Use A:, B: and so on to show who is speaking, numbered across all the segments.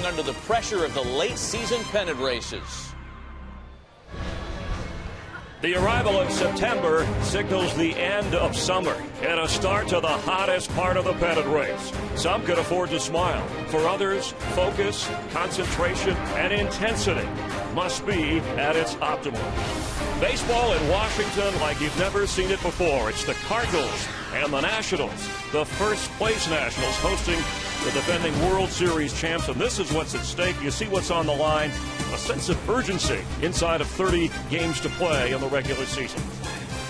A: under the pressure of the late-season pennant races.
B: The arrival of September signals the end of summer and a start to the hottest part of the pennant race. Some can afford to smile. For others, focus, concentration, and intensity must be at its optimum. Baseball in Washington like you've never seen it before. It's the Cardinals and the Nationals, the first-place Nationals hosting the defending World Series champs, and this is what's at stake. You see what's on the line, a sense of urgency inside of 30 games to play in the regular season.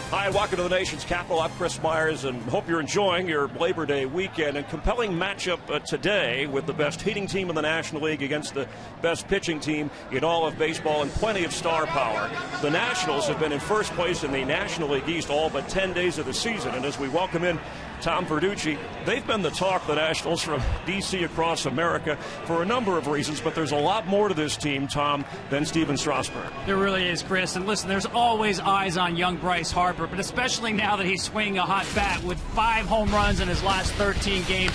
B: Hi, welcome to the nation's capital. I'm Chris Myers, and hope you're enjoying your Labor Day weekend. And compelling matchup today with the best hitting team in the National League against the best pitching team in all of baseball, and plenty of star power. The Nationals have been in first place in the National League East all but 10 days of the season, and as we welcome in Tom Verducci, they've been the talk, the Nationals, from D.C. across America for a number of reasons, but there's a lot more to this team, Tom, than Steven Strasburg.
C: There really is, Chris. And listen, there's always eyes on young Bryce Harper, but especially now that he's swinging a hot bat with 5 home runs in his last 13 games,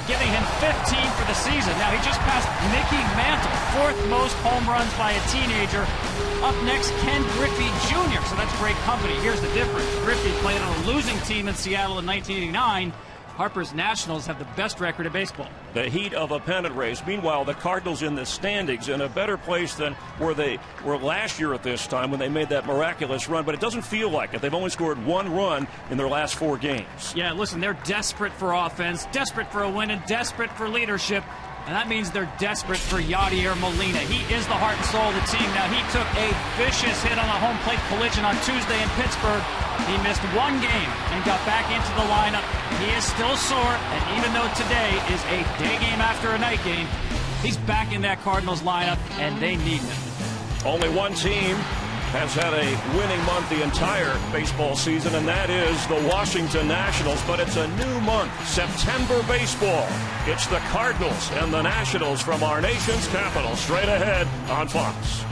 C: giving him 15 for the season. Now, he just passed Mickey Mantle, 4th most home runs by a teenager. Up next, Ken Griffey Jr., so that's great company. Here's the difference. Griffey played on a losing team in Seattle in 1989. Harper's Nationals have the best record in baseball.
B: The heat of a pennant race. Meanwhile, the Cardinals in the standings in a better place than where they were last year at this time when they made that miraculous run, but it doesn't feel like it. They've only scored 1 run in their last 4 games.
C: Yeah, listen, they're desperate for offense, desperate for a win, and desperate for leadership. And that means they're desperate for Yadier Molina. He is the heart and soul of the team. Now, he took a vicious hit on a home plate collision on Tuesday in Pittsburgh. He missed 1 game and got back into the lineup. He is still sore, and even though today is a day game after a night game, he's back in that Cardinals lineup, and they need him.
B: Only one team has had a winning month the entire baseball season, and that is the Washington Nationals. But it's a new month, September baseball. It's the Cardinals and the Nationals from our nation's capital, straight ahead on Fox.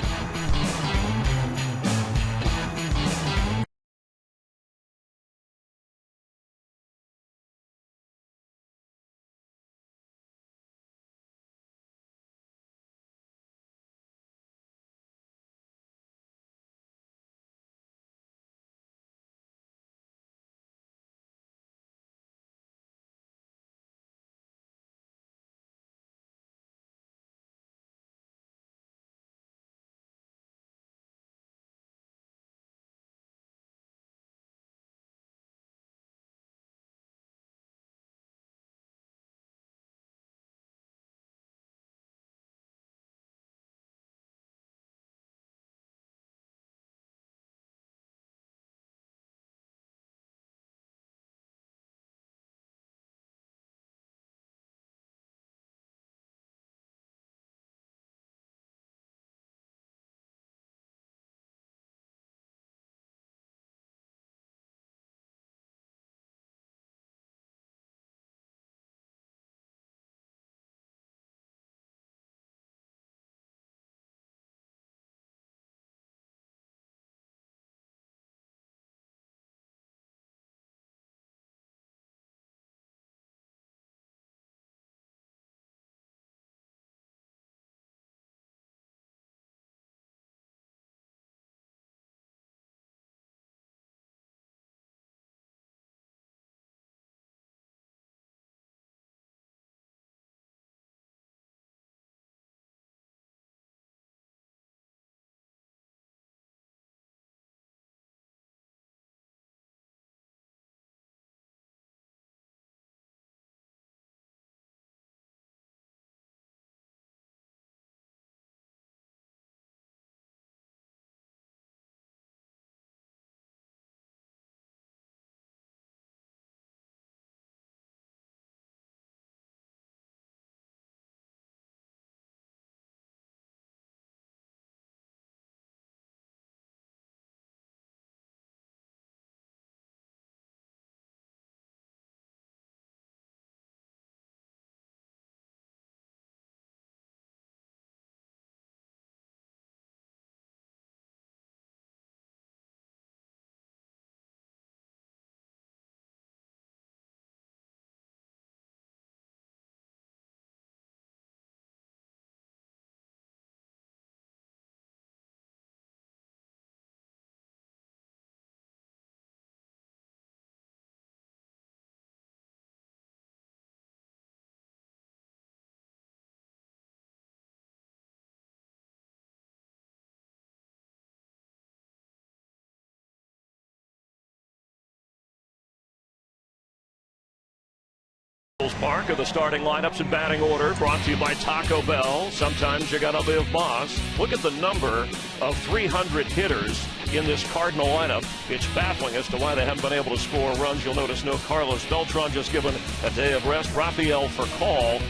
B: Park of the starting lineups in batting order, brought to you by Taco Bell. Sometimes you gotta live boss. Look at the number of 300 hitters in this Cardinal lineup. It's baffling as to why they haven't been able to score runs. You'll notice no Carlos Beltran, just given a day of rest. Rafael Furcal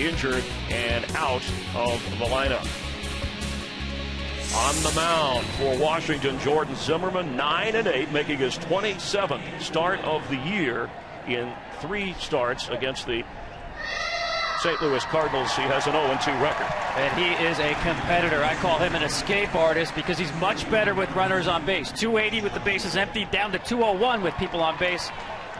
B: injured and out of the lineup. On the mound for Washington, Jordan Zimmermann, 9-8, making his 27th start of the year in 3 starts against the St. Louis Cardinals. He has an 0-2 record.
C: And he is a competitor. I call him an escape artist because he's much better with runners on base. 280 with the bases empty, down to 201 with people on base.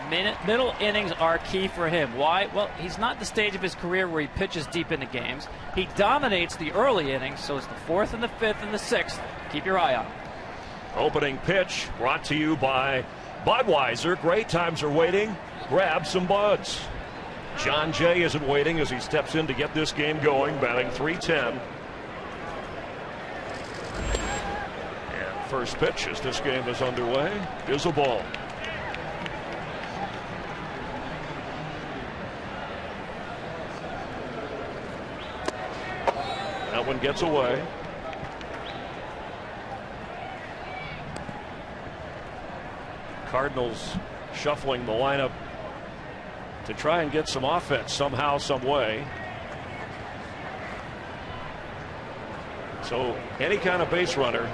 C: Middle innings are key for him. Why? Well, he's not the stage of his career where he pitches deep into games. He dominates the early innings, so it's the 4th and the 5th and the 6th. Keep your eye on him.
B: Opening pitch brought to you by Budweiser. Great times are waiting. Grab some buds. John Jay isn't waiting as he steps in to get this game going, batting .310. And first pitch as this game is underway is a ball. That one gets away. Cardinals shuffling the lineup to try and get some offense somehow, some way. So any kind of base runner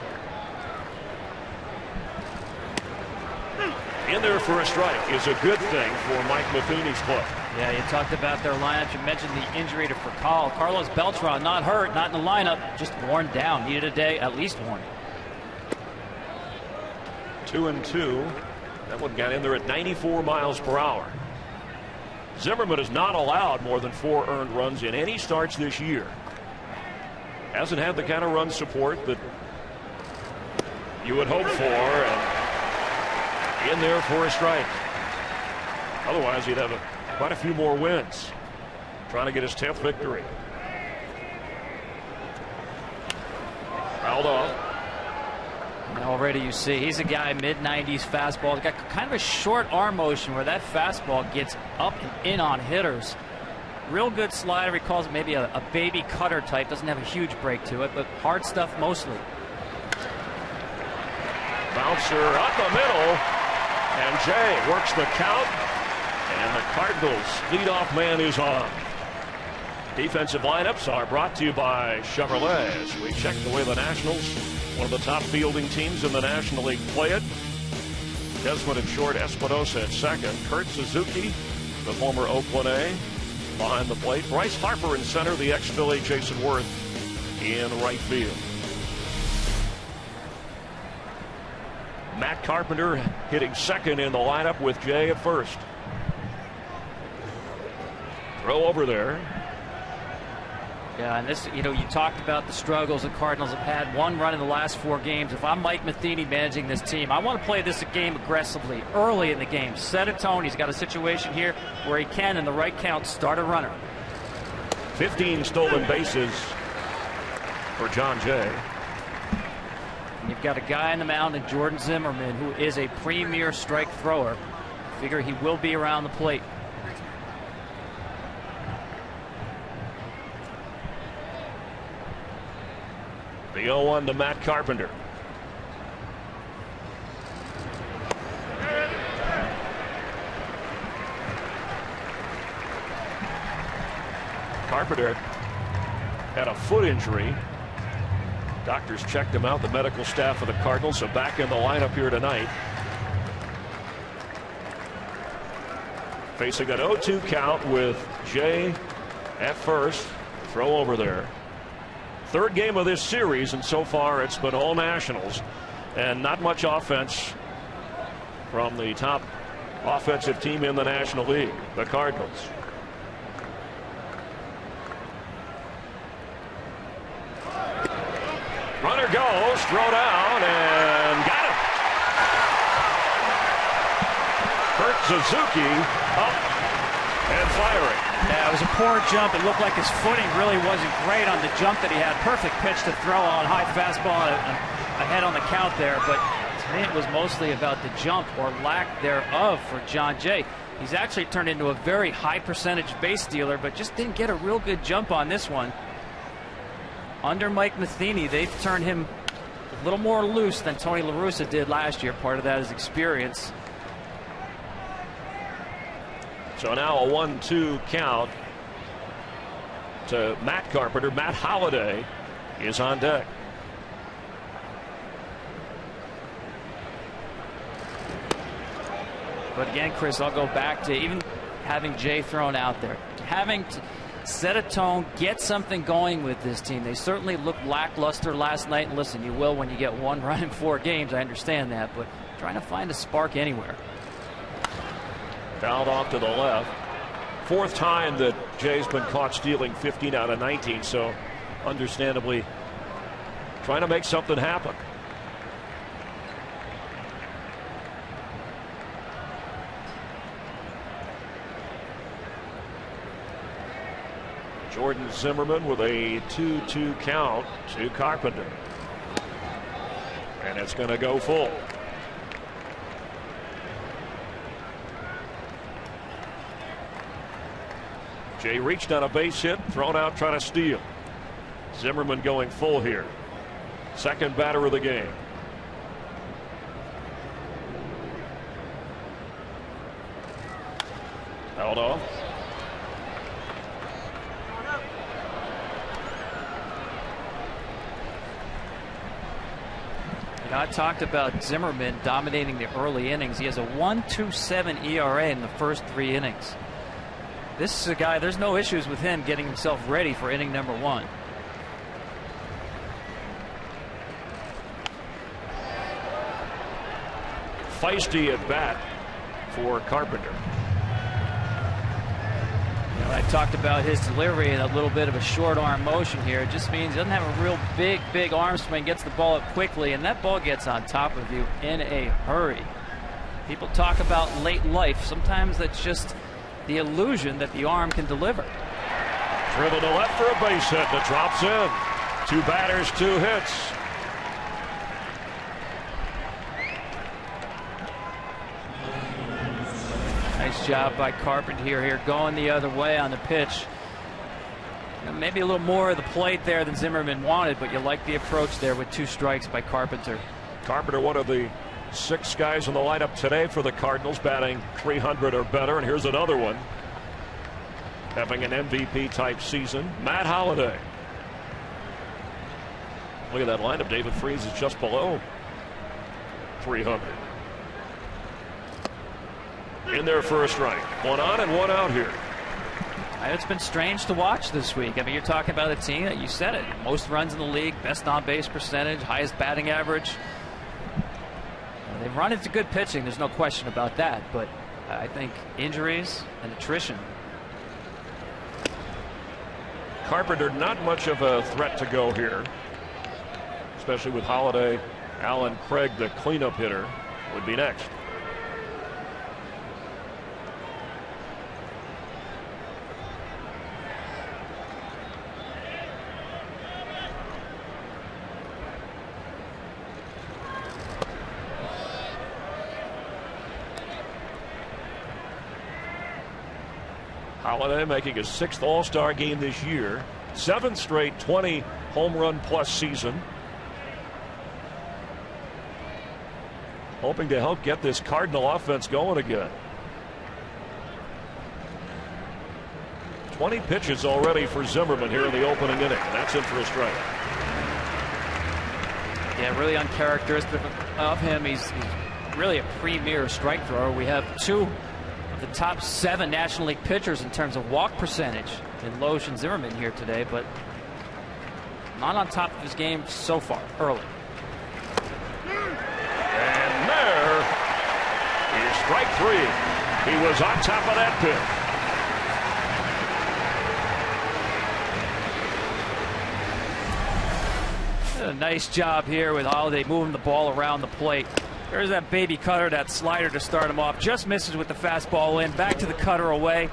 B: in there for a strike is a good thing for Mike Matheny's club.
C: Yeah, you talked about their lineup. You mentioned the injury to Furcal. Carlos Beltran not hurt, not in the lineup, just worn down. Needed a day, at least one.
B: 2-2. That one got in there at 94 miles per hour. Zimmermann has not allowed more than 4 earned runs in any starts this year. Hasn't had the kind of run support that you would hope for, and in there for a strike. Otherwise, he'd have quite a few more wins. Trying to get his 10th victory. Fouled off.
C: And already you see he's a guy mid-90s fastball. He's got kind of a short arm motion where that fastball gets up and in on hitters. Real good slider. He calls it maybe a baby cutter type. Doesn't have a huge break to it, but hard stuff mostly.
B: Bouncer up the middle, and Jay works the count, and the Cardinals leadoff man is on. Defensive lineups are brought to you by Chevrolet. As we check the way the Nationals, one of the top fielding teams in the National League, play it. Desmond at short, Espinosa at second. Kurt Suzuki, the former Oakland A, behind the plate. Bryce Harper in center, the ex-Philly Jason Worth in right field. Matt Carpenter hitting second in the lineup with Jay at first. Throw over there.
C: Yeah, and this, you talked about the struggles the Cardinals have had. 1 run in the last 4 games. If I'm Mike Matheny managing this team, I want to play this game aggressively early in the game. Set a tone. He's got a situation here where he can, in the right count, start a runner.
B: 15 stolen bases for John Jay.
C: And you've got a guy on the mound in Jordan Zimmermann, who is a premier strike thrower. Figure he will be around the plate.
B: The 0-1 to Matt Carpenter. Carpenter had a foot injury. Doctors checked him out. The medical staff of the Cardinals are back in the lineup here tonight. Facing an 0-2 count with Jay at first. Throw over there. 3rd game of this series, and so far it's been all Nationals, and not much offense from the top offensive team in the National League, the Cardinals. Runner goes, throw down, and got it. Kurt Suzuki up and firing.
C: Yeah, it was a poor jump. It looked like his footing really wasn't great on the jump that he had. Perfect pitch to throw on, high fastball ahead on the count there. But to me, it was mostly about the jump or lack thereof for John Jay. He's actually turned into a very high percentage base stealer, but just didn't get a real good jump on this one. Under Mike Matheny, they've turned him a little more loose than Tony La Russa did last year. Part of that is experience.
B: So now a 1-2 count to Matt Carpenter. Matt Holliday is on deck.
C: But again, Chris, I'll go back to even having Jay thrown out there. Having to set a tone, get something going with this team. They certainly looked lackluster last night. And listen, you will when you get 1 run in 4 games. I understand that. But trying to find a spark anywhere.
B: Fouled off to the left. 4th time that Jay's been caught stealing 15 out of 19. So understandably trying to make something happen. Jordan Zimmerman with a 2-2 count to Carpenter. And it's going to go full. Jay reached on a base hit, thrown out trying to steal. Zimmerman going full here. Second batter of the game. Held off.
C: I talked about Zimmerman dominating the early innings. He has a 1.27 ERA in the first 3 innings. This is a guy, there's no issues with him getting himself ready for inning number 1.
B: Feisty at bat for Carpenter.
C: You know, I talked about his delivery and a little bit of a short arm motion here. It just means he doesn't have a real big arm swing, gets the ball up quickly, and that ball gets on top of you in a hurry. People talk about late life. Sometimes that's just the illusion that the arm can deliver.
B: Driven to left for a base hit that drops in. 2 batters, 2 hits.
C: Nice job by Carpenter here going the other way on the pitch. Maybe a little more of the plate there than Zimmerman wanted, but you like the approach there with 2 strikes by Carpenter.
B: Carpenter, one of the 6 guys in the lineup today for the Cardinals, batting 300 or better. And here's another one having an MVP type season. Matt Holliday. Look at that lineup. David Freese is just below 300. In there for a strike. 1 on and 1 out here.
C: It's been strange to watch this week. I mean, you're talking about a team that, you said it, most runs in the league, best on-base percentage, highest batting average. They've run into good pitching, there's no question about that, but I think injuries and attrition.
B: Carpenter not much of a threat to go here, especially with Holliday. Alan Craig, the cleanup hitter, would be next. Holliday making his 6th All-Star game this year. 7th straight 20 home run plus season. Hoping to help get this Cardinal offense going again. 20 pitches already for Zimmerman here in the opening inning. That's in for a strike.
C: Yeah, really uncharacteristic of him. He's really a premier strike thrower. We have 2 of the top 7 National League pitchers in terms of walk percentage in Loesch and Zimmerman here today, but not on top of his game so far early.
B: And there is strike 3. He was on top of that pitch.
C: A nice job here with Holliday moving the ball around the plate. There's that baby cutter, that slider to start him off. Just misses with the fastball in. Back to the cutter away.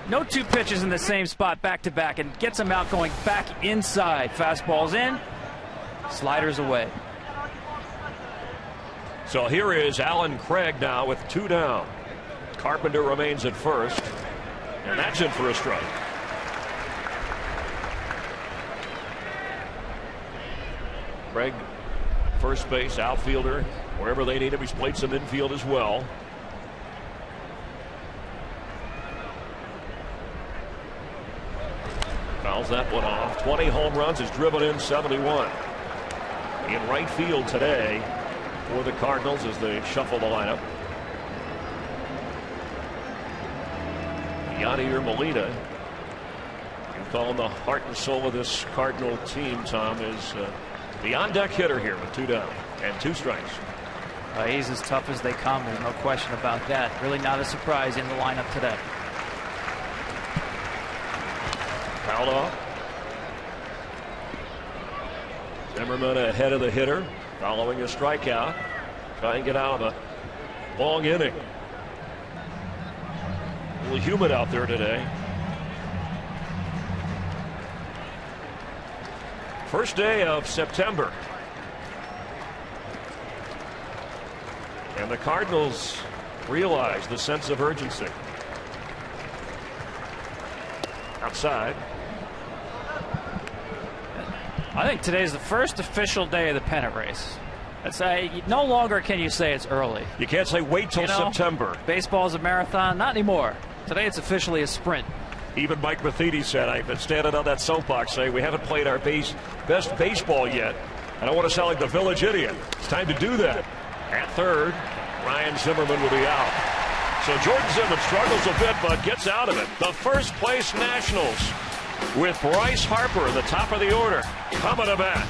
C: No 2 pitches in the same spot back to back, and gets him out going back inside. Fastball's in. Sliders away.
B: So here is Alan Craig now with 2 down. Carpenter remains at first, and that's in for a strike. Greg, first base, outfielder, wherever they need him. He's played some infield as well. Fouls that one off. 20 home runs, has driven in 71. In right field today for the Cardinals as they shuffle the lineup. Yadier Molina, you call him the heart and soul of this Cardinal team, Tom, is the on-deck hitter here with 2 down and 2 strikes.
C: He's as tough as they come. There's no question about that. Really not a surprise in the lineup today.
B: Fouled off. Zimmerman ahead of the hitter, following a strikeout. Try and get out of a long inning. A little humid out there today. First day of September. And the Cardinals realize the sense of urgency. Outside.
C: I think today's the first official day of the pennant race. No longer can you say it's early.
B: You can't say wait till September.
C: Baseball is a marathon. Not anymore. Today it's officially a sprint.
B: Even Mike Matheny said, I've been standing on that soapbox saying we haven't played our best baseball yet. I don't want to sound like the village idiot. It's time to do that. At third, Ryan Zimmerman will be out. So Jordan Zimmerman struggles a bit but gets out of it. The first place Nationals with Bryce Harper at the top of the order coming to bat.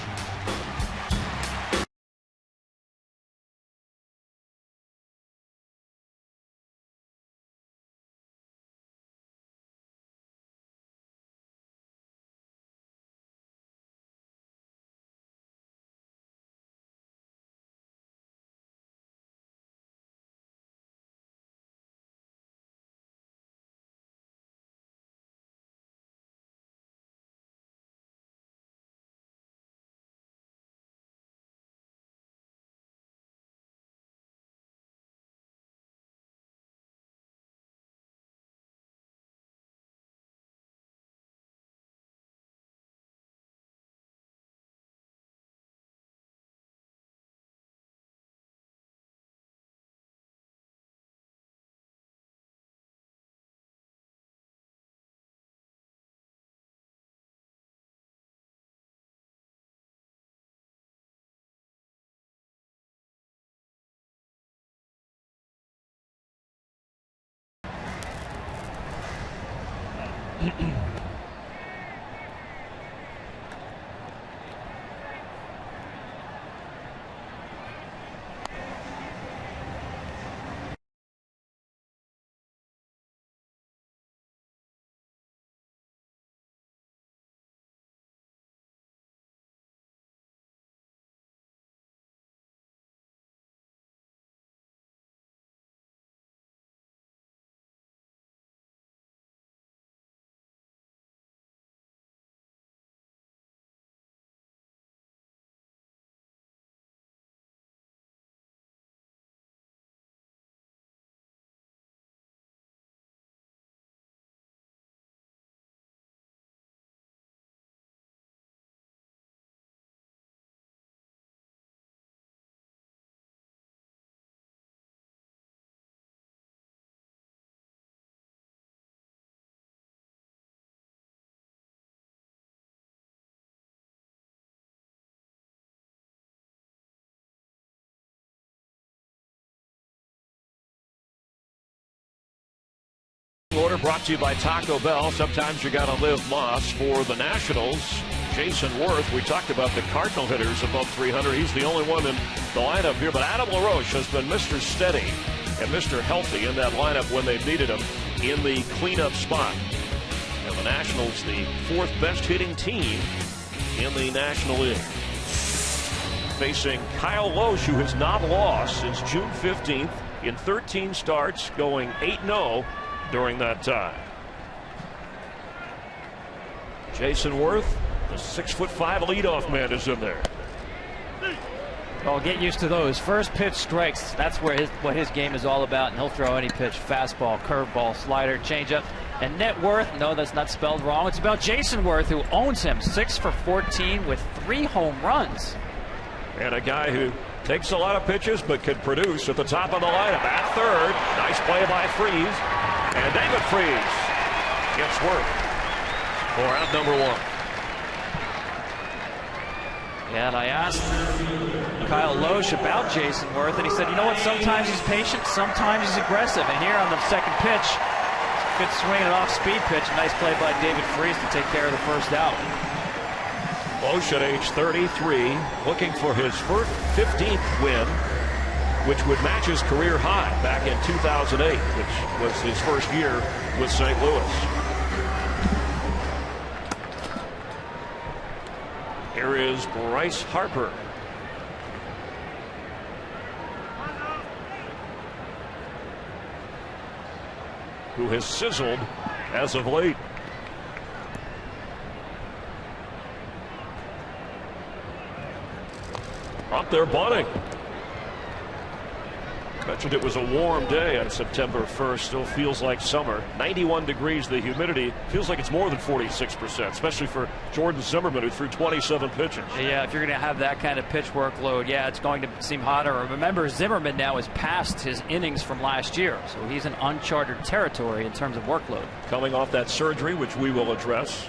B: Order brought to you by Taco Bell. Sometimes you got to live Moss. For the Nationals, Jason Worth. We talked about the Cardinal hitters above 300. He's the only one in the lineup here. But Adam LaRoche has been Mr. Steady and Mr. Healthy in that lineup when they needed him in the cleanup spot. And the Nationals, the 4th best hitting team in the National League. Facing Kyle Loesch, who has not lost since June 15th in 13 starts, going 8-0 during that time. Jason Worth, the 6'5" leadoff man, is in there.
C: Well, get used to those. First pitch strikes. That's what his game is all about, and he'll throw any pitch. Fastball, curveball, slider, changeup. And net worth, no, that's not spelled wrong. It's about Jason Worth, who owns him. 6 for 14 with 3 home runs.
B: And a guy who takes a lot of pitches but could produce at the top of the lineup. At third, nice play by Freese. And David Freese gets Worth for out number 1.
C: Yeah, and I asked Kyle Loesch about Jason Worth, and he said, you know what, sometimes he's patient, sometimes he's aggressive. And here on the second pitch, good swing and off-speed pitch. Nice play by David Freese to take care of the first out.
B: Loesch at age 33, looking for his first 15th win, which would match his career high back in 2008, which was his first year with St. Louis. Here is Bryce Harper. Who has sizzled as of late. Up there bunting. Mentioned it was a warm day on September 1st. Still feels like summer. 91 degrees. The humidity feels like it's more than 46%, especially for Jordan Zimmerman, who threw 27 pitches.
C: Yeah, if you're going to have that kind of pitch workload, yeah, it's going to seem hotter. Remember, Zimmerman now is past his innings from last year, so he's in uncharted territory in terms of workload.
B: Coming off that surgery, which we will address.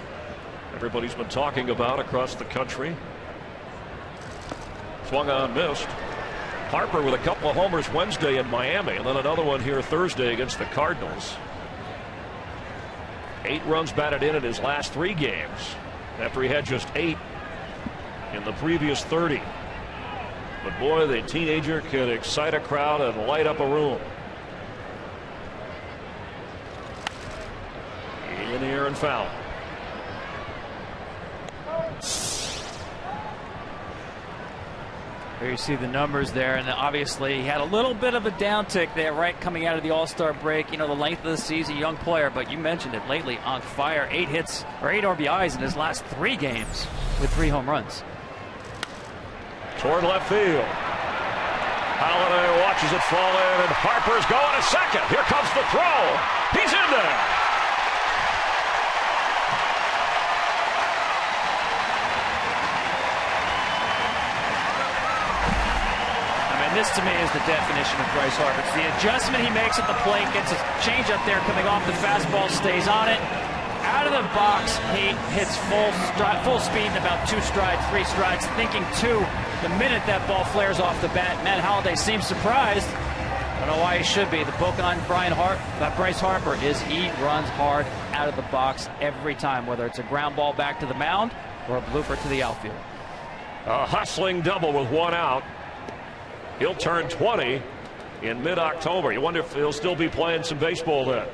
B: Everybody's been talking about across the country. Swung on, missed. Harper with a couple of homers Wednesday in Miami, and then another one here Thursday against the Cardinals. 8 runs batted in his last 3 games, after he had just 8 in the previous 30. But boy, the teenager can excite a crowd and light up a room. In the air and foul.
C: There you see the numbers there, and obviously he had a little bit of a downtick there right coming out of the All-Star break. You know, the length of the season, young player, but you mentioned it, lately on fire. 8 hits or 8 RBIs in his last 3 games with 3 home runs.
B: Toward left field. Holliday watches it fall in, and Harper's going to second. Here comes the throw. He's in there.
C: This, to me, is the definition of Bryce Harper. It's the adjustment he makes at the plate, gets his changeup there coming off the fastball, stays on it. Out of the box, he hits full speed in about 2 strides, 3 strides, thinking 2 the minute that ball flares off the bat. Matt Holliday seems surprised. I don't know why he should be. The book on Bryce Harper is he runs hard out of the box every time, whether it's a ground ball back to the mound or a blooper to the outfield.
B: A hustling double with 1 out. He'll turn 20 in mid-October. You wonder if he'll still be playing some baseball then.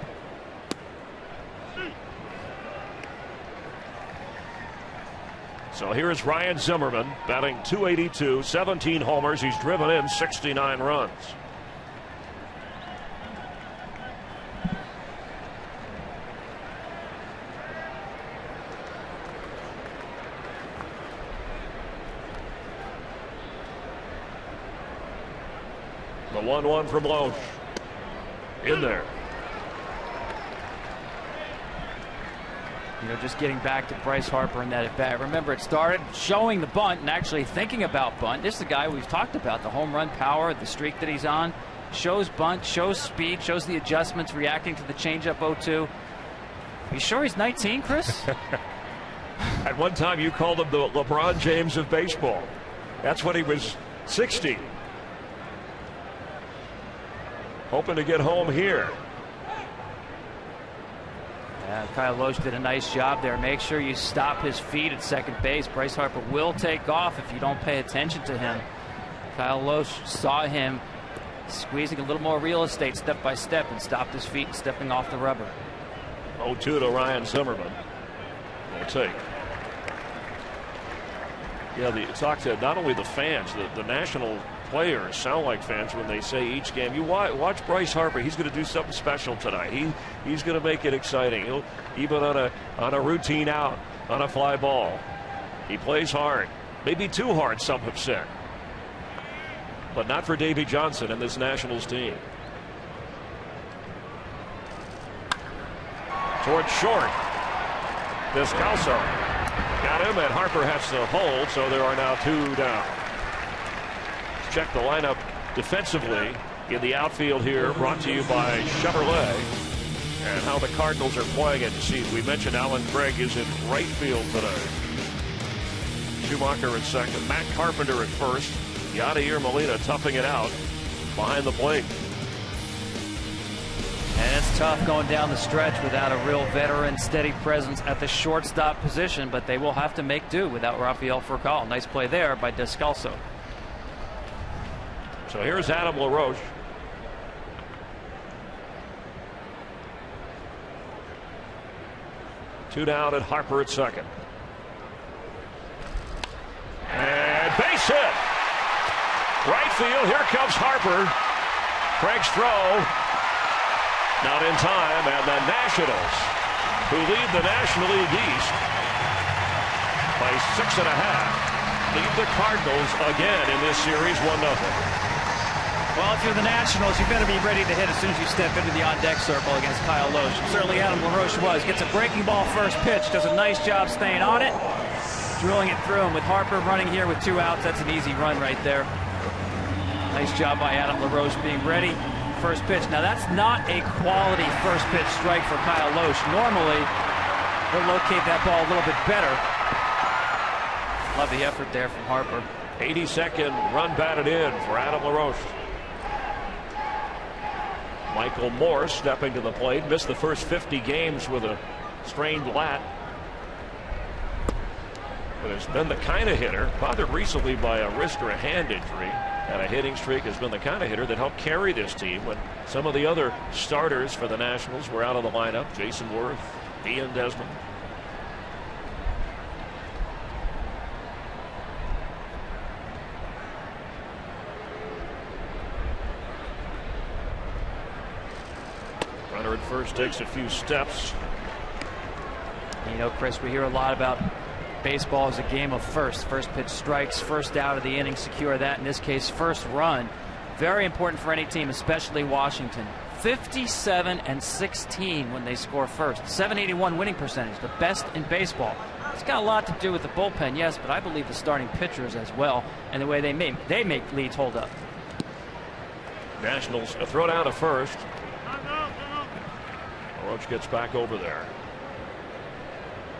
B: So here is Ryan Zimmerman batting .282, 17 homers. He's driven in 69 runs. The 1-1 from Loesch. In there.
C: You know, just getting back to Bryce Harper and that at bat. Remember, it started showing the bunt and actually thinking about bunt. This is the guy we've talked about, the home run power, the streak that he's on. Shows bunt, shows speed, shows the adjustments, reacting to the changeup 0-2. You sure he's 19, Chris?
B: At one time, you called him the LeBron James of baseball. That's when he was 60. Hoping to get home here.
C: Yeah, Kyle Loesch did a nice job there. Make sure you stop his feet at second base. Bryce Harper will take off if you don't pay attention to him. Kyle Loesch saw him squeezing a little more real estate step by step and stopped his feet stepping off the rubber.
B: 0-2 to Ryan Zimmerman. We'll take. Yeah, talk to not only the fans, the national players sound like fans when they say each game. You watch Bryce Harper. He's going to do something special tonight. He's going to make it exciting. He'll even on a routine out on a fly ball. He plays hard, maybe too hard, some have said. but not for Davy Johnson and this Nationals team. Towards short. Descalso got him, and Harper has to hold, so there are now 2 down. Let's check the lineup defensively in the outfield here, brought to you by Chevrolet, and how the Cardinals are playing it. See, we mentioned Alan Craig is in right field today. Schumacher at second, Matt Carpenter at first, Yadier Molina toughing it out behind the plate.
C: And it's tough going down the stretch without a real veteran steady presence at the shortstop position, but they will have to make do without Rafael Furcal. Nice play there by Descalso.
B: So here's Adam LaRoche. Two down and Harper at second. And base hit. Right field. Here comes Harper. Craig's throw. Not in time, and the Nationals, who lead the National League East by 6.5, lead the Cardinals again in this series 1-0.
C: Well, if you're the Nationals, you better be ready to hit as soon as you step into the on-deck circle against Kyle Loesch. Certainly Adam LaRoche was. Gets a breaking ball first pitch, does a nice job staying on it, drilling it through him. With Harper running here with 2 outs, that's an easy run right there. Nice job by Adam LaRoche being ready. First pitch. Now that's not a quality first pitch strike for Kyle Loesch. Normally he'll locate that ball a little bit better. Love the effort there from Harper.
B: 82nd run batted in for Adam LaRoche. Michael Morse stepping to the plate. Missed the first 50 games with a strained lat, but has been the kind of hitter, bothered recently by a wrist or a hand injury, and a hitting streak, has been the kind of hitter that helped carry this team when some of the other starters for the Nationals were out of the lineup. Jason Worth, Ian Desmond. Runner at first takes a few steps.
C: You know, Chris, we hear a lot about baseball is a game of first. First pitch strikes, first out of the inning, secure that. In this case, first run. Very important for any team, especially Washington. 57-16 when they score first. 781 winning percentage, the best in baseball. It's got a lot to do with the bullpen, yes, but I believe the starting pitchers as well, and the way they make leads hold up.
B: Nationals a throw down to first. Roach gets back over there.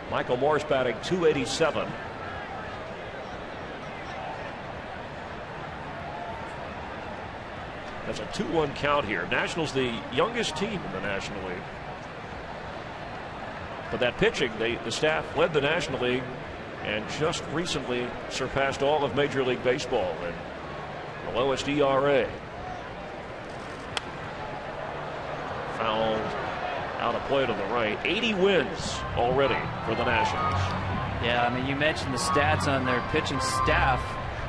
B: Michael Morse batting .287. That's a 2-1 count here. Nationals the youngest team in the National League. But that pitching, the staff led the National League and just recently surpassed all of Major League Baseball in the lowest ERA. Fouled out of play to the right. 80 wins already for the Nationals.
C: Yeah, I mean, you mentioned the stats on their pitching staff.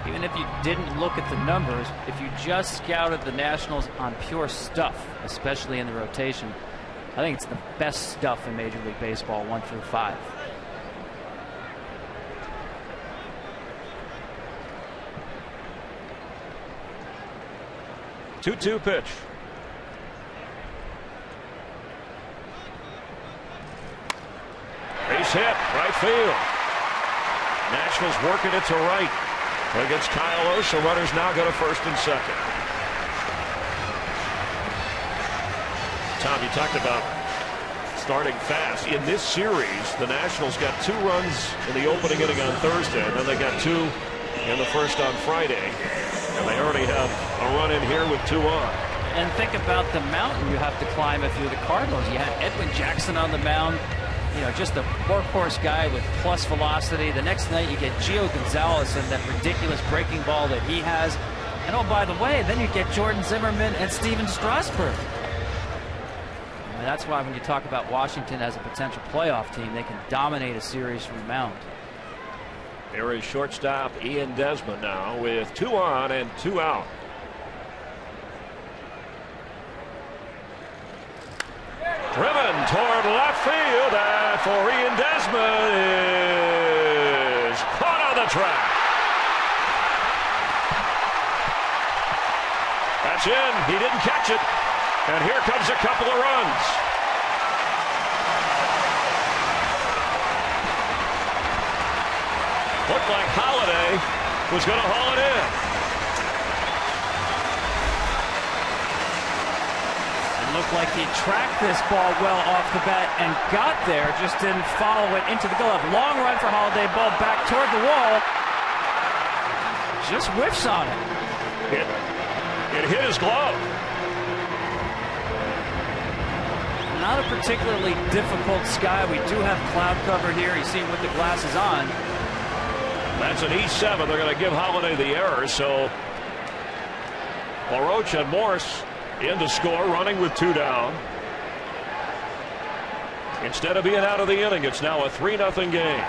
C: Even if you didn't look at the numbers, if you just scouted the Nationals on pure stuff, especially in the rotation, I think it's the best stuff in Major League Baseball, 1 through 5.
B: Two-two pitch. Base hit, right field. Nationals working it to right against Kyle Loesch. So runners now go to first and second. Tom, you talked about starting fast. In this series, the Nationals got 2 runs in the opening inning on Thursday, and then they got 2 in the first on Friday. And they already have a run in here with 2 on.
C: And think about the mountain you have to climb if you're the Cardinals. You had Edwin Jackson on the mound. You know, just a workhorse guy with plus velocity. The next night you get Gio Gonzalez and that ridiculous breaking ball that he has. And oh, by the way, then you get Jordan Zimmerman and Steven Strasburg. And that's why when you talk about Washington as a potential playoff team, they can dominate a series from the mound.
B: There is shortstop Ian Desmond now with 2 on and 2 out. Driven toward left field, and for Ian Desmond is caught on the track. It's in. He didn't catch it. And here comes a couple of runs. Looked like Holiday was going to haul it in.
C: It looked like he tracked this ball well off the bat and got there, just didn't follow it into the glove. Long run for Holiday, ball back toward the wall. Just whiffs on it.
B: It hit his glove.
C: Not a particularly difficult sky. We do have cloud cover here. You see him with the glasses on.
B: That's an E7. They're going to give Holiday the error. So LaRoche and Morse in to score, running with 2 down. Instead of being out of the inning, it's now a 3-0 game.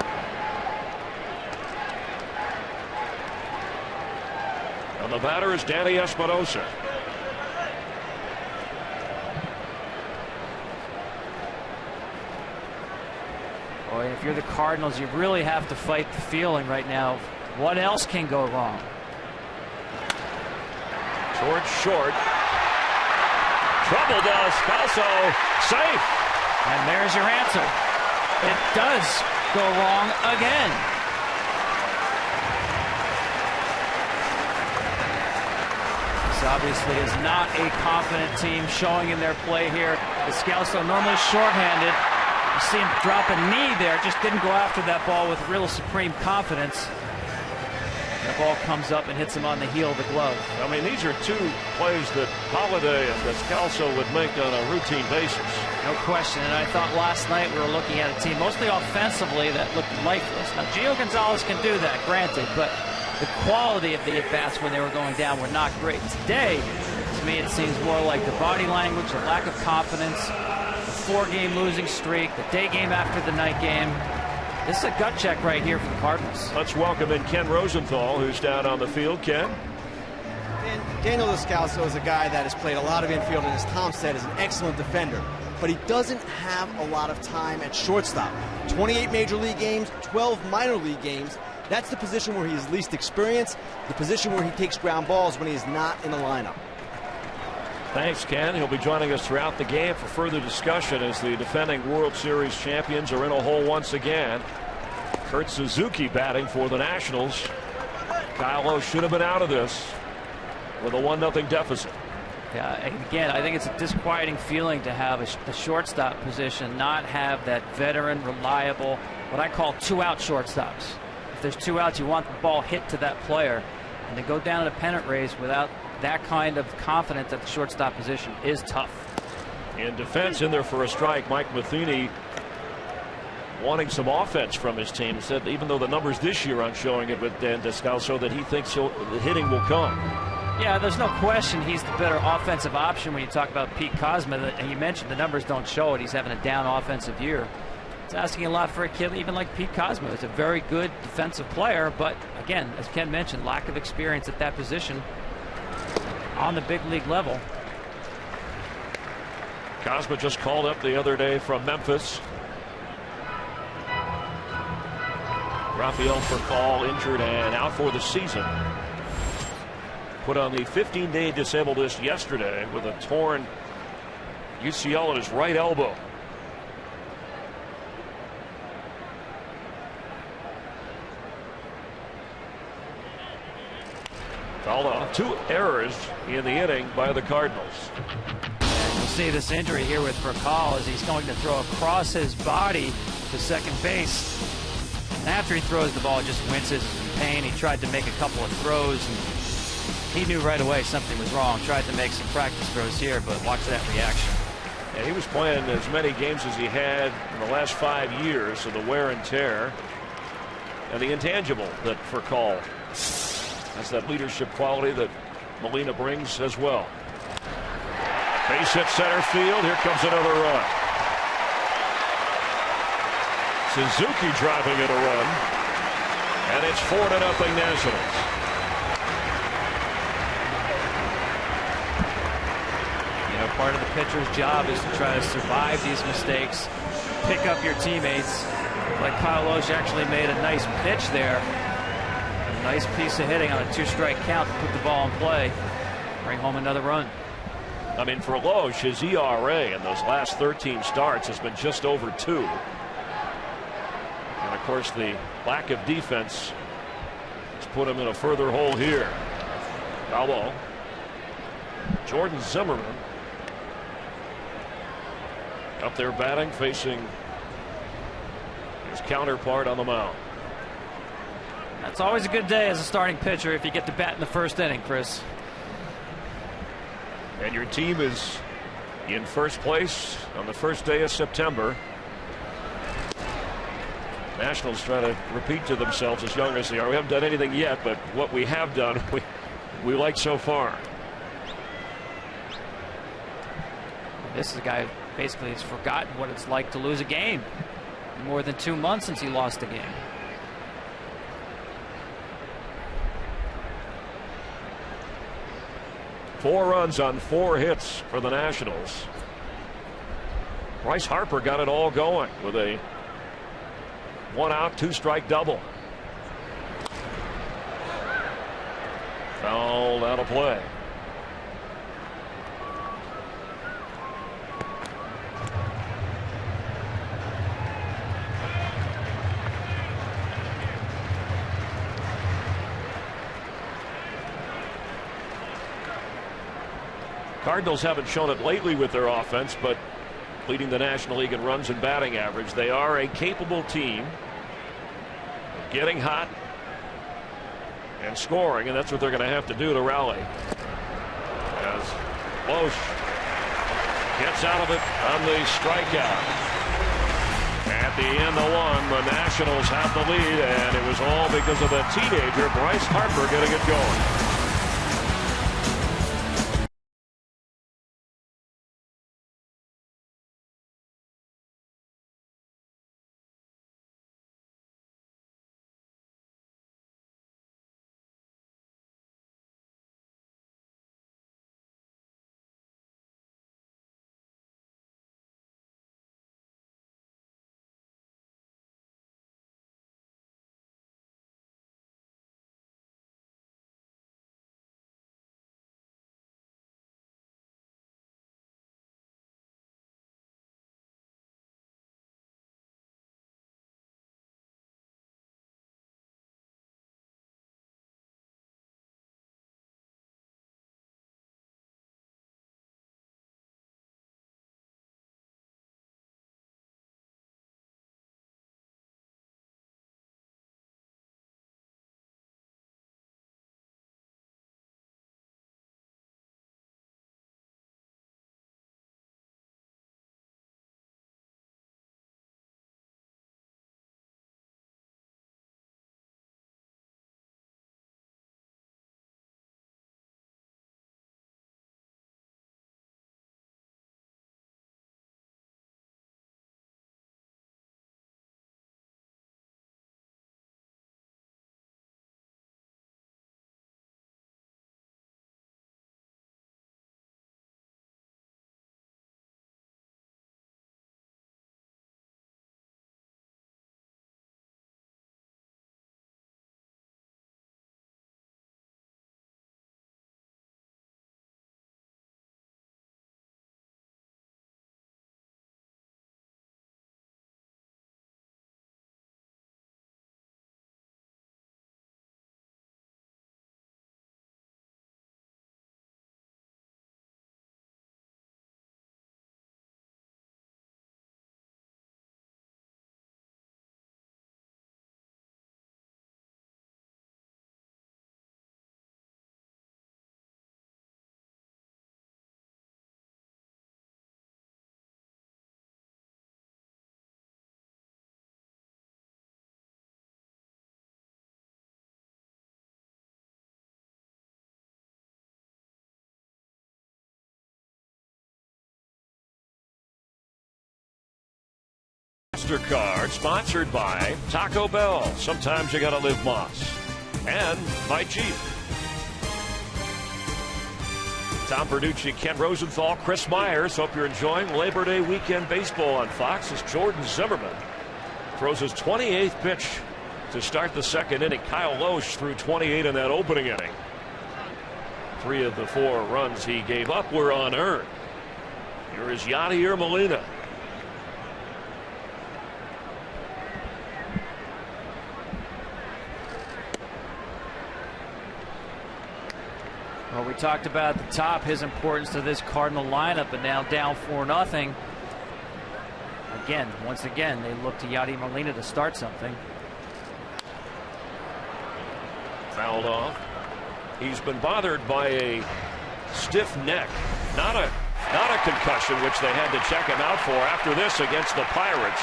B: And the batter is Danny Espinosa.
C: Boy, if you're the Cardinals, you really have to fight the feeling right now. What else can go wrong?
B: Towards short. Trouble does. Scalzo safe.
C: And there's your answer. It does go wrong again. This obviously is not a confident team showing in their play here. Scalzo normally shorthanded. You see him drop a knee there, just didn't go after that ball with real supreme confidence. The ball comes up and hits him on the heel of the glove.
B: I mean, these are 2 plays that Holiday and Scalzo would make on a routine basis.
C: No question, and I thought last night we were looking at a team mostly offensively that looked lifeless. Now, Gio Gonzalez can do that, granted, but the quality of the at-bats when they were going down were not great. Today, to me, it seems more like the body language, the lack of confidence, 4-game losing streak, the day game after the night game. This is a gut check right here for the Cardinals.
B: Let's welcome in Ken Rosenthal, who's down on the field. Ken?
D: Daniel Descalso is a guy that has played a lot of infield, and as Tom said, is an excellent defender. But he doesn't have a lot of time at shortstop. 28 major league games, 12 minor league games. That's the position where he is least experienced, the position where he takes ground balls when he is not in the lineup.
B: Thanks, Ken. He'll be joining us throughout the game for further discussion as the defending World Series champions are in a hole once again. Kurt Suzuki batting for the Nationals. Kyle Lowe should have been out of this with a 1-0 deficit.
C: Yeah, again, I think it's a disquieting feeling to have the shortstop position not have that veteran, reliable, what I call 2-out shortstops. If there's 2 outs, you want the ball hit to that player. And to go down in a pennant race without that kind of confidence at the shortstop position is tough.
B: In defense, in there for a strike, Mike Matheny wanting some offense from his team. Said even though the numbers this year aren't showing it with Dan Descalso, that he thinks the hitting will come.
C: Yeah, there's no question he's the better offensive option when you talk about Pete Kozma. And you mentioned the numbers don't show it. He's having a down offensive year. It's asking a lot for a kid even like Pete Kozma. He's a very good defensive player, but again, as Ken mentioned, lack of experience at that position on the big league level.
B: Kozma just called up the other day from Memphis. Rafael Furcal injured and out for the season. Put on the 15-day disabled list yesterday with a torn UCL in his right elbow. Fouled off. 2 errors in the inning by the Cardinals.
C: We'll see this injury here with Furcal as he's going to throw across his body to second base. And after he throws the ball, he just winces in pain. He tried to make a couple of throws, and he knew right away something was wrong. Tried to make some practice throws here, but watch that reaction.
B: And he was playing as many games as he had in the last 5 years, so the wear and tear and the intangible that Furcal has, that leadership quality that Molina brings as well. Base hit center field. Here comes another run. Suzuki driving in a run, and it's 4-0 Nationals.
C: You know, part of the pitcher's job is to try to survive these mistakes, pick up your teammates. Like Kyle Loesch actually made a nice pitch there. A nice piece of hitting on a 2-strike count to put the ball in play. bring home another run.
B: I mean, for Loesch, his ERA in those last 13 starts has been just over 2. And of course, the lack of defense has put him in a further hole here. Foul ball. Jordan Zimmerman up there batting, facing his counterpart on the mound.
C: That's always a good day as a starting pitcher if you get to bat in the first inning, Chris.
B: And your team is in first place on the first day of September. Nationals try to repeat to themselves, as young as they are. We haven't done anything yet, but what we have done, we like so far.
C: This is a guy who basically has forgotten what it's like to lose a game. More than 2 months since he lost a game.
B: Four runs on 4 hits for the Nationals. Bryce Harper got it all going with a 1-out, 2-strike double. Fouled out of play. Cardinals haven't shown it lately with their offense, but leading the National League in runs and batting average. They are a capable team, getting hot and scoring, and that's what they're going to have to do to rally. As Loesch gets out of it on the strikeout. At the end of 1, the Nationals have the lead, and it was all because of the teenager Bryce Harper getting it going. Card sponsored by Taco Bell. Sometimes you gotta live Moss. And by Jeep. Tom Verducci, Ken Rosenthal, Chris Myers. Hope you're enjoying Labor Day weekend baseball on Fox as Jordan Zimmerman throws his 28th pitch to start the second inning. Kyle Loesch threw 28 in that opening inning. 3 of the 4 runs he gave up were unearned. Here is Yadier Molina.
C: Well, we talked about at the top his importance to this Cardinal lineup, but now down 4-0. Again, once again, they look to Yadier Molina to start something.
B: Fouled off. He's been bothered by a stiff neck, not a concussion, which they had to check him out for after this against the Pirates.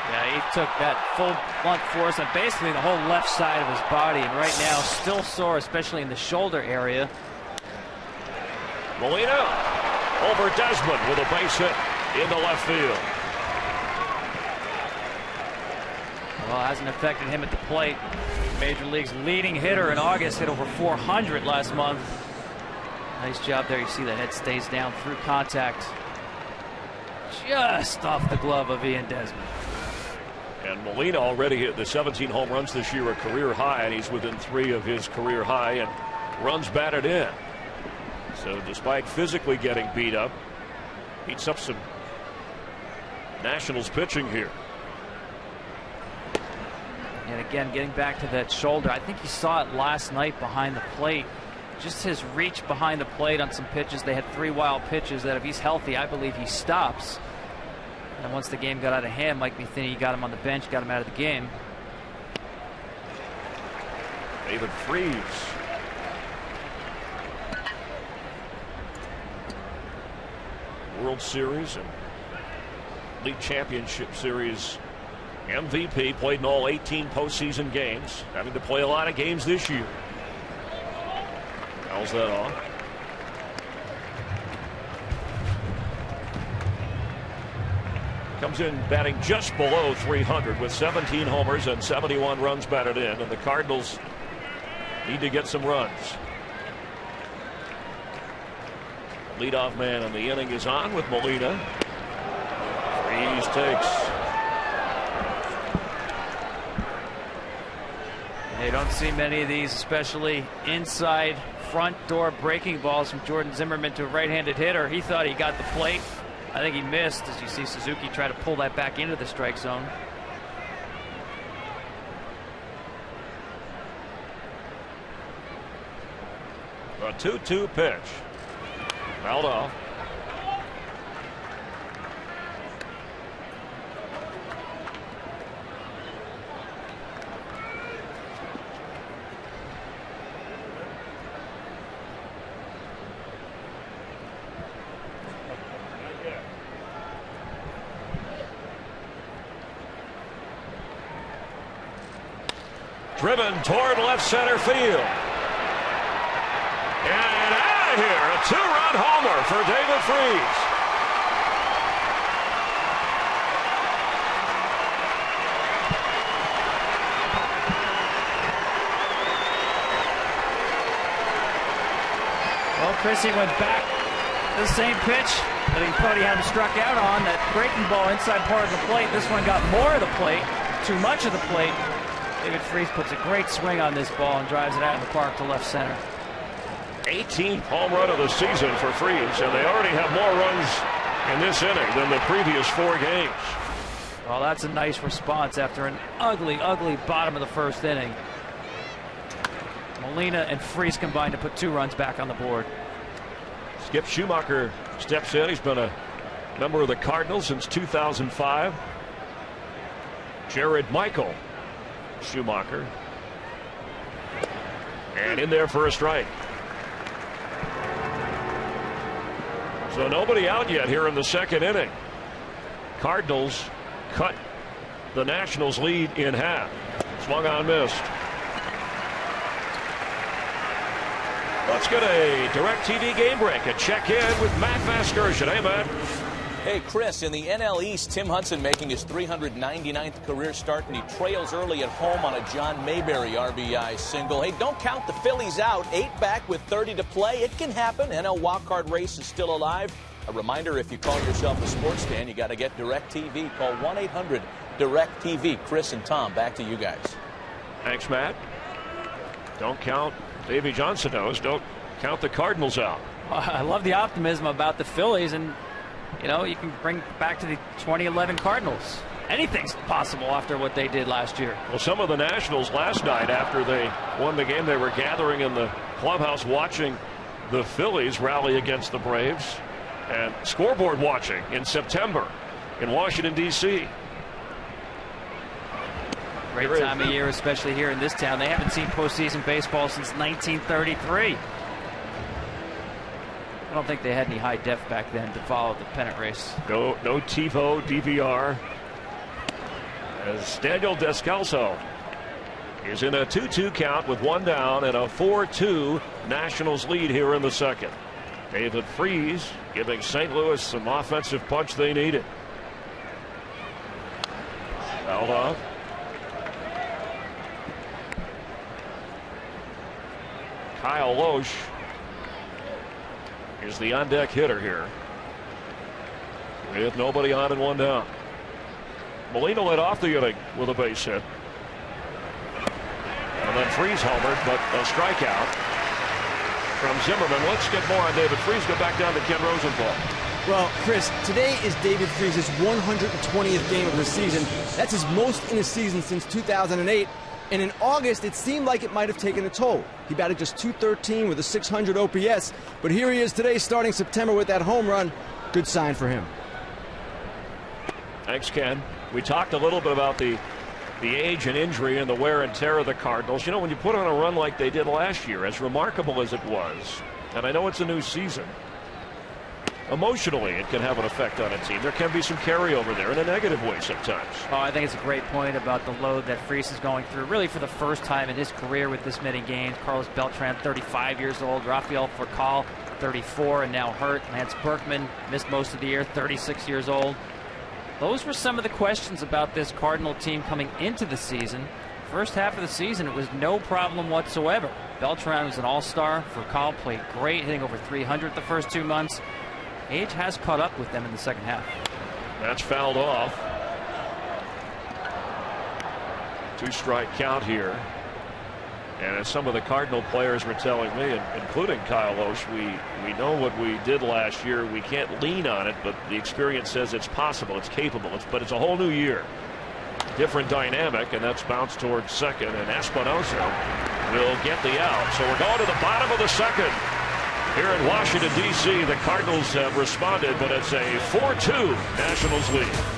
C: Yeah, he took that full blunt force on basically the whole left side of his body, and right now still sore, especially in the shoulder area.
B: Molina over Desmond with a base hit into left field.
C: Well, it hasn't affected him at the plate. Major League's leading hitter in August hit over 400 last month. Nice job there. You see the head stays down through contact. Just off the glove of Ian Desmond.
B: And Molina already hit the 17 home runs this year, a career high, and he's within 3 of his career high and runs batted in. So despite physically getting beat up, heats up some Nationals pitching here.
C: And again, getting back to that shoulder, I think you saw it last night behind the plate. Just his reach behind the plate on some pitches. They had 3 wild pitches that if he's healthy, I believe he stops. And once the game got out of hand, Mike Matheny got him on the bench, got him out of the game.
B: David Freese. World Series and League Championship Series MVP, played in all 18 postseason games, having to play a lot of games this year. Fouls that off. Comes in batting just below 300 with 17 homers and 71 runs batted in, and the Cardinals need to get some runs. Leadoff man in the inning is on with Molina. Freese takes.
C: You don't see many of these, especially inside front door breaking balls from Jordan Zimmerman to a right-handed hitter. He thought he got the plate. I think he missed, as you see Suzuki try to pull that back into the strike zone.
B: A 2-2 pitch. Fouled off. Driven toward left center field. And out of here, a 2-run homer for David Freese.
C: Well, Chrissy went back to the same pitch that he thought he had him struck out on. That breaking ball inside part of the plate. This one got more of the plate, too much of the plate. David Freese puts a great swing on this ball and drives it out in the park to left center.
B: 18th home run of the season for Freese, and they already have more runs in this inning than the previous 4 games.
C: Well, that's a nice response after an ugly, ugly bottom of the first inning. Molina and Freese combined to put 2 runs back on the board.
B: Skip Schumacher steps in. He's been a member of the Cardinals since 2005. Jared Michael Schumacher. And in there for a strike. So nobody out yet here in the second inning. Cardinals cut the Nationals lead in half. Swung on, missed. Let's get a DirecTV game break and check in with Matt Vasgersian. Hey, Matt.
A: Hey, Chris, in the NL East, Tim Hudson making his 399th career start, and he trails early at home on a John Mayberry RBI single. Hey, don't count the Phillies out. 8 back with 30 to play. It can happen. NL wildcard race is still alive. A reminder, if you call yourself a sports fan, you got to get DirecTV. Call 1-800-DirecTV. Chris and Tom, back to you guys.
B: Thanks, Matt. Don't count Davey Johnson knows, don't count the Cardinals out.
C: I love the optimism about the Phillies, and you know, you can bring back to the 2011 Cardinals. Anything's possible after what they did last year.
B: Well, some of the Nationals last night, after they won the game, they were gathering in the clubhouse watching the Phillies rally against the Braves, and scoreboard watching in September in Washington, D.C.
C: Great time of year, especially here in this town. They haven't seen postseason baseball since 1933. I don't think they had any high def back then to follow the pennant race.
B: No TiVo, DVR. As Daniel Descalso is in a 2-2 count with one down and a 4-2 Nationals lead here in the second. David Freese giving St. Louis some offensive punch they needed. Fouled off. Kyle Loesch is the on-deck hitter here, with nobody on and one down. Molina led off the inning with a base hit. And then Freese homered, but a strikeout from Zimmerman. Let's get more on David Freese. Go back down to Ken Rosenthal.
D: Well, Chris, today is David Freese's 120th game of the season. That's his most in a season since 2008. And in August, it seemed like it might have taken a toll. He batted just .213 with a .600 OPS. But here he is today, starting September with that home run. Good sign for him.
B: Thanks, Ken. We talked a little bit about the age and injury and the wear and tear of the Cardinals. You know, when you put on a run like they did last year, as remarkable as it was, and I know it's a new season, emotionally it can have an effect on a team. There can be some carryover there in a negative way sometimes.
C: Oh, I think it's a great point about the load that Freese is going through, really for the first time in his career with this many games. Carlos Beltran, 35 years old. Rafael Furcal, 34 and now hurt. Lance Berkman missed most of the year, 36 years old. Those were some of the questions about this Cardinal team coming into the season. First half of the season, it was no problem whatsoever. Beltran was an all-star. Furcal played great, hitting over 300 the first 2 months. Age has caught up with them in the second half.
B: That's fouled off. 2-strike count here. And as some of the Cardinal players were telling me, including Kyle Loesch, we know what we did last year. We can't lean on it, but the experience says it's possible, it's capable. But it's a whole new year. Different dynamic, and that's bounced towards second. And Espinosa will get the out. So we're going to the bottom of the second. Here in Washington, D.C., the Cardinals have responded, but it's a 4-2 Nationals lead.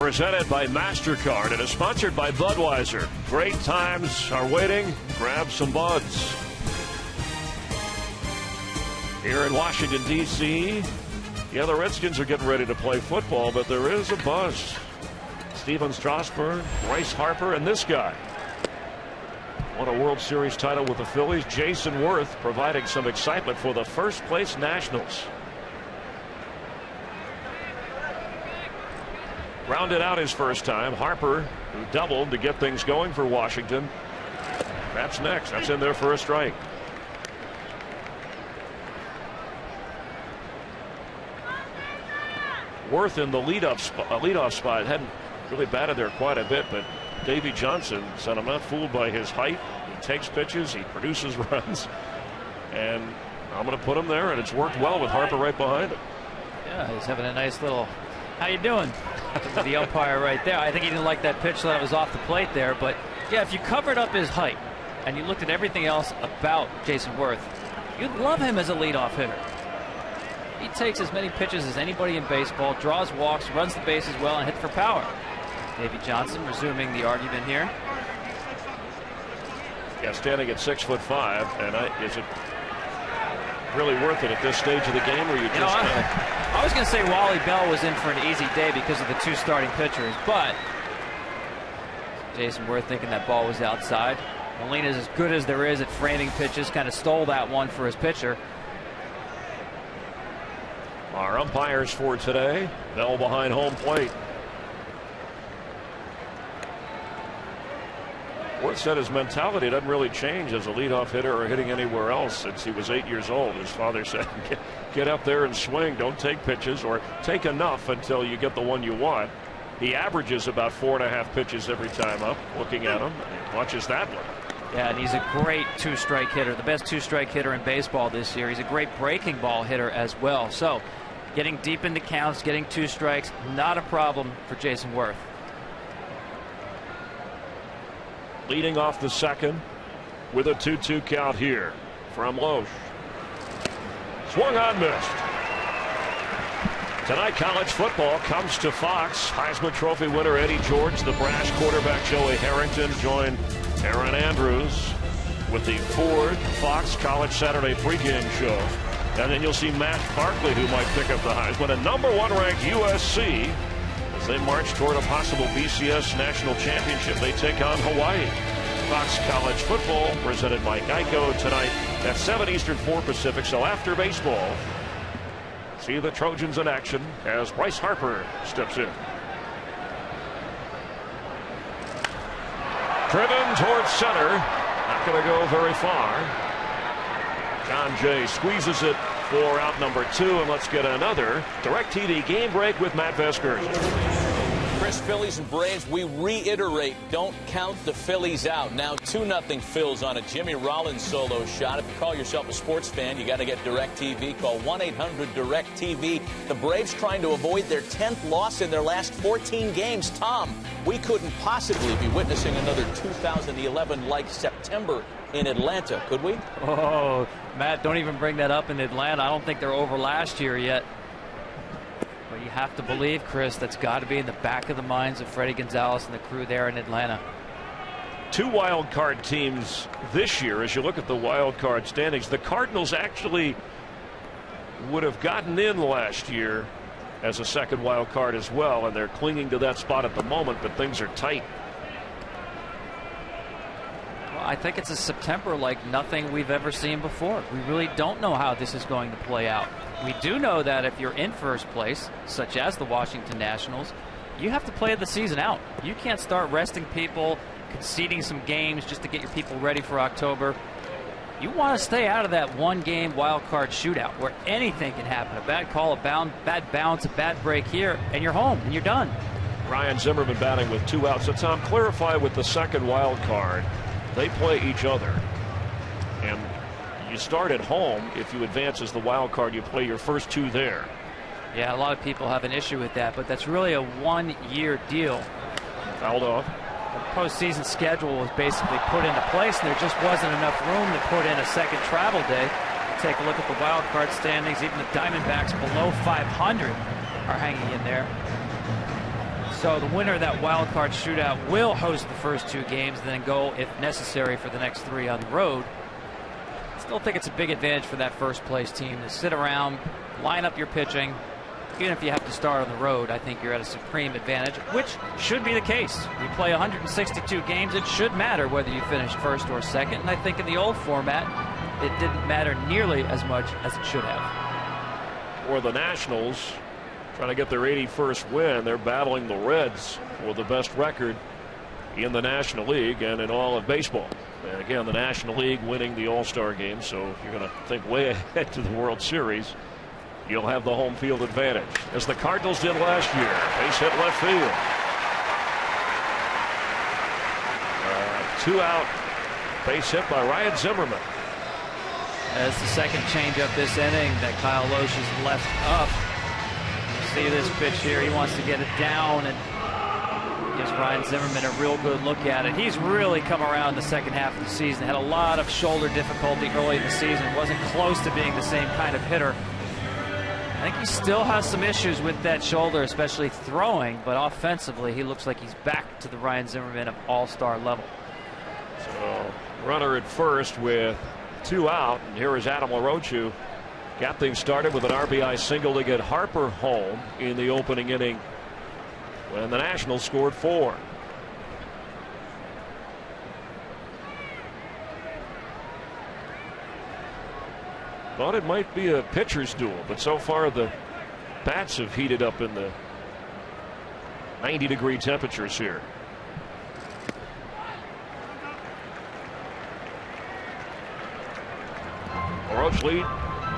B: Presented by MasterCard and is sponsored by Budweiser. Great times are waiting. Grab some buds. Here in Washington, D.C., yeah, the Redskins are getting ready to play football, but there is a buzz. Steven Strasburg, Bryce Harper, and this guy won a World Series title with the Phillies. Jason Worth providing some excitement for the first-place Nationals. Rounded out his first time. Harper, who doubled to get things going for Washington. That's next. That's in there for a strike. Worth in the leadoff spot. Hadn't really batted there quite a bit, but Davey Johnson said, I'm not fooled by his height. He takes pitches, he produces runs, and I'm going to put him there, and it's worked well with Harper right behind him.
C: Yeah, he's having a nice little, how you doing? With the umpire right there. I think he didn't like that pitch that was off the plate there, but yeah, if you covered up his height and you looked at everything else about Jason Worth, you'd love him as a leadoff hitter. He takes as many pitches as anybody in baseball, draws walks, runs the bases well, and hits for power. Davey Johnson resuming the argument here.
B: Yeah, standing at 6'5", and is it really worth it at this stage of the game, or you just
C: I was going to say Wally Bell was in for an easy day because of the two starting pitchers, but Jason Worth thinking that ball was outside. Molina's as good as there is at framing pitches, kind of stole that one for his pitcher.
B: Our umpires for today, Bell behind home plate. Worth said his mentality doesn't really change as a leadoff hitter or hitting anywhere else since he was 8 years old. His father said, get up there and swing. Don't take pitches, or take enough until you get the one you want. He averages about 4.5 pitches every time up. Looking at him, watches that one.
C: Yeah, and he's a great two-strike hitter, the best two-strike hitter in baseball this year. He's a great breaking ball hitter as well. So getting deep into counts, getting 2 strikes, not a problem for Jason Worth.
B: Leading off the second with a 2-2 count here from Loesch. Swung on, missed. Tonight, college football comes to Fox. Heisman Trophy winner Eddie George, the brash quarterback Joey Harrington join Aaron Andrews with the Ford Fox College Saturday pregame show. And then you'll see Matt Barkley, who might pick up the Heisman, and #1 ranked USC. As they march toward a possible BCS national championship, they take on Hawaii. Fox College Football presented by Geico tonight at 7 Eastern, 4 Pacific. So after baseball, see the Trojans in action as Bryce Harper steps in. Driven towards center. Not going to go very far. John Jay squeezes it for out number 2, and let's get another DirecTV game break with Matt Vasgersian.
A: Chris, Phillies and Braves, we reiterate, don't count the Phillies out. Now 2-0 Phils on a Jimmy Rollins solo shot. If you call yourself a sports fan, you got to get DirecTV. Call 1-800-DIRECTV. The Braves trying to avoid their 10th loss in their last 14 games. Tom, we couldn't possibly be witnessing another 2011-like September in Atlanta, could we?
C: Oh, Matt, don't even bring that up in Atlanta. I don't think they're over last year yet. But you have to believe, Chris, that's got to be in the back of the minds of Freddie Gonzalez and the crew there in Atlanta.
B: 2 wild card teams this year. As you look at the wild card standings, the Cardinals actually would have gotten in last year as a second wild card as well, and they're clinging to that spot at the moment, but things are tight.
C: I think it's a September like nothing we've ever seen before. We really don't know how this is going to play out. We do know that if you're in first place, such as the Washington Nationals, you have to play the season out. You can't start resting people, conceding some games just to get your people ready for October. You want to stay out of that one-game wild card shootout where anything can happen. A bad call, a bad bounce, a bad break here, and you're home, and you're done.
B: Ryan Zimmerman batting with 2 outs. So Tom, clarify with the second wild card. They play each other, and you start at home. If you advance as the wild card, you play your first 2 there.
C: Yeah, a lot of people have an issue with that, but that's really a 1-year deal.
B: Fouled off.
C: The postseason schedule was basically put into place, and there just wasn't enough room to put in a second travel day. Take a look at the wild card standings. Even the Diamondbacks below 500 are hanging in there. So the winner of that wild card shootout will host the first 2 games, then go, if necessary, for the next 3 on the road. I still think it's a big advantage for that first place team to sit around, line up your pitching. Even if you have to start on the road, I think you're at a supreme advantage, which should be the case. You play 162 games, it should matter whether you finish first or second. And I think in the old format, it didn't matter nearly as much as it should have.
B: For the Nationals, trying to get their 81st win, they're battling the Reds for the best record in the National League and in all of baseball. And again, the National League winning the All-Star game, so if you're going to think way ahead to the World Series, you'll have the home field advantage, as the Cardinals did last year. Base hit left field. 2 out, base hit by Ryan Zimmerman.
C: As the second changeup this inning that Kyle Loesch has left up. You see this pitch here. He wants to get it down and gives Ryan Zimmerman a real good look at it. He's really come around the second half of the season. Had a lot of shoulder difficulty early in the season. Wasn't close to being the same kind of hitter. I think he still has some issues with that shoulder, especially throwing, but offensively he looks like he's back to the Ryan Zimmerman of all-star level.
B: So runner at first with 2 out, and here is Adam LaRoche, who got things started with an RBI single to get Harper home in the opening inning when the Nationals scored 4. Thought it might be a pitcher's duel, but so far the bats have heated up in the 90-degree temperatures here. LaRoche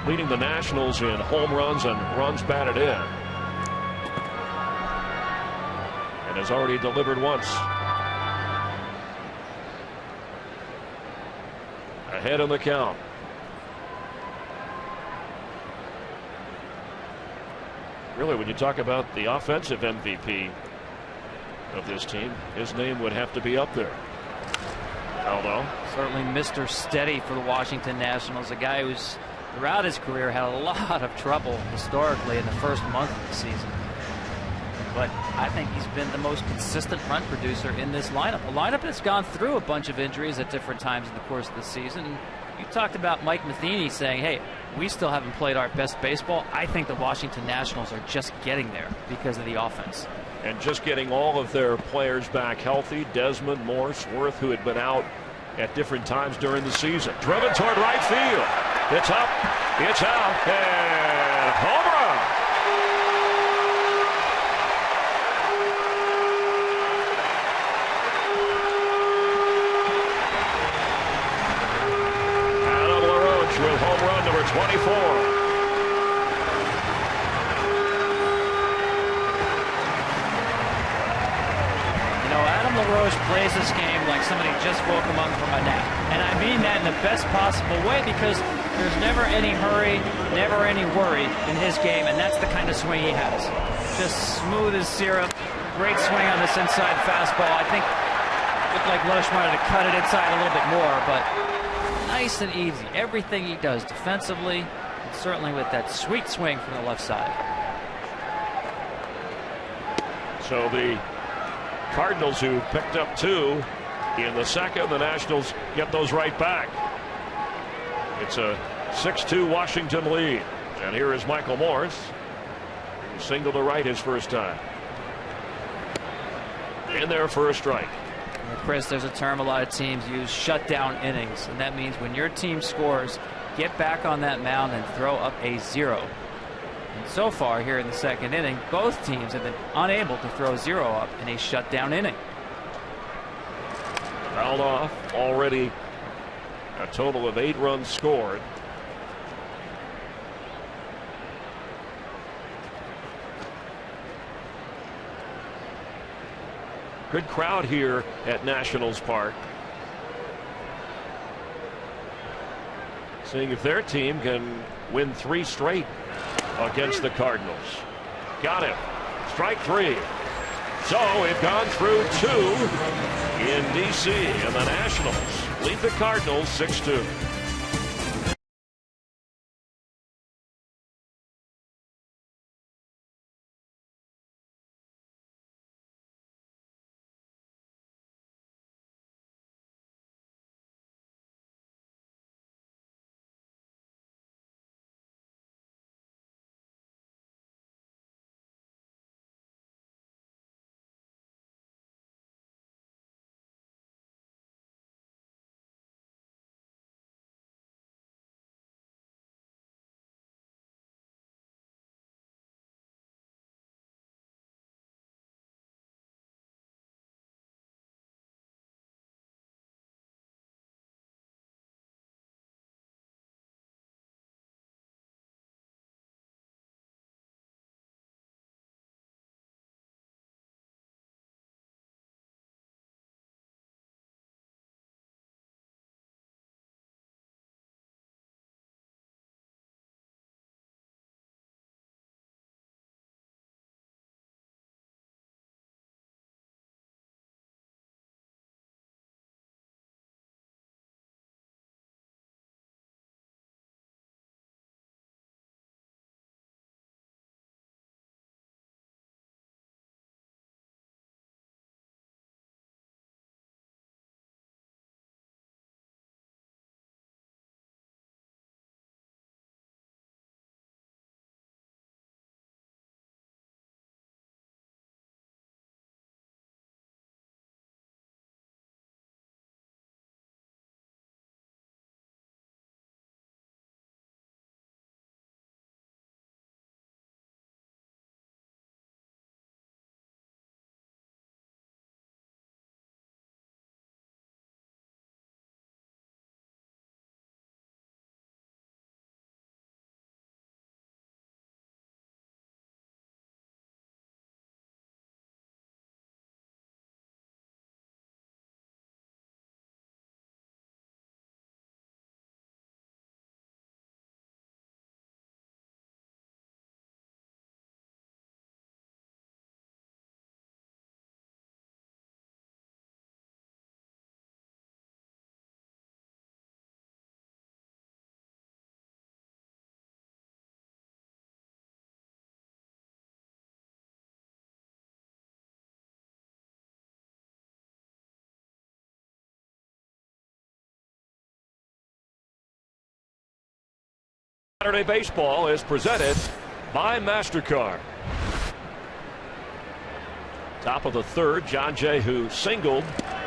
B: leading the Nationals in home runs and runs batted in, and has already delivered once. Ahead in the count. Really, when you talk about the offensive MVP of this team, his name would have to be up there. Aldo.
C: Certainly Mr. Steady for the Washington Nationals, a guy who's throughout his career had a lot of trouble historically in the first month of the season. But I think he's been the most consistent run producer in this lineup. A lineup that's gone through a bunch of injuries at different times in the course of the season. You talked about Mike Matheny saying, hey, we still haven't played our best baseball. I think the Washington Nationals are just getting there because of the offense.
B: And just getting all of their players back healthy. Desmond, Morse, Worth, who had been out at different times during the season. Driven toward right field. It's up, it's out, and home run. Adam LaRoche with home run number 24.
C: LaRoche plays this game like somebody just woke him up from a nap. And I mean that in the best possible way, because there's never any hurry, never any worry in his game, and that's the kind of swing he has. Just smooth as syrup, great swing on this inside fastball. I think it looked like Loesch wanted to cut it inside a little bit more, but nice and easy. Everything he does defensively, and certainly with that sweet swing from the left side.
B: So the Cardinals, who picked up 2 in the second, the Nationals get those right back. It's a 6-2 Washington lead. And here is Michael Morse, who singled to right his first time. In there for a strike.
C: Chris, there's a term a lot of teams use, shutdown innings. And that means when your team scores, get back on that mound and throw up a 0. And so far here in the second inning, both teams have been unable to throw 0 up in a shutdown inning.
B: Fouled off, already a total of 8 runs scored. Good crowd here at Nationals Park, seeing if their team can win 3 straight against the Cardinals. Got him. Strike 3. So we've gone through 2 in D.C. and the Nationals lead the Cardinals 6-2. Saturday Baseball is presented by MasterCard. Top of the third, John Jay, who singled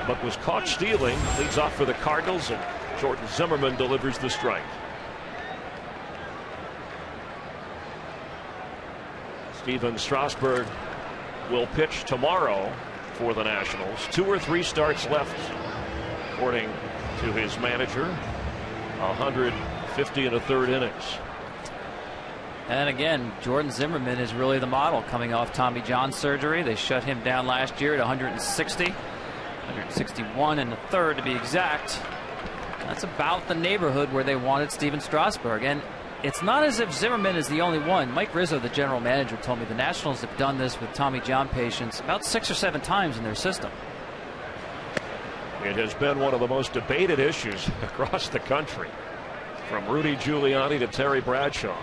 B: but was caught stealing, leads off for the Cardinals, and Jordan Zimmerman delivers the strike. Steven Strasburg will pitch tomorrow for the Nationals. 2 or 3 starts left, according to his manager. 150 and a third innings.
C: And again, Jordan Zimmerman is really the model, coming off Tommy John surgery. They shut him down last year at 161 and a third to be exact. That's about the neighborhood where they wanted Steven Strasburg. And it's not as if Zimmerman is the only one. Mike Rizzo, the general manager, told me the Nationals have done this with Tommy John patients about 6 or 7 times in their system.
B: It has been one of the most debated issues across the country, from Rudy Giuliani to Terry Bradshaw.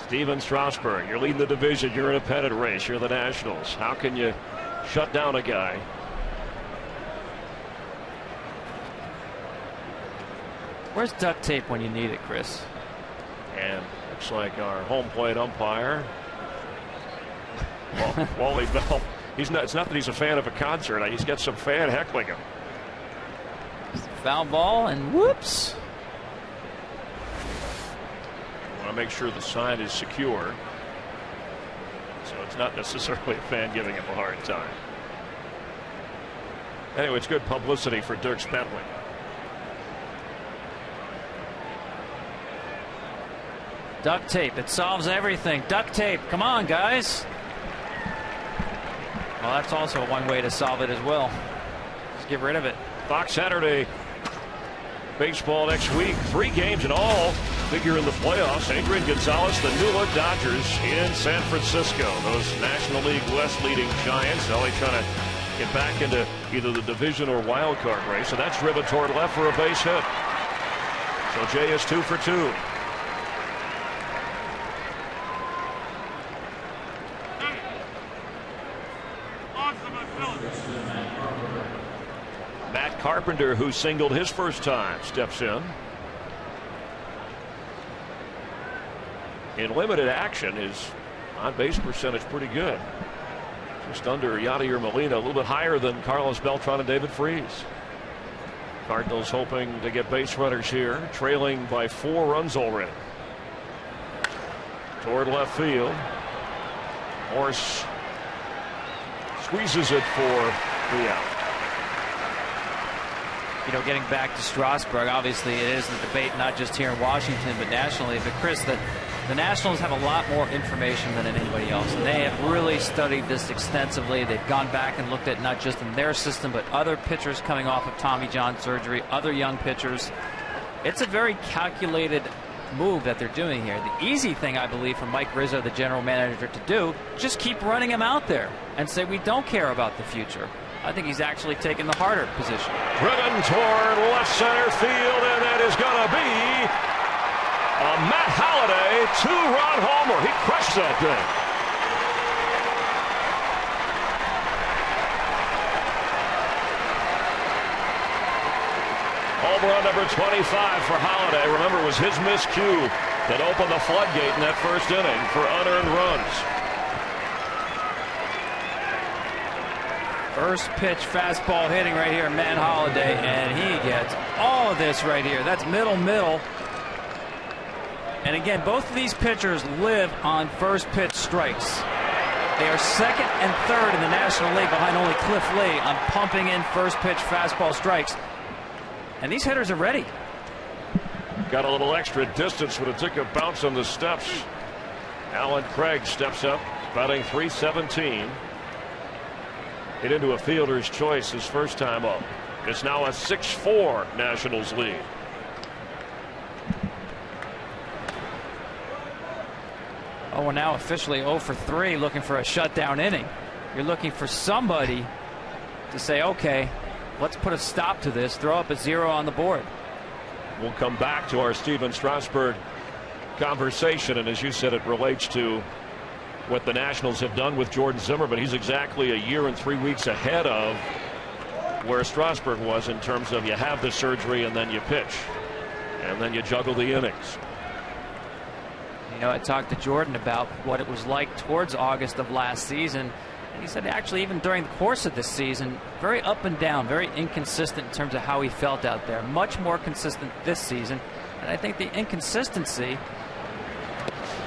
B: Steven Strasburg, you're leading the division, you're in a pennant race, you're the Nationals. How can you shut down a guy?
C: Where's duct tape when you need it, Chris?
B: And looks like our home plate umpire, Wally Bell. It's not that he's a fan of a concert. He's got some fan heckling him.
C: Foul ball, and whoops.
B: Want to make sure the sign is secure, so it's not necessarily a fan giving him a hard time. Anyway, it's good publicity for Dierks Bentley.
C: Duct tape, it solves everything. Duct tape, come on, guys. Well, that's also one way to solve it as well. Just get rid of it.
B: Fox Saturday Baseball next week. 3 games in all figure in the playoffs. Adrian Gonzalez, the New York Dodgers in San Francisco. Those National League West leading Giants. Now they're trying to get back into either the division or wild card race. And that's driven toward left for a base hit. So Jay is 2 for 2. Matt Carpenter, who singled his first time, steps in. In limited action, his on-base percentage pretty good. Just under Yadier Molina, a little bit higher than Carlos Beltran and David Freese. Cardinals hoping to get base runners here, trailing by 4 runs already. Toward left field. Morse squeezes it for the out.
C: You know, getting back to Strasburg, obviously it is the debate not just here in Washington but nationally. But Chris, the Nationals have a lot more information than anybody else, and they have really studied this extensively. They've gone back and looked at not just in their system but other pitchers coming off of Tommy John surgery, other young pitchers. It's a very calculated move that they're doing here. The easy thing, I believe, for Mike Rizzo, the general manager, to do, just keep running him out there and say we don't care about the future. I think he's actually taken the harder position.
B: Driven toward left center field, and that is going to be a Matt Holliday 2-run homer. He crushed that thing. Home run number 25 for Holliday. Remember, it was his miscue that opened the floodgate in that first inning for unearned runs.
C: First pitch fastball hitting right here, Matt Holliday, and he gets all of this right here. That's middle. And again, both of these pitchers live on first pitch strikes. They are second and third in the National League behind only Cliff Lee on pumping in first pitch fastball strikes. And these hitters are ready.
B: Got a little extra distance, but it took a bounce on the steps. Alan Craig steps up, batting .317. Hit into a fielder's choice his first time up. It's now a 6-4 Nationals lead.
C: Oh, we're now officially 0 for 3, looking for a shutdown inning. You're looking for somebody to say, okay, let's put a stop to this, throw up a 0 on the board.
B: We'll come back to our Steven Strasburg conversation, and as you said, it relates to what the Nationals have done with Jordan Zimmerman. He's exactly a year and 3 weeks ahead of where Strasburg was in terms of you have the surgery and then you pitch and then you juggle the innings.
C: You know, I talked to Jordan about what it was like towards August of last season. And he said actually even during the course of this season, very up and down, very inconsistent in terms of how he felt out there. Much more consistent this season. And I think the inconsistency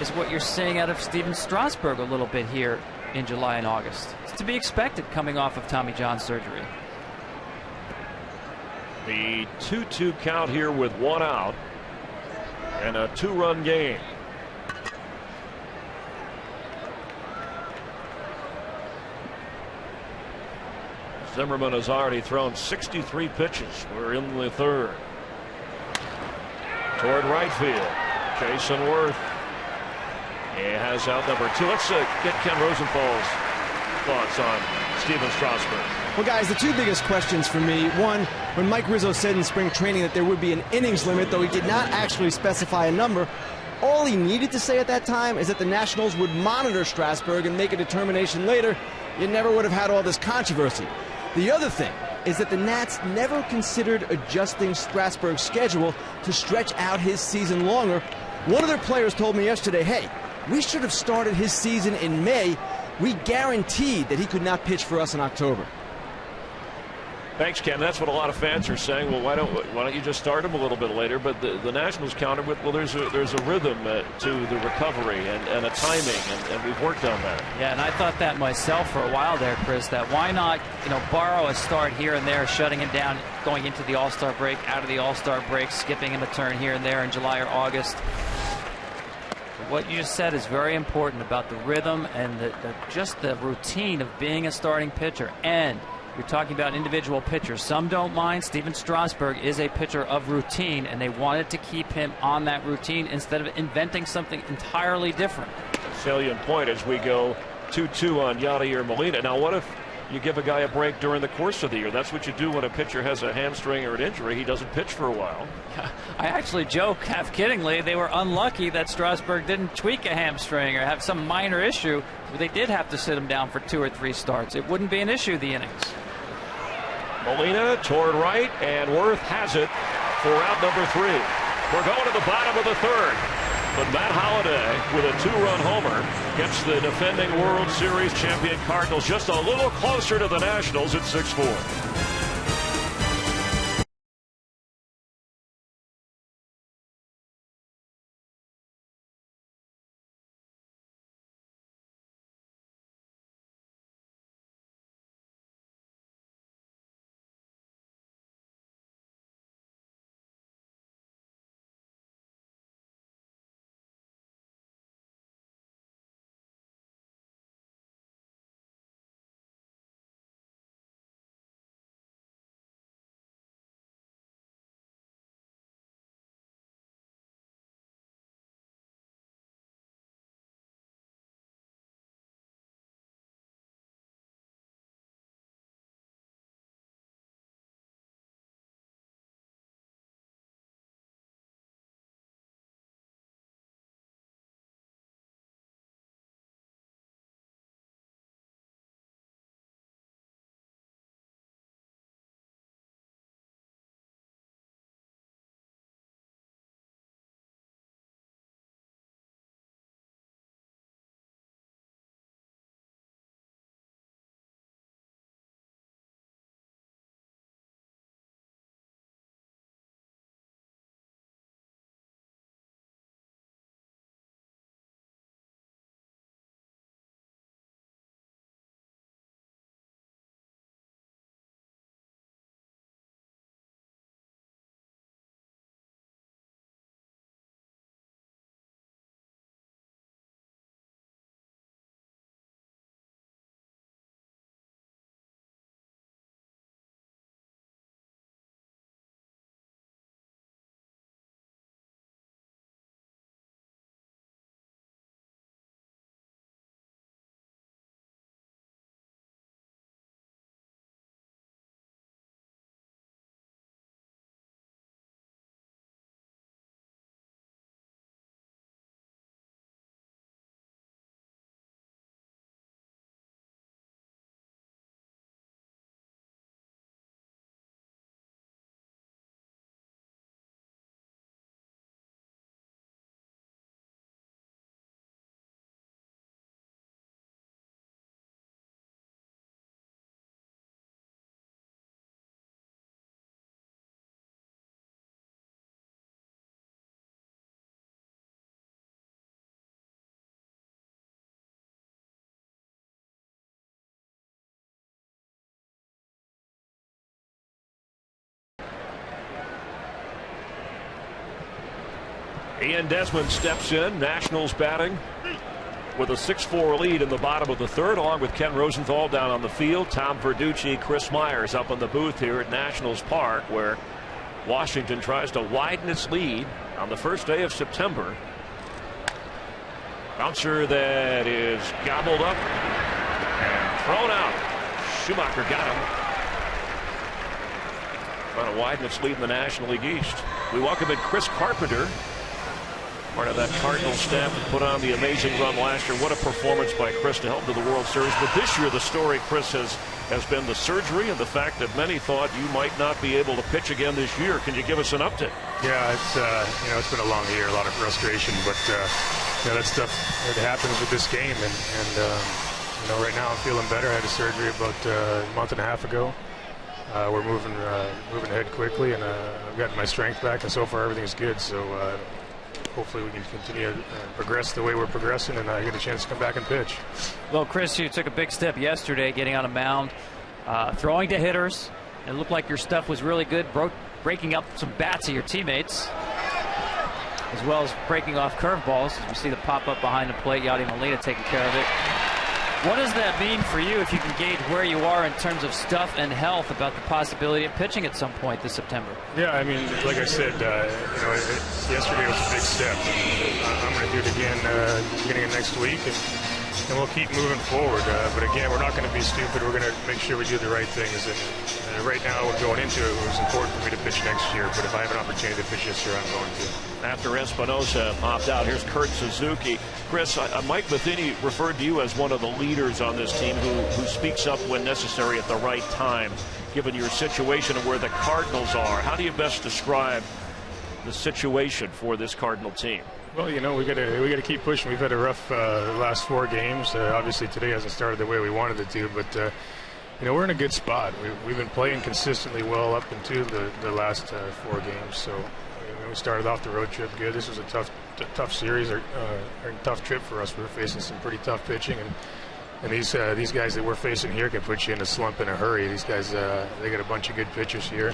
C: is what you're seeing out of Steven Strasburg a little bit here in July and August. It's to be expected coming off of Tommy John surgery.
B: The 2-2 count here with one out and a 2-run game. Zimmerman has already thrown 63 pitches. We're in the third. Toward right field, Jason Worth. He has out number 2. Let's get Ken Rosenthal's thoughts on Steven Strasburg.
D: Well, guys, the two biggest questions for me, one, when Mike Rizzo said in spring training that there would be an innings limit, though he did not actually specify a number, all he needed to say at that time is that the Nationals would monitor Strasburg and make a determination later. You never would have had all this controversy. The other thing is that the Nats never considered adjusting Strasburg's schedule to stretch out his season longer. One of their players told me yesterday, hey, we should have started his season in May. We guaranteed that he could not pitch for us in October.
B: Thanks, Ken. That's what a lot of fans are saying. Well, why don't you just start him a little bit later? But the Nationals countered with, well, there's a rhythm to the recovery and a timing, and we've worked on that.
C: Yeah, and I thought that myself for a while there, Chris, that why not, borrow a start here and there, shutting it down, going into the All-Star break, out of the All-Star break, skipping him a turn here and there in July or August. What you just said is very important about the rhythm and just the routine of being a starting pitcher. And you're talking about individual pitchers. Some don't mind. Steven Strasburg is a pitcher of routine, and they wanted to keep him on that routine instead of inventing something entirely different.
B: Salient point as we go 2-2 on Yadier Molina. Now, what if you give a guy a break during the course of the year? That's what you do when a pitcher has a hamstring or an injury. He doesn't pitch for a while.
C: I actually joke, half kiddingly, they were unlucky that Strasburg didn't tweak a hamstring or have some minor issue where they did have to sit him down for 2 or 3 starts. It wouldn't be an issue, the innings.
B: Molina toward right, and Worth has it for out number 3. We're going to the bottom of the third. But Matt Holliday, with a 2-run homer, gets the defending World Series champion Cardinals just a little closer to the Nationals at 6-4. Ian Desmond steps in. Nationals batting with a 6-4 lead in the bottom of the third, along with Ken Rosenthal down on the field. Tom Verducci, Chris Myers up in the booth here at Nationals Park, where Washington tries to widen its lead on the first day of September. Bouncer that is gobbled up and thrown out. Schumacher got him. Trying to widen its lead in the National League East. We welcome in Chris Carpenter, part of that Cardinals staff that put on the amazing run last year. What a performance by Chris to help to the World Series. But this year the story, Chris, has been the surgery and the fact that many thought you might not be able to pitch again this year. Can you give us an update?
E: Yeah, it's been a long year, a lot of frustration, but that stuff that happens with this game. And right now I'm feeling better. I had a surgery about a month and a half ago. We're moving ahead quickly, and I've gotten my strength back, and so far everything's good. So hopefully we can continue to progress the way we're progressing, and get a chance to come back and pitch.
C: Well, Chris, you took a big step yesterday getting on a mound, throwing to hitters. It looked like your stuff was really good, breaking up some bats of your teammates, as well as breaking off curveballs. As we see the pop-up behind the plate, Yadi Molina taking care of it. What does that mean for you if you can gauge where you are in terms of stuff and health about the possibility of pitching at some point this September?
E: Yeah, I mean, like I said, yesterday was a big step. I'm going to do it again beginning of next week, and we'll keep moving forward. But again, we're not going to be stupid. We're going to make sure we do the right things. And right now, we're going into it. It was important for me to pitch next year, but if I have an opportunity to pitch this year, I'm going to.
B: After Espinosa popped out, here's Kurt Suzuki. Chris, Mike Matheny referred to you as one of the leaders on this team who speaks up when necessary at the right time, given your situation and where the Cardinals are. How do you best describe the situation for this Cardinal team?
E: Well, we got to keep pushing. We've had a rough last 4 games. Obviously, today hasn't started the way we wanted it to, but we're in a good spot. We've been playing consistently well up into the last 4 games. So we started off the road trip good. This was a tough series or tough trip for us. We were facing some pretty tough pitching, and these guys that we're facing here can put you in a slump in a hurry. These guys, they got a bunch of good pitchers here.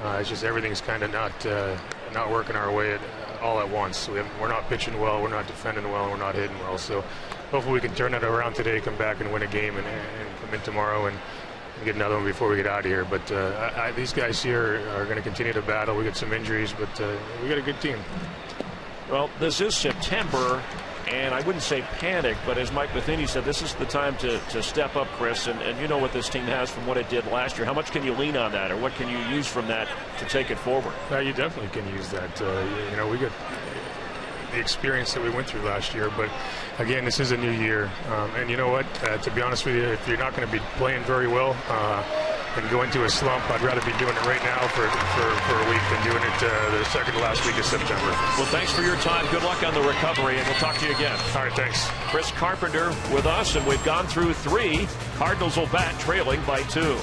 E: It's just everything's kind of not working our way all at once. We're not pitching well, we're not defending well, we're not hitting well. So hopefully we can turn that around today, come back and win a game, and come in tomorrow and get another one before we get out of here. But these guys here are going to continue to battle. We got some injuries, but we got a good team.
B: Well, this is September, and I wouldn't say panic, but as Mike Matheny said, this is the time to step up, Chris, and you know what this team has from what it did last year. How much can you lean on that, or what can you use from that to take it forward?
E: You definitely can use that. We got the experience that we went through last year, but again, this is a new year, and you know what, to be honest with you, if you're not going to be playing very well and go into a slump, I'd rather be doing it right now for a week than doing it the second to last week of September.
B: Well, thanks for your time. Good luck on the recovery, and we'll talk to you again.
E: All right, thanks.
B: Chris Carpenter with us, and we've gone through 3. Cardinals will bat trailing by 2.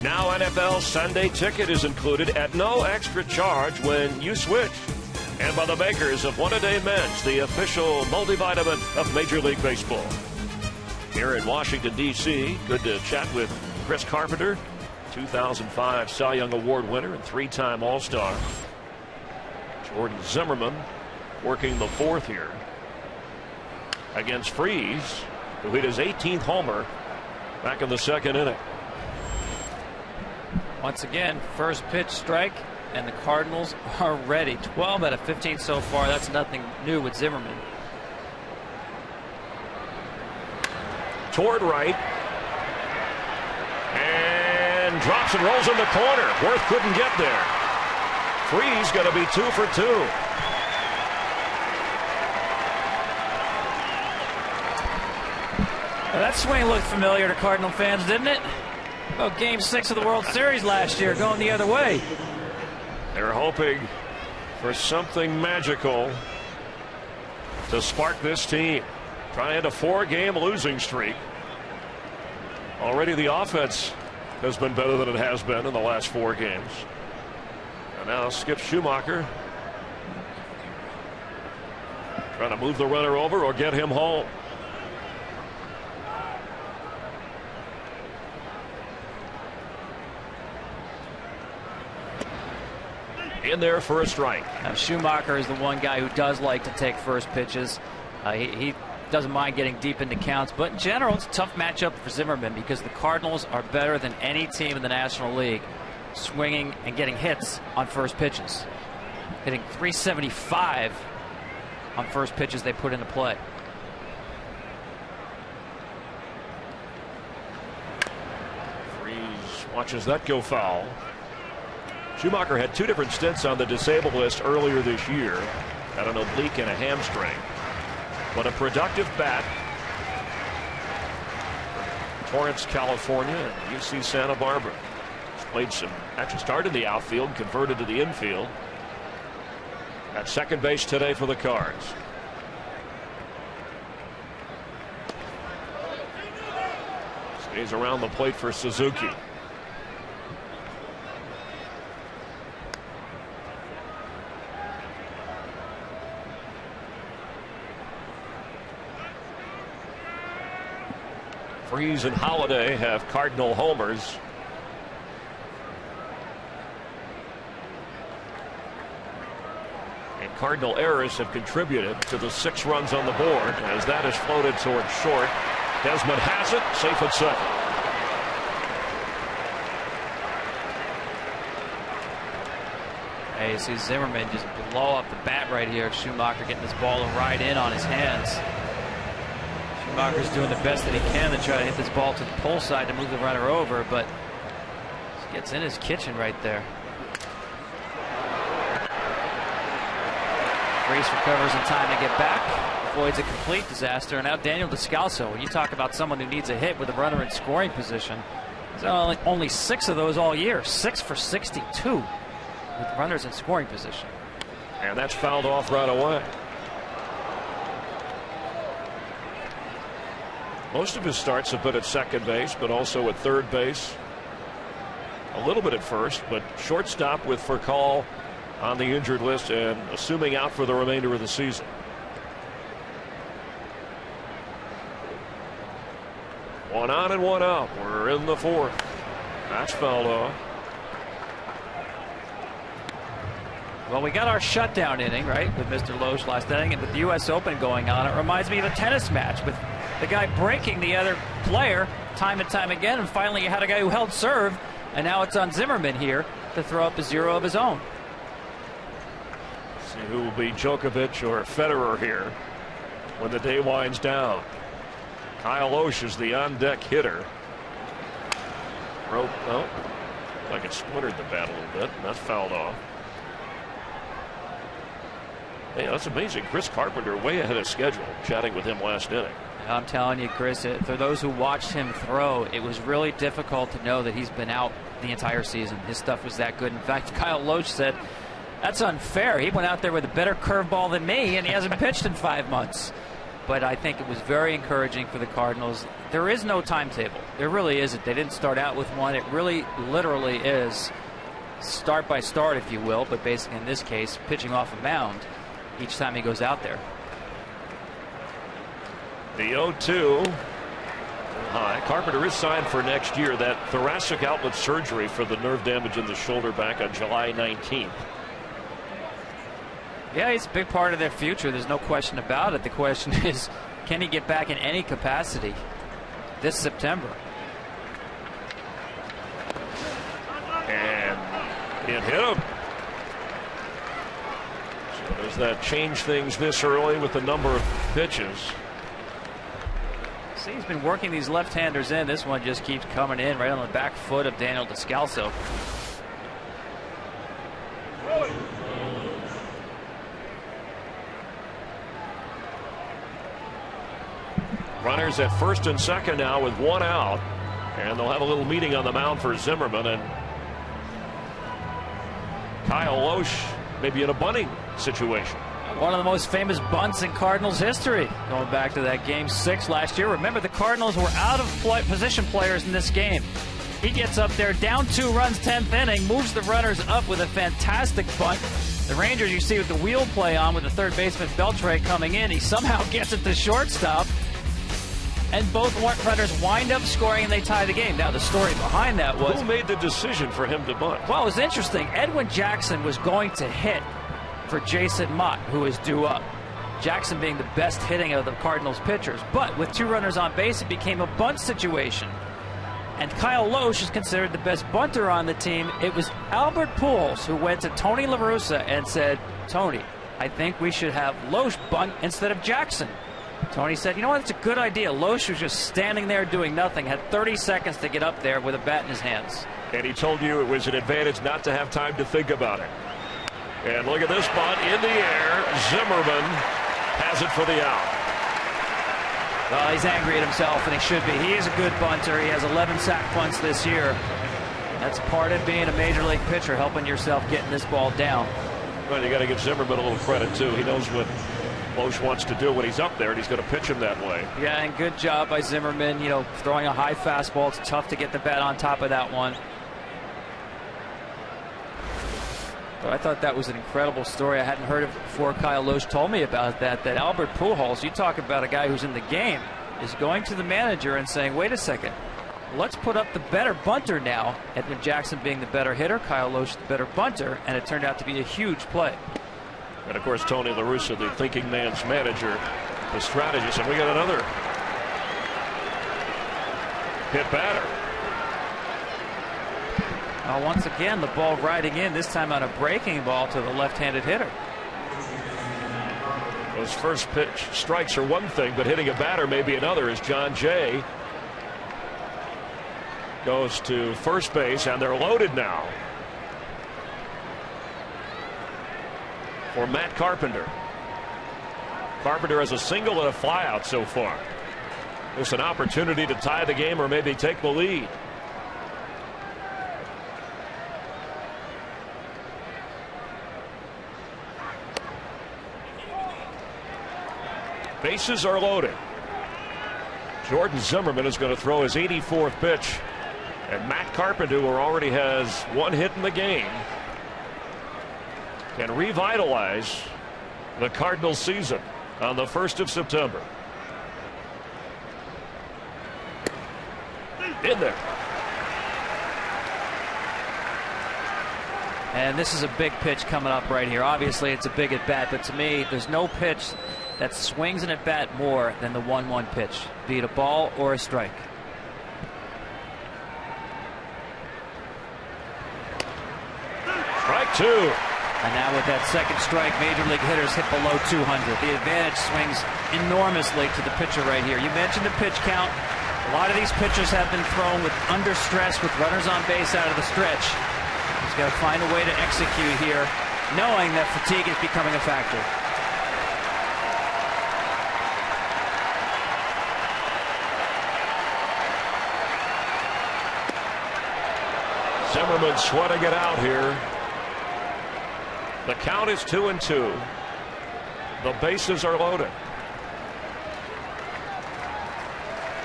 B: Now NFL Sunday Ticket is included at no extra charge when you switch. And by the makers of One A Day Men's, the official multivitamin of Major League Baseball. Here in Washington, D.C., good to chat with Chris Carpenter, 2005 Cy Young Award winner and 3-time All-Star. Jordan Zimmerman working the fourth here against Freese, who hit his 18th homer back in the second inning.
C: Once again, first pitch strike, and the Cardinals are ready. 12 out of 15 so far. That's nothing new with Zimmerman.
B: Toward right. And drops and rolls in the corner. Worth couldn't get there. Freese going to be 2 for 2.
C: Well, that swing looked familiar to Cardinal fans, didn't it? Oh, Game 6 of the World Series last year, going the other way.
B: They're hoping for something magical to spark this team. Trying a 4-game losing streak. Already the offense has been better than it has been in the last 4 games. And now Skip Schumacher trying to move the runner over or get him home. In there for a strike.
C: Now, Schumacher is the one guy who does like to take first pitches. He doesn't mind getting deep into counts, but in general, it's a tough matchup for Zimmerman because the Cardinals are better than any team in the National League swinging and getting hits on first pitches. Hitting .375 on first pitches they put into play.
B: Freese watches that go foul. Schumacher had 2 different stints on the disabled list earlier this year. Had an oblique and a hamstring. But a productive bat. Torrance, California, and UC Santa Barbara. He's played some, actually started in the outfield, converted to the infield. At second base today for the Cards. Stays around the plate for Suzuki. Freese and Holiday have Cardinal homers. And Cardinal errors have contributed to the 6 runs on the board as that is floated towards short. Desmond has it, safe at second.
C: Hey, you see Zimmerman just blow up the bat right here. Schumacher getting this ball to ride in on his hands. Schumacher's doing the best that he can to try to hit this ball to the pole side to move the runner over, but he gets in his kitchen right there. Freese recovers in time to get back, avoids a complete disaster, and now Daniel Descalso. When you talk about someone who needs a hit with a runner in scoring position, there's only 6 of those all year. 6 for 62 with runners in scoring position.
B: And that's fouled off right away. Most of his starts have been at second base, but also at third base. A little bit at first, but shortstop with Furcal on the injured list and assuming out for the remainder of the season. One on and one out. We're in the 4th. That's fouled off.
C: Well, we got our shutdown inning, right, with Mr. Loesch last inning, and with the U.S. Open going on, it reminds me of a tennis match with the guy breaking the other player time and time again, and finally you had a guy who held serve, and now it's on Zimmerman here to throw up a 0 of his own.
B: See who will be Djokovic or Federer here when the day winds down. Kyle Loesch is the on-deck hitter. Oh, like it splintered the bat a little bit, and that's fouled off. Hey, that's amazing. Chris Carpenter way ahead of schedule, chatting with him last inning.
C: I'm telling you, Chris, for those who watched him throw, it was really difficult to know that he's been out the entire season. His stuff was that good. In fact, Kyle Loesch said, that's unfair. He went out there with a better curveball than me, and he hasn't pitched in 5 months. but I think it was very encouraging for the Cardinals. There is no timetable. There really isn't. They didn't start out with one. It really literally is start by start, if you will, but basically in this case, pitching off a mound each time he goes out there.
B: The 0-2 high. Carpenter is signed for next year. That thoracic outlet surgery for the nerve damage in the shoulder back on July 19th.
C: Yeah, he's a big part of their future. There's no question about it. The question is, can he get back in any capacity this September?
B: And it hit him. So does that change things this early with the number of pitches?
C: See, he's been working these left-handers in. This one just keeps coming in right on the back foot of Daniel Descalso.
B: Runners at first and second now with one out, and they'll have a little meeting on the mound for Zimmerman, and Kyle Loesch maybe in a bunting situation.
C: One of the most famous bunts in Cardinals history, going back to that Game 6 last year. Remember, the Cardinals were out of position players in this game. He gets up there, down 2 runs, 10th inning, moves the runners up with a fantastic bunt. The Rangers, you see with the wheel play on with the third baseman Beltre coming in, he somehow gets it to shortstop, and both runners wind up scoring and they tie the game. Now, the story behind that was...
B: Who made the decision for him to bunt?
C: Well, it was interesting. Edwin Jackson was going to hit for Jason Mott, who is due up. Jackson being the best hitting of the Cardinals pitchers. But with 2 runners on base, it became a bunt situation. And Kyle Loesch is considered the best bunter on the team. It was Albert Pujols who went to Tony La Russa and said, Tony, I think we should have Loesch bunt instead of Jackson. Tony said, you know what, it's a good idea. Loesch was just standing there doing nothing, had 30 seconds to get up there with a bat in his hands.
B: And he told you it was an advantage not to have time to think about it. And look at this bunt in the air. Zimmerman has it for the out.
C: Well, he's angry at himself, and he should be. He is a good bunter. He has 11 sack bunts this year. That's part of being a major league pitcher, helping yourself getting this ball down.
B: Well, you got to give Zimmerman a little credit, too. He knows what Loesch wants to do when he's up there, and he's going to pitch him that way.
C: Yeah, and good job by Zimmerman, you know, throwing a high fastball. It's tough to get the bat on top of that one. But I thought that was an incredible story. I hadn't heard of it before. Kyle Loesch told me about that Albert Pujols, you talk about a guy who's in the game, is going to the manager and saying, wait a second, let's put up the better bunter now. Edwin Jackson being the better hitter, Kyle Loesch the better bunter, and it turned out to be a huge play.
B: And, of course, Tony La Russa, the thinking man's manager, the strategist. And we got another hit batter.
C: Once again, the ball riding in, this time on a breaking ball to the left-handed hitter.
B: Those first pitch strikes are one thing, but hitting a batter may be another, as John Jay goes to first base, and they're loaded now for Matt Carpenter. Carpenter has a single and a flyout so far. It's an opportunity to tie the game or maybe take the lead. Bases are loaded. Jordan Zimmerman is going to throw his 84th pitch. And Matt Carpenter, who already has 1 hit in the game, can revitalize the Cardinals season on the 1st of September. In there.
C: And this is a big pitch coming up right here. Obviously, it's a big at bat, but to me, there's no pitch that swings an at bat more than the 1-1 pitch, be it a ball or a strike.
B: Strike 2.
C: And now with that second strike, major league hitters hit below 200. The advantage swings enormously to the pitcher right here. You mentioned the pitch count. A lot of these pitchers have been thrown with under stress with runners on base out of the stretch. He's got to find a way to execute here, knowing that fatigue is becoming a factor.
B: Zimmerman sweating it out here. The count is 2-2. The bases are loaded.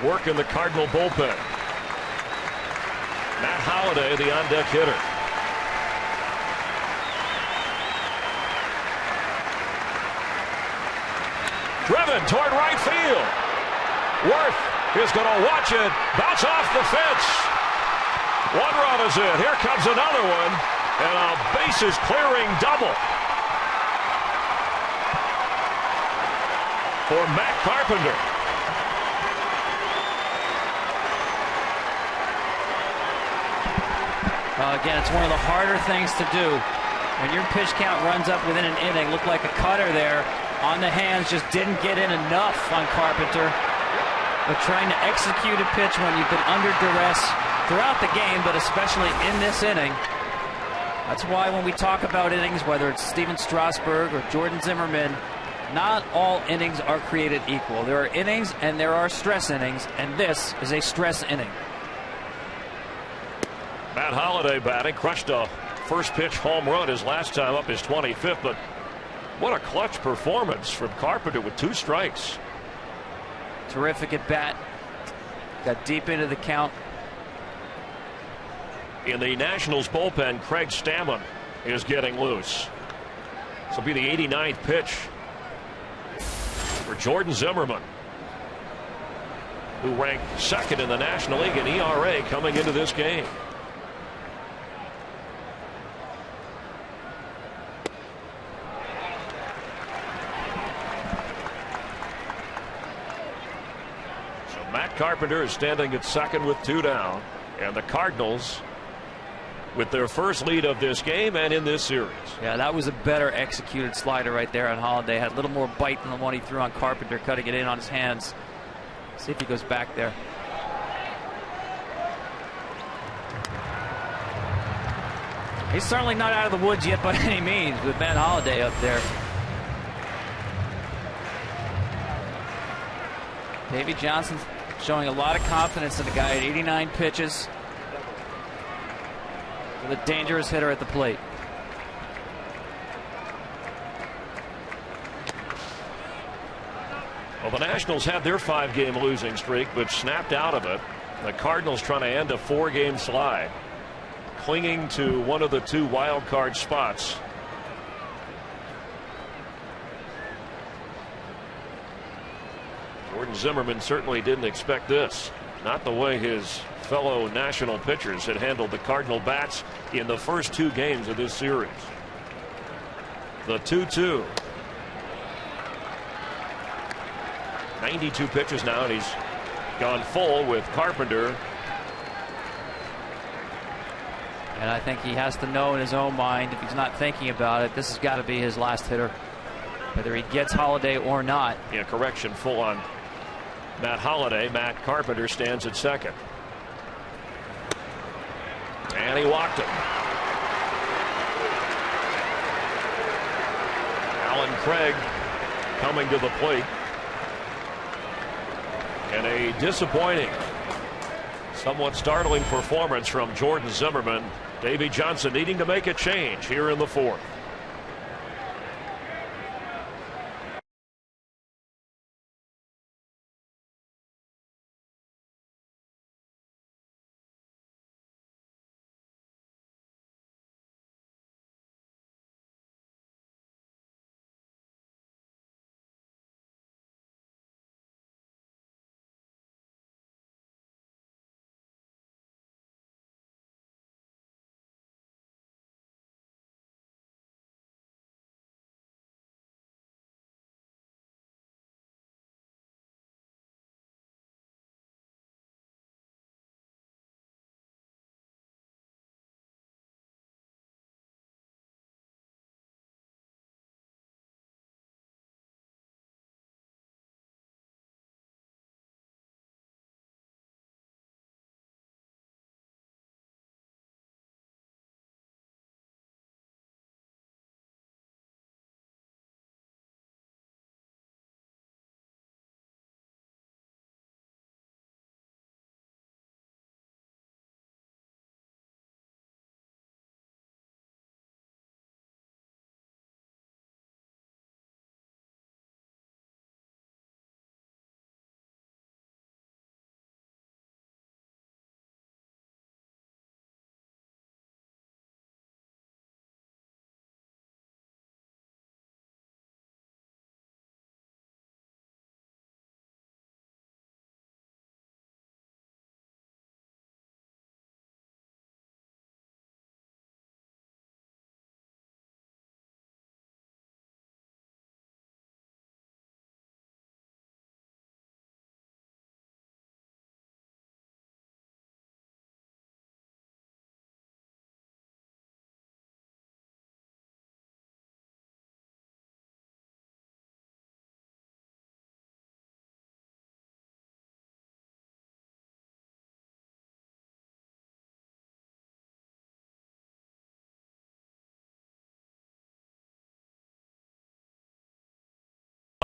B: work in the Cardinal bullpen. Matt Holliday, the on-deck hitter. Driven toward right field. Worth is going to watch it bounce off the fence. One run is in. Here comes another one. And a bases clearing double for Matt Carpenter.
F: Again, it's one of the harder things to do. When your pitch count runs up within an inning, looked like a cutter there on the hands, just didn't get in enough on Carpenter. But trying to execute a pitch when you've been under duress throughout the game, but especially in this inning. That's why when we talk about innings, whether it's Steven Strasburg or Jordan Zimmermann, not all innings are created equal. There are innings and there are stress innings, and this is a stress inning.
B: Matt Holliday batting, crushed a first pitch home run his last time up, his 25th, but what a clutch performance from Carpenter with 2 strikes.
F: Terrific at bat. Got deep into the count.
B: In the Nationals bullpen, Craig Stammen is getting loose. This will be the 89th pitch for Jordan Zimmermann, who ranked 2nd in the National League in ERA coming into this game. So Matt Carpenter is standing at 2nd with 2 down, and the Cardinals with their first lead of this game and in this series.
F: Yeah, that was a better executed slider right there on Holliday. Had a little more bite than the one he threw on Carpenter, cutting it in on his hands. See if he goes back there. He's certainly not out of the woods yet by any means with Matt Holliday up there. Davey Johnson showing a lot of confidence in the guy at 89 pitches. With a dangerous hitter at the plate.
B: Well, the Nationals had their 5-game losing streak, but snapped out of it. The Cardinals trying to end a 4-game slide, clinging to one of the 2 wild card spots. Jordan Zimmermann certainly didn't expect this. Not the way his fellow national pitchers had handled the Cardinal bats in the first 2 games of this series. The 2-2. 92 pitches now, and he's gone full with Carpenter.
F: And I think he has to know in his own mind, if he's not thinking about it, this has got to be his last hitter, whether he gets Holliday or not.
B: Yeah, correction, full on Matt Holliday. Matt Carpenter stands at 2nd. And he walked him. Alan Craig coming to the plate. And a disappointing, somewhat startling performance from Jordan Zimmermann. Davey Johnson needing to make a change here in the 4th.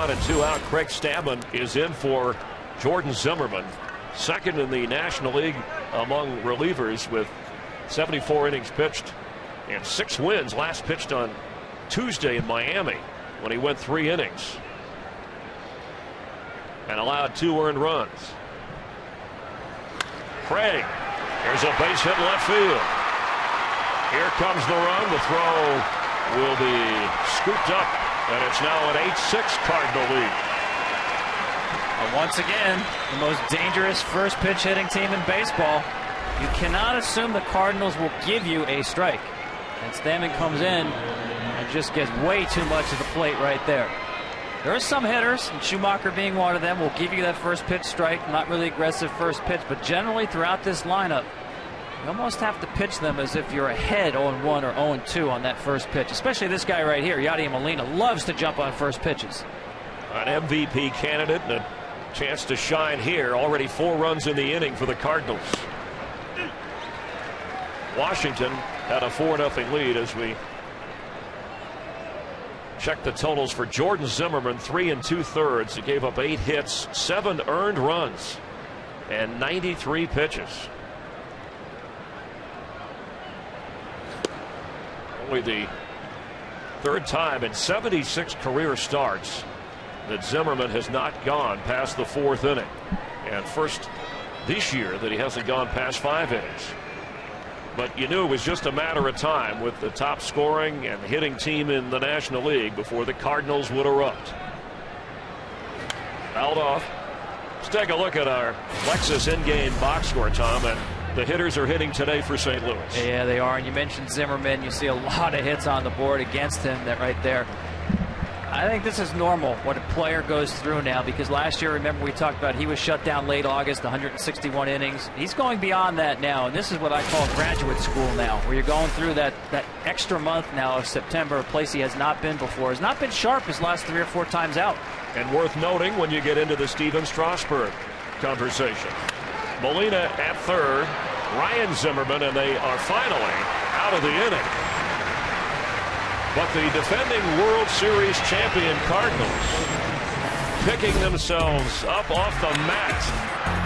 B: on and 2 out. Craig Stammen is in for Jordan Zimmerman, second in the National League among relievers with 74 innings pitched and 6 wins. Last pitched on Tuesday in Miami when he went 3 innings and allowed 2 earned runs. Craig, here's a base hit left field. Here comes the run. The throw will be scooped up, and it's now an 8-6 Cardinal lead.
F: Once again, the most dangerous first pitch hitting team in baseball. You cannot assume the Cardinals will give you a strike. And Stammen comes in and just gets way too much of the plate right there. There are some hitters, and Schumacher being one of them, will give you that first pitch strike. Not really aggressive first pitch, but generally throughout this lineup, you almost have to pitch them as if you're ahead 0-1 or 0-2 on that first pitch. Especially this guy right here, Yadier Molina, loves to jump on first pitches.
B: An MVP candidate and a chance to shine here. Already 4 runs in the inning for the Cardinals. Washington had a 4-0 lead as we check the totals for Jordan Zimmerman. 3 2/3. He gave up 8 hits, 7 earned runs, and 93 pitches. Only the 3rd time in 76 career starts that Zimmerman has not gone past the 4th inning, and first this year that he hasn't gone past 5 innings. But you knew it was just a matter of time with the top scoring and hitting team in the National League before the Cardinals would erupt. Fouled off. Let's take a look at our Lexus in-game box score, Tom, and the hitters are hitting today for St. Louis.
F: Yeah, they are. And you mentioned Zimmerman. You see a lot of hits on the board against him. That right there. I think this is normal what a player goes through now, because last year, remember, we talked about he was shut down late August, 161 innings. He's going beyond that now, and this is what I call graduate school now, where you're going through that extra month now of September, a place he has not been before. Has not been sharp his last 3 or 4 times out.
B: And worth noting when you get into the Steven Strasburg conversation. Molina at 3rd, Ryan Zimmerman, and they are finally out of the inning. But the defending World Series champion Cardinals picking themselves up off the mat.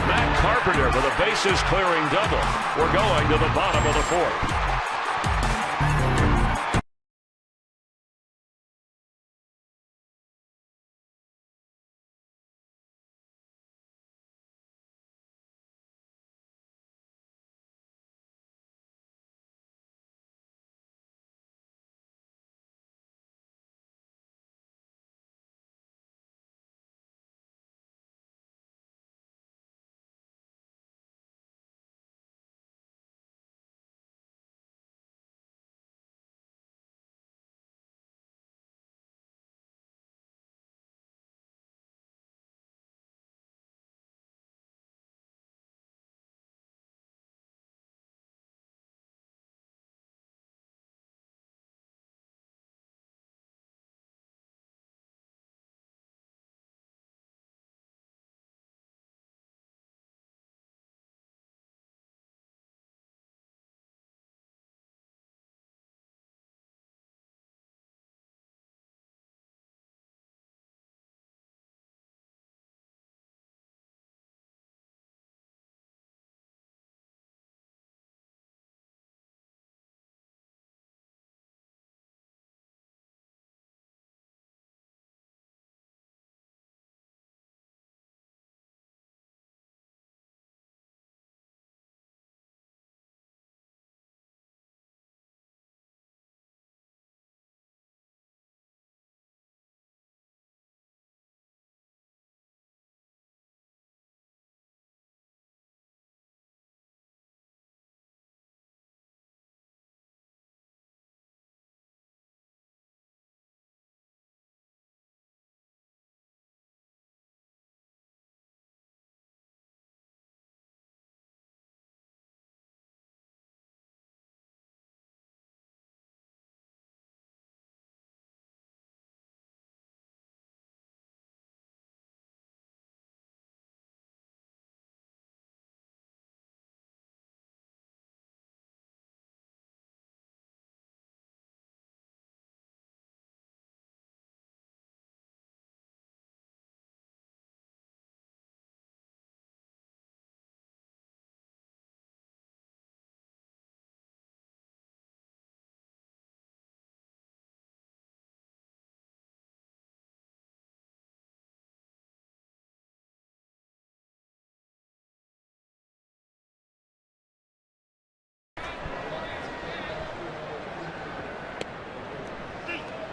B: Matt Carpenter with a bases clearing double. We're going to the bottom of the 4th.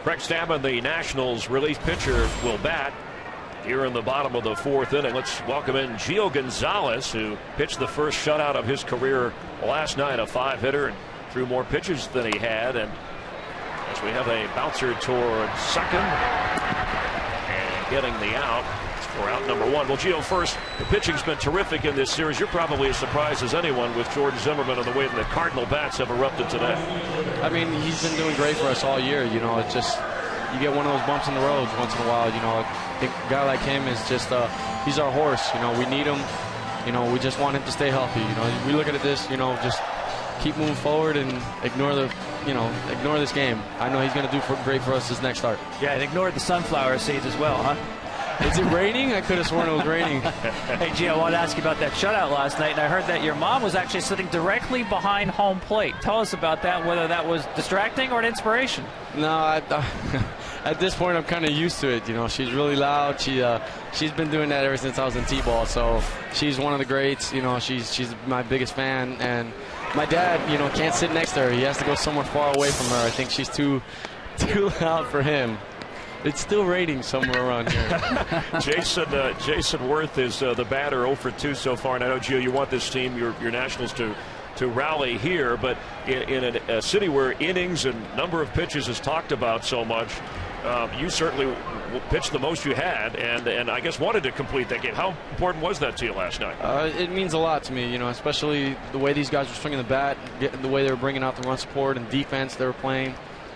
B: Craig Stammen, the Nationals relief pitcher, will bat here in the bottom of the 4th inning. Let's welcome in Gio Gonzalez, who pitched the first shutout of his career last night, a 5-hitter, and threw more pitches than he had. And as we have a bouncer toward second and getting the out for out number 1. Well, Gio, first, the pitching's been terrific in this series. You're probably as surprised as anyone with Jordan Zimmermann and the way that the Cardinal bats have erupted today.
G: I mean, he's been doing great for us all year. You know, it's just, you get one of those bumps in the road once in a while. You know, I think a guy like him is just, he's our horse. You know, we need him. You know, we just want him to stay healthy. You know, we look at this, you know, just keep moving forward and ignore this game. I know he's going to do great for us this next start.
F: Yeah, and ignored the sunflower seeds as well, huh?
G: Is it raining? I could have sworn it was raining.
F: Hey, Gio, I wanted to ask you about that shutout last night, and I heard that your mom was actually sitting directly behind home plate. Tell us about that, whether that was distracting or an inspiration.
G: No, at this point, I'm kind of used to it. You know, she's really loud. She's been doing that ever since I was in T-ball, so she's one of the greats. You know, she's my biggest fan, and my dad, you know, can't sit next to her. He has to go somewhere far away from her. I think she's too loud for him. It's still raining somewhere around here.
B: Jason Worth is the batter, 0 for 2 so far. And I know, Gio, you want this team, your Nationals, to rally here. But in a city where innings and number of pitches is talked about so much, you certainly pitched the most you had, and I guess wanted to complete that game. How important was that to you last night?
G: It means a lot to me, you know, especially the way these guys were swinging the bat, the way they were bringing out the run support and defense they were playing.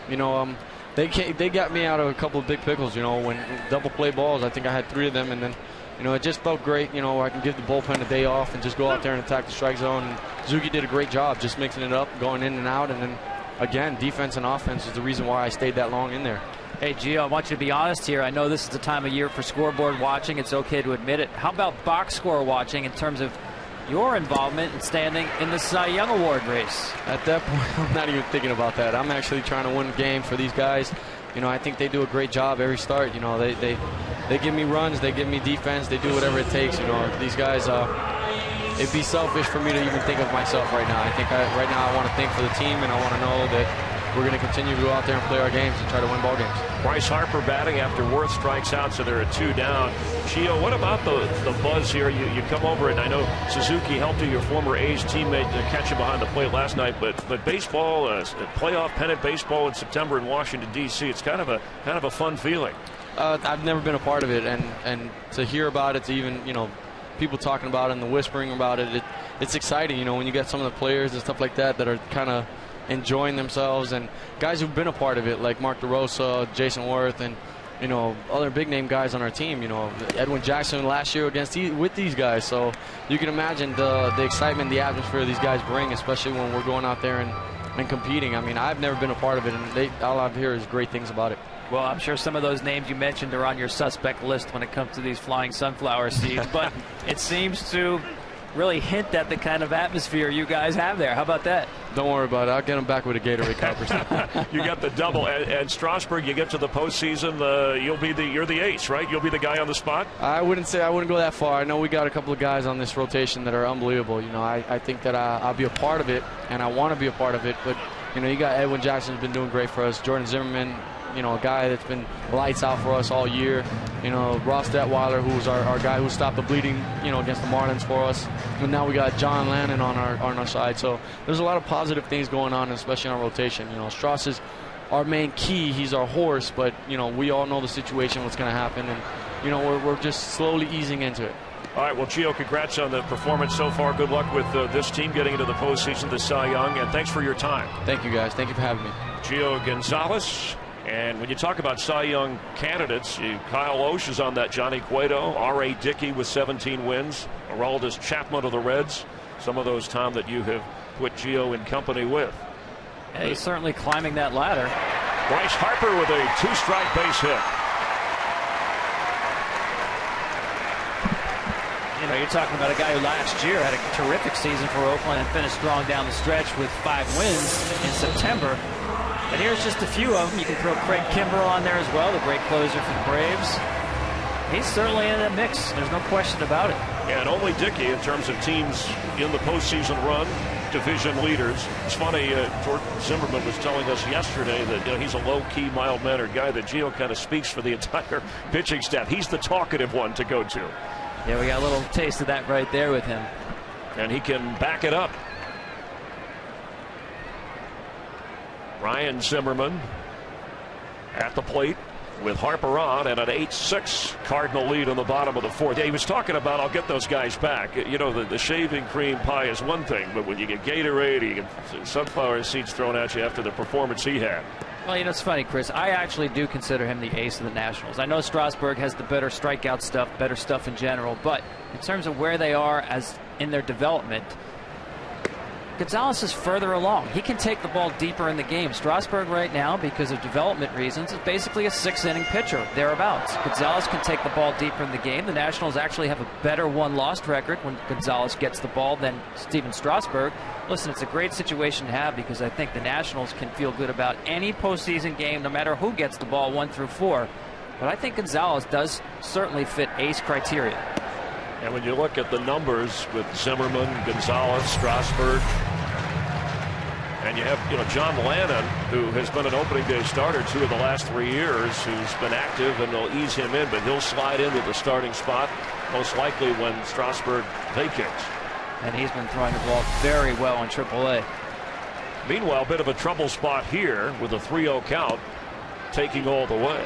G: You know, They got me out of a couple of big pickles, you know, when double play balls. I think I had 3 of them, and then, you know, it just felt great. You know, I can give the bullpen a day off and just go out there and attack the strike zone. And Zuki did a great job just mixing it up, going in and out, and then, again, defense and offense is the reason why I stayed that long in there.
F: Hey, Gio, I want you to be honest here. I know this is the time of year for scoreboard watching. It's okay to admit it. How about box score watching in terms of your involvement in standing in the Cy Young Award race?
G: At that point, I'm not even thinking about that. I'm actually trying to win a game for these guys. You know, I think they do a great job every start. You know, they give me runs, they give me defense, they do whatever it takes. You know, these guys, it'd be selfish for me to even think of myself right now. I think right now I want to think for the team, and I want to know that we're going to continue to go out there and play our games and try to win ball games.
B: Bryce Harper batting after Worth strikes out, so there are 2 down. Gio, what about the buzz here? You come over, and I know Suzuki helped you, your former A's teammate, to catch you behind the plate last night. But baseball, playoff pennant baseball in September in Washington D.C., it's kind of a fun feeling.
G: I've never been a part of it, and to hear about it, to even, you know, people talking about it and the whispering about it, it's exciting. You know, when you get some of the players and stuff like that are kind of enjoying themselves, and guys who've been a part of it, like Mark DeRosa, Jason Worth, and, you know, other big name guys on our team. You know, Edwin Jackson last year with these guys. So you can imagine the excitement, the atmosphere these guys bring, especially when we're going out there and competing. I mean, I've never been a part of it, and all I hear is great things about it.
F: Well, I'm sure some of those names you mentioned are on your suspect list when it comes to these flying sunflower seeds, but it seems to really hint at the kind of atmosphere you guys have there. How about that?
G: Don't worry about it. I'll get them back with a Gatorade cup or something.
B: You got the double. And Strasburg, you get to the postseason, you're the ace, right? You'll be the guy on the spot?
G: I wouldn't go that far. I know we got a couple of guys on this rotation that are unbelievable. You know, I think that I'll be a part of it, and I want to be a part of it. But, you know, you got Edwin Jackson who's been doing great for us. Jordan Zimmermann, you know, a guy that's been lights out for us all year. You know, Ross Detweiler, who was our guy who stopped the bleeding, you know, against the Marlins for us. And now we got John Lannon on our side. So there's a lot of positive things going on, especially on our rotation. You know, Strauss is our main key. He's our horse, but, you know, we all know the situation, what's going to happen. And, you know, we're just slowly easing into it.
B: All right, well, Gio, congrats on the performance so far. Good luck with this team getting into the postseason, the Cy Young, and thanks for your time.
G: Thank you, guys. Thank you for having me.
B: Gio Gonzalez. And when you talk about Cy Young candidates, Kyle Oesch is on that, Johnny Cueto, R.A. Dickey with 17 wins, Aroldis Chapman of the Reds, some of those, Tom, that you have put Gio in company with.
F: Yeah, he's certainly climbing that ladder.
B: Bryce Harper with a 2-strike base hit.
F: You know, you're talking about a guy who last year had a terrific season for Oakland and finished strong down the stretch with 5 wins in September. And here's just a few of them. You can throw Craig Kimbrell on there as well, the great closer for the Braves. He's certainly in the mix. There's no question about it.
B: And only Dickey, in terms of teams in the postseason run, division leaders. It's funny, Jordan Zimmerman was telling us yesterday that he's a low-key, mild-mannered guy, that Gio kind of speaks for the entire pitching staff. He's the talkative one to go to.
F: Yeah, we got a little taste of that right there with him.
B: And he can back it up. Ryan Zimmerman at the plate with Harper on, and an 8-6 Cardinal lead on the bottom of the fourth. Yeah, he was talking about, I'll get those guys back. You know, the shaving cream pie is one thing, but when you get Gatorade, you get sunflower seeds thrown at you after the performance he had.
F: Well, you know, it's funny, Chris. I actually do consider him the ace of the Nationals. I know Strasburg has the better strikeout stuff, better stuff in general, but in terms of where they are as in their development, Gonzalez is further along. He can take the ball deeper in the game. Strasburg right now, because of development reasons, is basically a 6-inning pitcher, thereabouts. Gonzalez can take the ball deeper in the game. The Nationals actually have a better one-loss record when Gonzalez gets the ball than Steven Strasburg. Listen, it's a great situation to have because I think the Nationals can feel good about any postseason game, no matter who gets the ball 1 through 4. But I think Gonzalez does certainly fit ace criteria.
B: And when you look at the numbers with Zimmerman, Gonzalez, Strasburg, and you have, John Lannon, who has been an opening day starter 2 of the last 3 years, who's been active, and they'll ease him in, but he'll slide into the starting spot most likely when Strasburg vacates.
F: And he's been throwing the ball very well in AAA.
B: Meanwhile, a bit of a trouble spot here with a 3-0 count, taking all the way.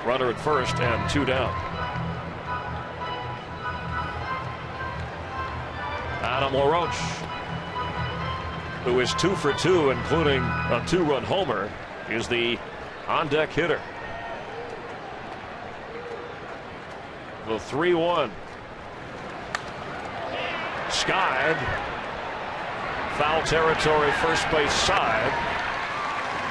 B: Runner at first and 2 down. Adam LaRoche, who is 2 for 2, including a 2-run homer, is the on-deck hitter. The 3-1. Skied. Foul territory, first base side.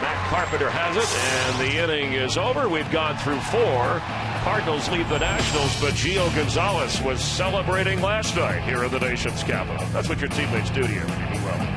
B: Matt Carpenter has it, and the inning is over. We've gone through 4. Cardinals lead the Nationals, but Gio Gonzalez was celebrating last night here in the nation's capital. That's what your teammates do to you. Well.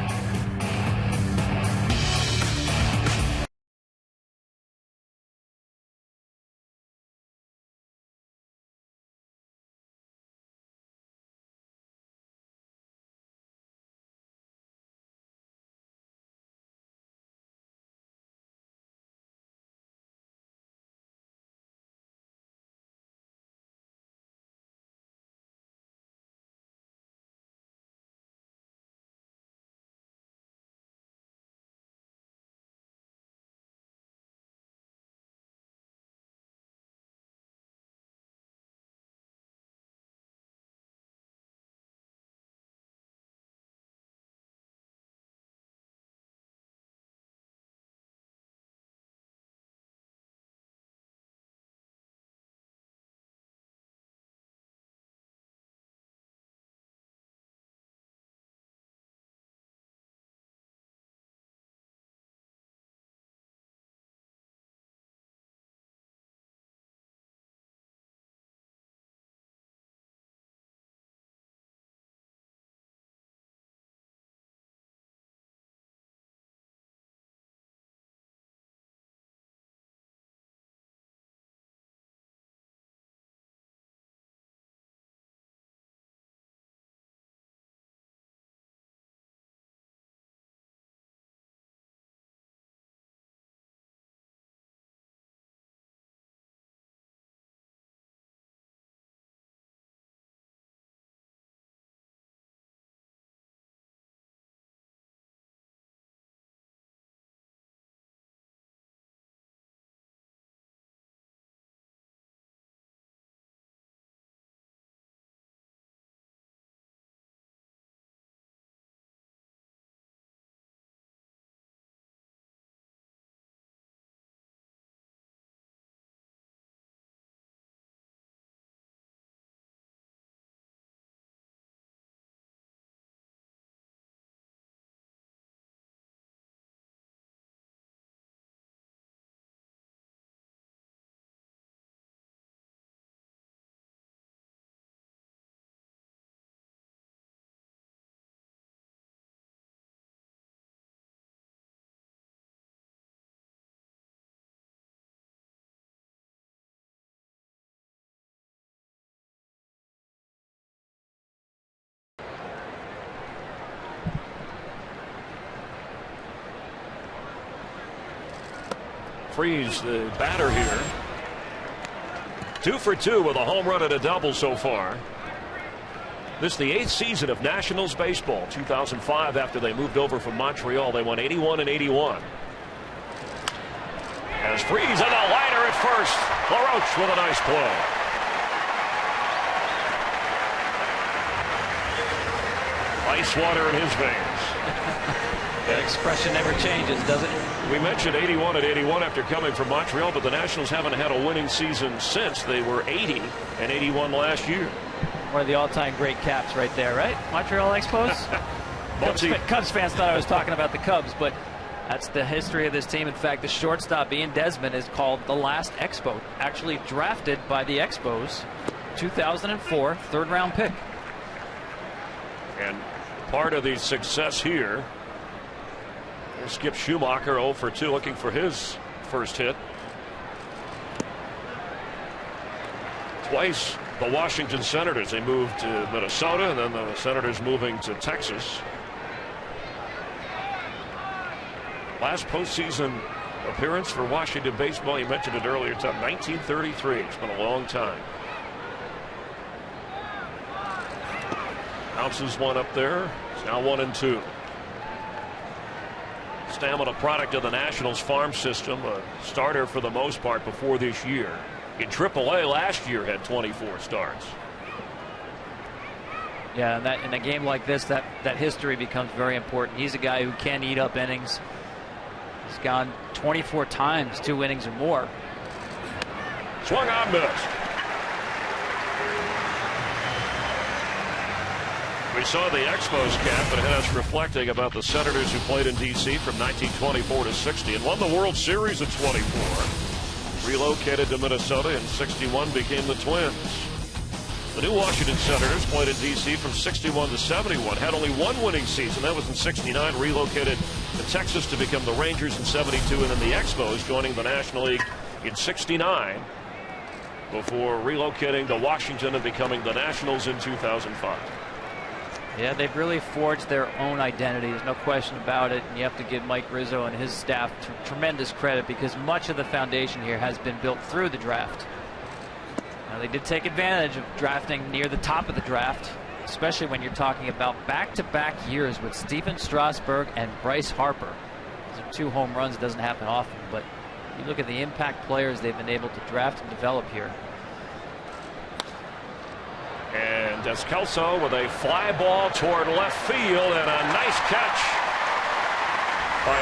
B: Freeze, the batter here. 2 for 2 with a home run and a double so far. This is the 8th season of Nationals baseball. 2005, after they moved over from Montreal, they won 81 and 81. As Freeze and the liner at first. LaRoche with a nice play. Ice water in his veins.
F: That expression never changes, does it?
B: We mentioned 81 and 81 after coming from Montreal, but the Nationals haven't had a winning season since. They were 80 and 81 last year.
F: One of the all-time great caps right there, right? Montreal Expos. Cubs fans thought I was talking about the Cubs, but that's the history of this team. In fact, the shortstop, Ian Desmond, is called the last Expo. Actually drafted by the Expos, 2004, third-round pick.
B: And part of the success here, Skip Schumacher 0 for 2, looking for his first hit. Twice the Washington Senators, they moved to Minnesota, and then the Senators moving to Texas. Last postseason appearance for Washington baseball, you mentioned it earlier, Tom, 1933. It's been a long time. Bounces one up there. It's now 1-2. Stamina product of the Nationals farm system, a starter for the most part before this year. In AAA last year had 24 starts.
F: Yeah, and in a game like this, that history becomes very important. He's a guy who can eat up innings. He's gone 24 times, 2 innings or more.
B: Swung on, missed. We saw the Expos cap, but it had us reflecting about the Senators who played in D.C. from 1924 to 60 and won the World Series in 24. Relocated to Minnesota in 61, became the Twins. The new Washington Senators played in D.C. from 61 to 71, had only one winning season. That was in 69, relocated to Texas to become the Rangers in 72, and then the Expos joining the National League in 69 before relocating to Washington and becoming the Nationals in 2005.
F: Yeah, they've really forged their own identity. There's no question about it. And you have to give Mike Rizzo and his staff tremendous credit because much of the foundation here has been built through the draft. Now, they did take advantage of drafting near the top of the draft, especially when you're talking about back-to-back years with Stephen Strasburg and Bryce Harper. Those are 2 home runs. It doesn't happen often, but you look at the impact players they've been able to draft and develop here.
B: And Descalso with a fly ball toward left field and a nice catch by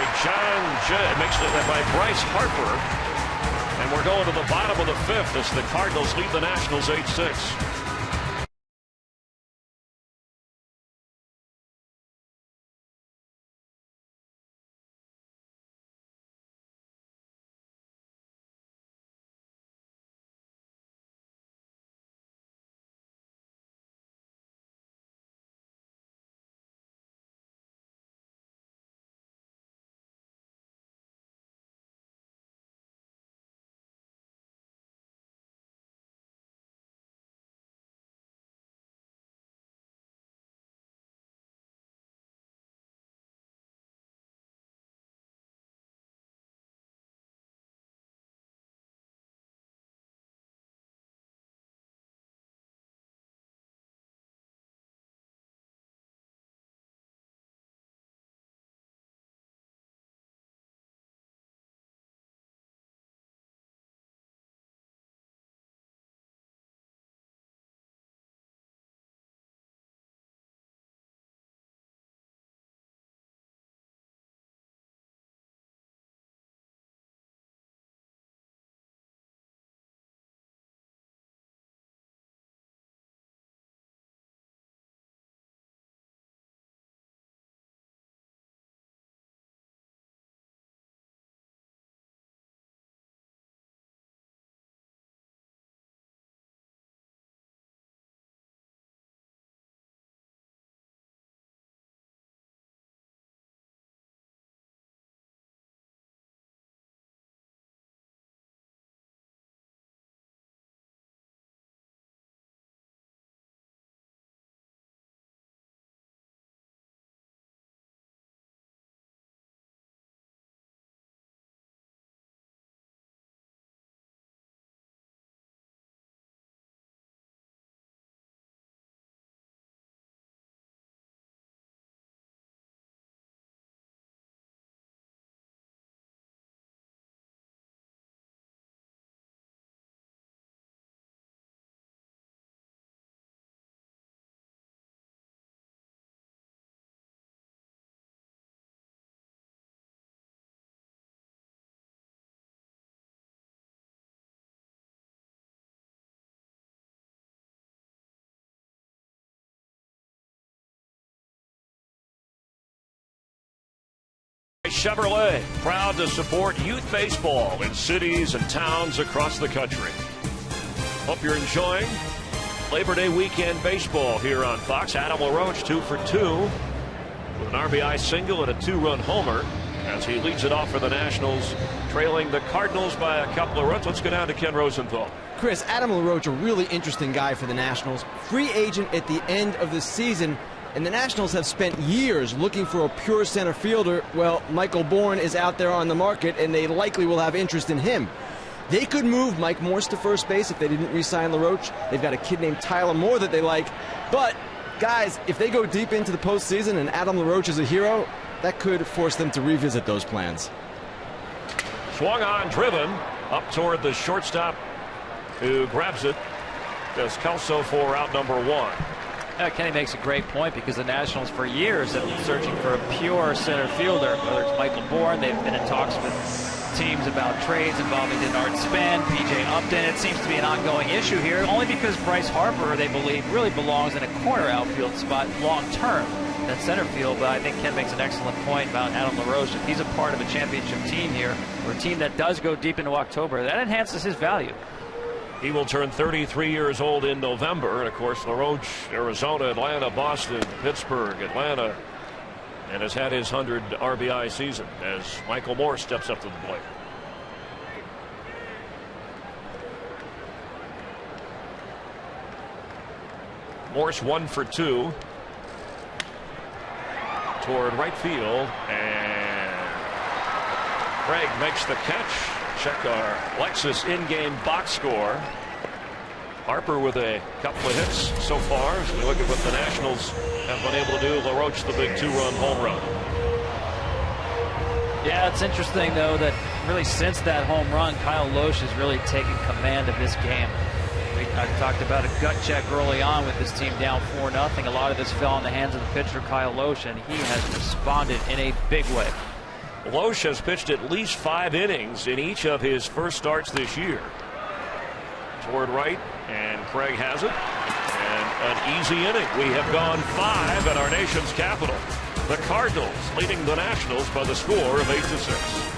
B: by Bryce Harper. And we're going to the bottom of the 5th as the Cardinals lead the Nationals 8-6. Chevrolet, proud to support youth baseball in cities and towns across the country. Hope you're enjoying Labor Day weekend baseball here on Fox. Adam LaRoche 2 for 2 with an RBI single and a 2-run homer as he leads it off for the Nationals, trailing the Cardinals by a couple of runs. Let's go down to Ken Rosenthal.
D: Chris, Adam LaRoche, a really interesting guy for the Nationals. Free agent at the end of the season, and the Nationals have spent years looking for a pure center fielder. Well, Michael Bourne is out there on the market, and they likely will have interest in him. They could move Mike Morse to first base if they didn't re-sign LaRoche. They've got a kid named Tyler Moore that they like. But, guys, if they go deep into the postseason and Adam LaRoche is a hero, that could force them to revisit those plans.
B: Swung on, driven up toward the shortstop, who grabs it. Does Kelso for out number 1.
F: Kenny makes a great point because the Nationals for years have been searching for a pure center fielder, whether it's Michael Bourne. They've been in talks with teams about trades involving Denard Span, P.J. Upton. It seems to be an ongoing issue here, only because Bryce Harper, they believe, really belongs in a corner outfield spot long term than center field. But I think Ken makes an excellent point about Adam LaRoche. If he's a part of a championship team here, or a team that does go deep into October, that enhances his value.
B: He will turn 33 years old in November. And, of course, LaRoche, Arizona, Atlanta, Boston, Pittsburgh, Atlanta, and has had his 100 RBI season as Michael Moore steps up to the plate. Morse 1 for 2 toward right field, and Craig makes the catch. Check our Lexus in-game box score. Harper with a couple of hits so far. As we look at what the Nationals have been able to do, LaRoche the big 2-run home run.
F: Yeah, it's interesting, though, that really since that home run, Kyle Loesch has really taken command of this game. I talked about a gut check early on with this team down 4-0. A lot of this fell in the hands of the pitcher, Kyle Loesch, and he has responded in a big way.
B: Loesch has pitched at least 5 innings in each of his first starts this year. Toward right, and Craig has it. And an easy inning. We have gone 5 at our nation's capital. The Cardinals leading the Nationals by the score of 8-6.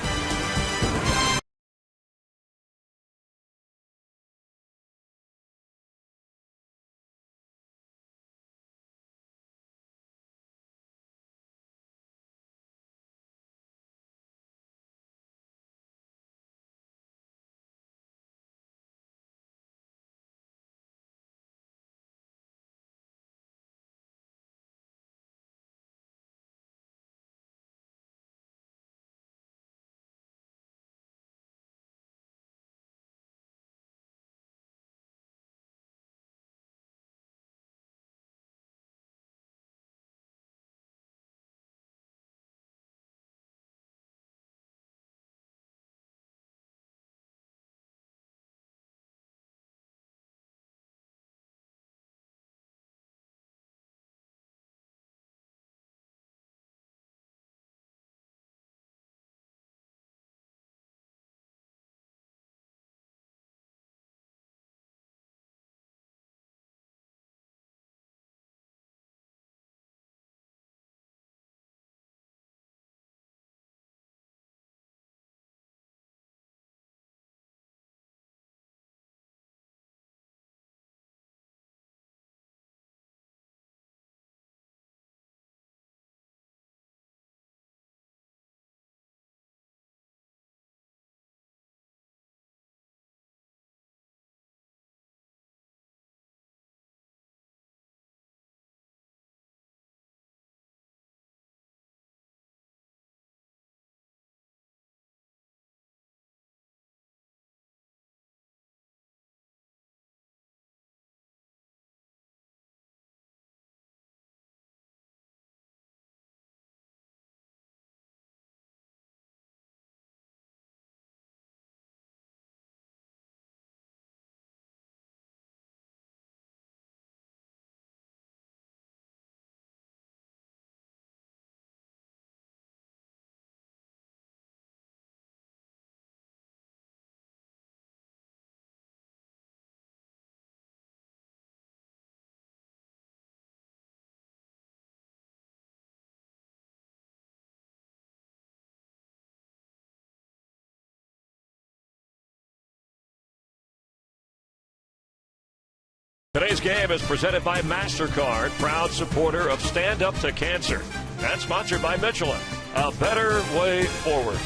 B: Today's game is presented by MasterCard, proud supporter of Stand Up to Cancer. That's sponsored by Michelin, a better way forward.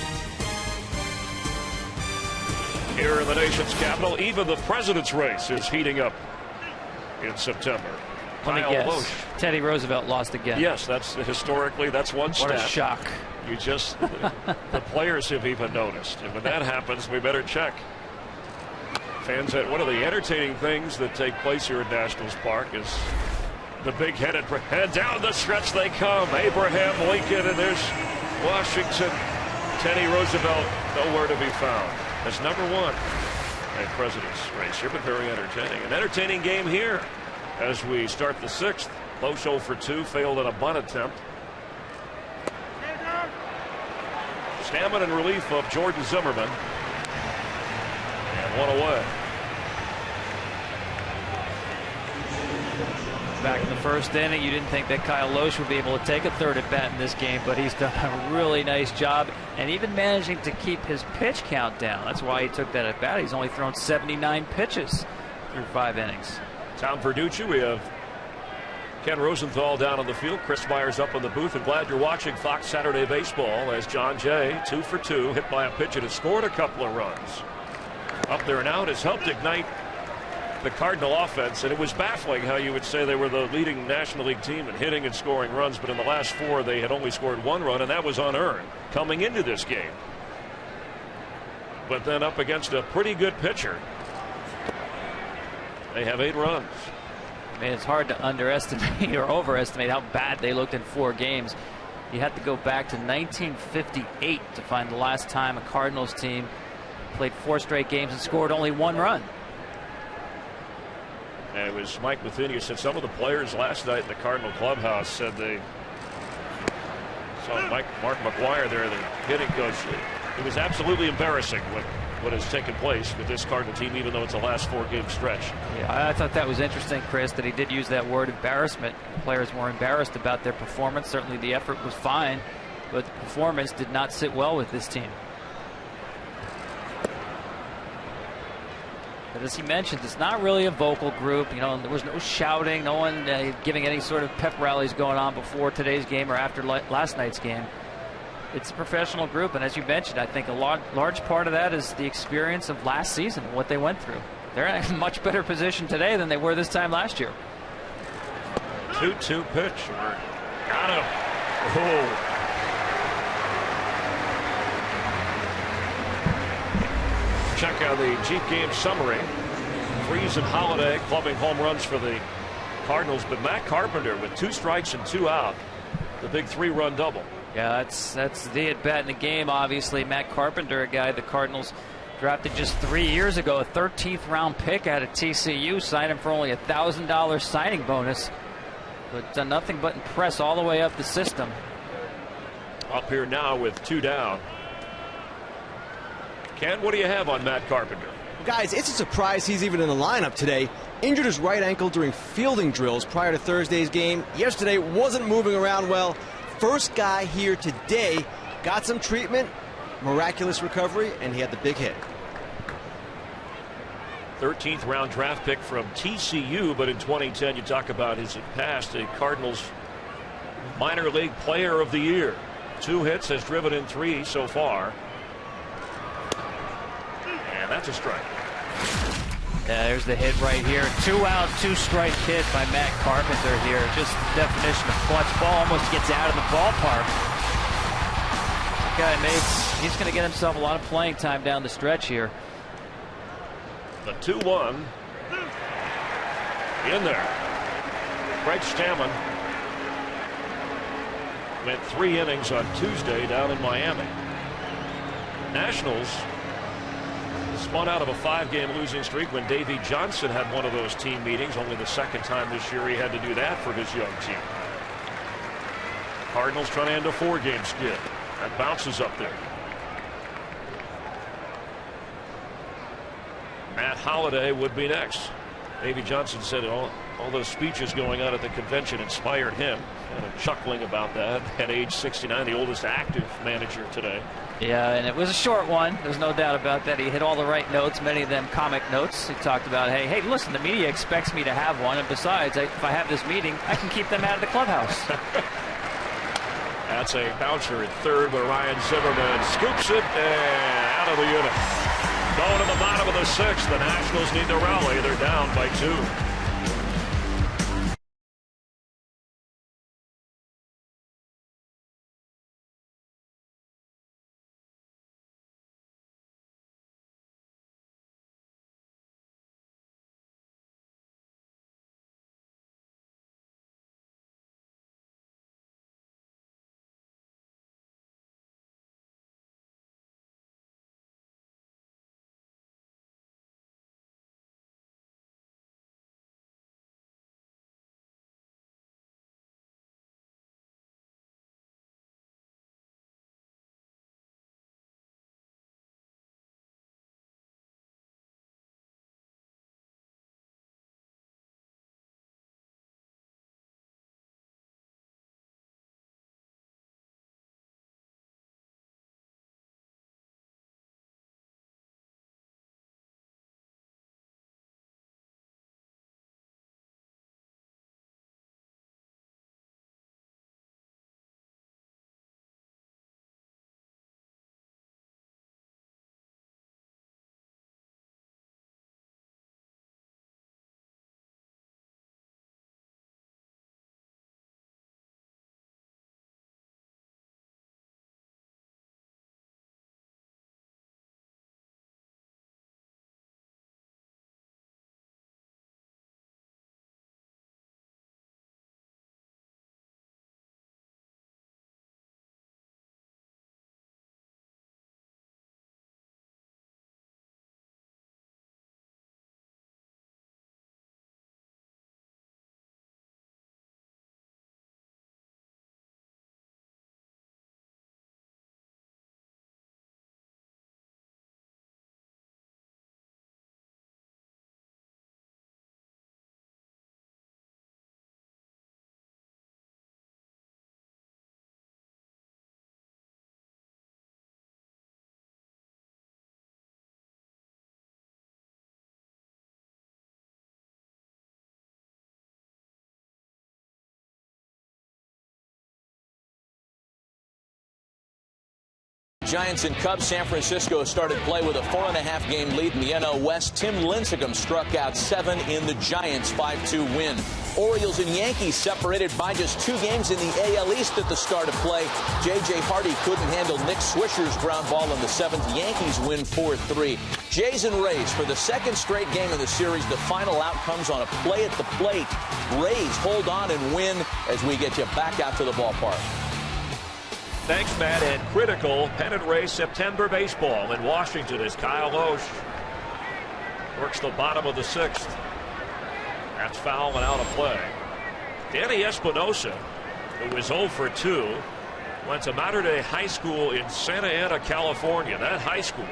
B: Here in the nation's capital, even the president's race is heating up in September.
F: Let me guess. Teddy Roosevelt lost again.
B: Yes, historically, that's one stat.
F: What a shock.
B: The players have even noticed. And when that happens, we better check. Fans, one of the entertaining things that take place here at Nationals Park is the big-headed, and down the stretch they come. Abraham Lincoln, and there's Washington. Teddy Roosevelt, nowhere to be found. That's number one at President's race here, but very entertaining. An entertaining game here as we start the sixth. Loesch 0 for 2, failed on a bunt attempt. Stammen in relief of Jordan Zimmerman. And one away.
F: Back in the first inning, you didn't think that Kyle Loesch would be able to take a third at bat in this game, but he's done a really nice job and even managing to keep his pitch count down. That's why he took that at bat. He's only thrown 79 pitches through 5 innings.
B: Tom Verducci, we have Ken Rosenthal down on the field, Chris Myers up on the booth, and glad you're watching Fox Saturday Baseball as John Jay, 2 for 2, hit by a pitch and has scored a couple of runs. Up there and out has helped ignite the Cardinal offense, and it was baffling how you would say they were the leading National League team in hitting and scoring runs, but in the last 4 they had only scored 1 run, and that was unearned coming into this game. But then up against a pretty good pitcher, they have 8 runs.
F: I mean, it's hard to underestimate or overestimate how bad they looked in 4 games. You have to go back to 1958 to find the last time a Cardinals team played 4 straight games and scored only 1 run.
B: And it was Mike Matheny who said some of the players last night in the Cardinal clubhouse said they saw Mark McGuire there, the hitting coach. It was absolutely embarrassing what has taken place with this Cardinal team, even though it's a last 4-game stretch.
F: Yeah, I thought that was interesting, Chris, that he did use that word embarrassment. The players were embarrassed about their performance. Certainly the effort was fine, but the performance did not sit well with this team. But as he mentioned, it's not really a vocal group. You know, there was no shouting, no one giving any sort of pep rallies going on before today's game or after last night's game. It's a professional group, and as you mentioned, I think a large part of that is the experience of last season, what they went through. They're in a much better position today than they were this time last year.
B: 2-2 pitch. Got him. Oh. Check out the Jeep game summary. Freese and Holiday clubbing home runs for the Cardinals, but Matt Carpenter with 2 strikes and 2 out. The big 3-run double.
F: Yeah, that's the at bat in the game. Obviously, Matt Carpenter, a guy the Cardinals drafted just 3 years ago, a 13th round pick out of TCU, signed him for only a $1,000 signing bonus, but done nothing but impress all the way up the system.
B: Up here now with 2 down. Ken, what do you have on Matt Carpenter?
D: Guys, it's a surprise he's even in the lineup today. Injured his right ankle during fielding drills prior to Thursday's game. Yesterday wasn't moving around well. First guy here today, got some treatment, miraculous recovery, and he had the big hit.
B: 13th round draft pick from TCU, but in 2010 you talk about his past, a Cardinals minor league player of the year. 2 hits, has driven in 3 so far. And that's a strike.
F: Yeah, there's the hit right here. 2 out, 2 strike hit by Matt Carpenter here. Just the definition of clutch. Ball almost gets out of the ballpark. Guy he's going to get himself a lot of playing time down the stretch here.
B: The 2-1 in there. Greg Stammen went 3 innings on Tuesday down in Miami. Nationals spun out of a 5-game losing streak when Davey Johnson had one of those team meetings. Only the 2nd time this year he had to do that for his young team. Cardinals trying to end a 4-game skid. That bounces up there. Matt Holiday would be next. Davey Johnson said all those speeches going on at the convention inspired him. Kind of chuckling about that at age 69, the oldest active manager today.
F: Yeah, and it was a short one. There's no doubt about that. He hit all the right notes, many of them comic notes. He talked about, hey, listen, the media expects me to have one, and besides, if I have this meeting, I can keep them out of the clubhouse.
B: That's a bouncer at third, but Ryan Zimmerman scoops it and out of the unit. Going to the bottom of the sixth, the Nationals need to rally. They're down by 2.
A: Giants and Cubs. San Francisco started play with a 4.5 game lead in the NL West. Tim Lincecum struck out 7 in the Giants' 5-2 win. Orioles and Yankees separated by just 2 games in the AL East at the start of play. J.J. Hardy couldn't handle Nick Swisher's ground ball in the 7th. Yankees win 4-3. Jays and Rays for the second straight game of the series. The final outcomes on a play at the plate. Rays hold on and win as we get you back out to the ballpark.
B: Thanks, Matt. And critical pennant race September baseball in Washington as Kyle Loesch works the bottom of the 6th. That's foul and out of play. Danny Espinosa, who was 0 for 2, went to Mater Dei High School in Santa Ana, California. That high school,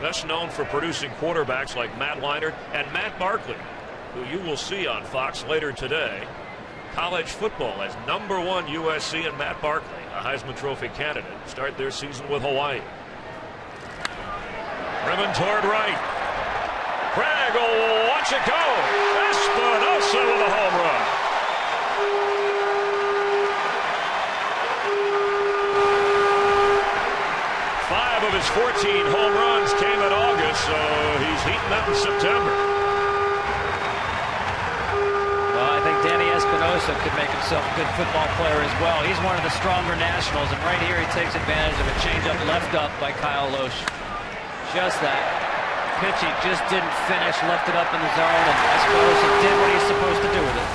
B: best known for producing quarterbacks like Matt Leinart and Matt Barkley, who you will see on Fox later today. College football as #1 USC and Matt Barkley, a Heisman Trophy candidate, start their season with Hawaii. Driven toward right. Craig will watch it go. Espinosa with a home run. Five of his 14 home runs came in August, so he's heating up in September.
F: Well, I think Danny Espinosa could make himself a good football player as well. He's one of the stronger Nationals, and right here he takes advantage of a changeup left up by Kyle Loesch. Just that. Pitch he just didn't finish, left it up in the zone, and Espinosa did what he's supposed to do with it.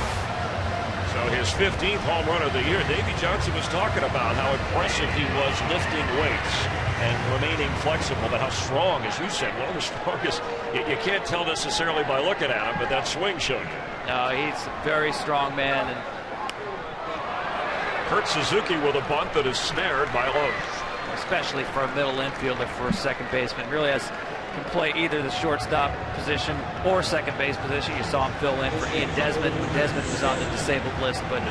B: So his 15th home run of the year. Davey Johnson was talking about how impressive he was lifting weights and remaining flexible, but how strong, as you said, one of the strongest. You can't tell necessarily by looking at him, but that swing showed you.
F: No, he's a very strong man. And
B: Kurt Suzuki with a bunt that is snared by Loesch.
F: especially for a middle infielder, for a second baseman. Really has can play either the shortstop position or second base position. You saw him fill in for Ian Desmond when Desmond was on the disabled list. But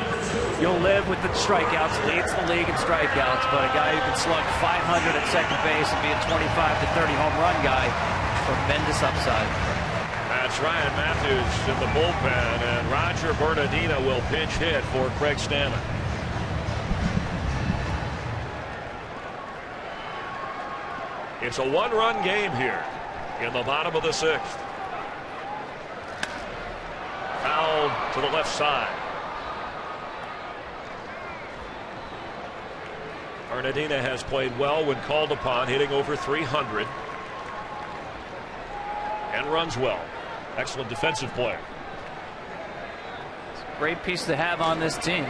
F: you'll live with the strikeouts. Leads the league in strikeouts. But a guy who can slug 500 at second base and be a 25 to 30 home run guy, tremendous upside.
B: That's Ryan Matthews in the bullpen, and Roger Bernardino will pinch hit for Craig Stammen. It's a one-run game here in the bottom of the sixth. Foul to the left side. Bernardino has played well when called upon, hitting over 300. And runs well. Excellent defensive player.
F: It's a great piece to have on this team.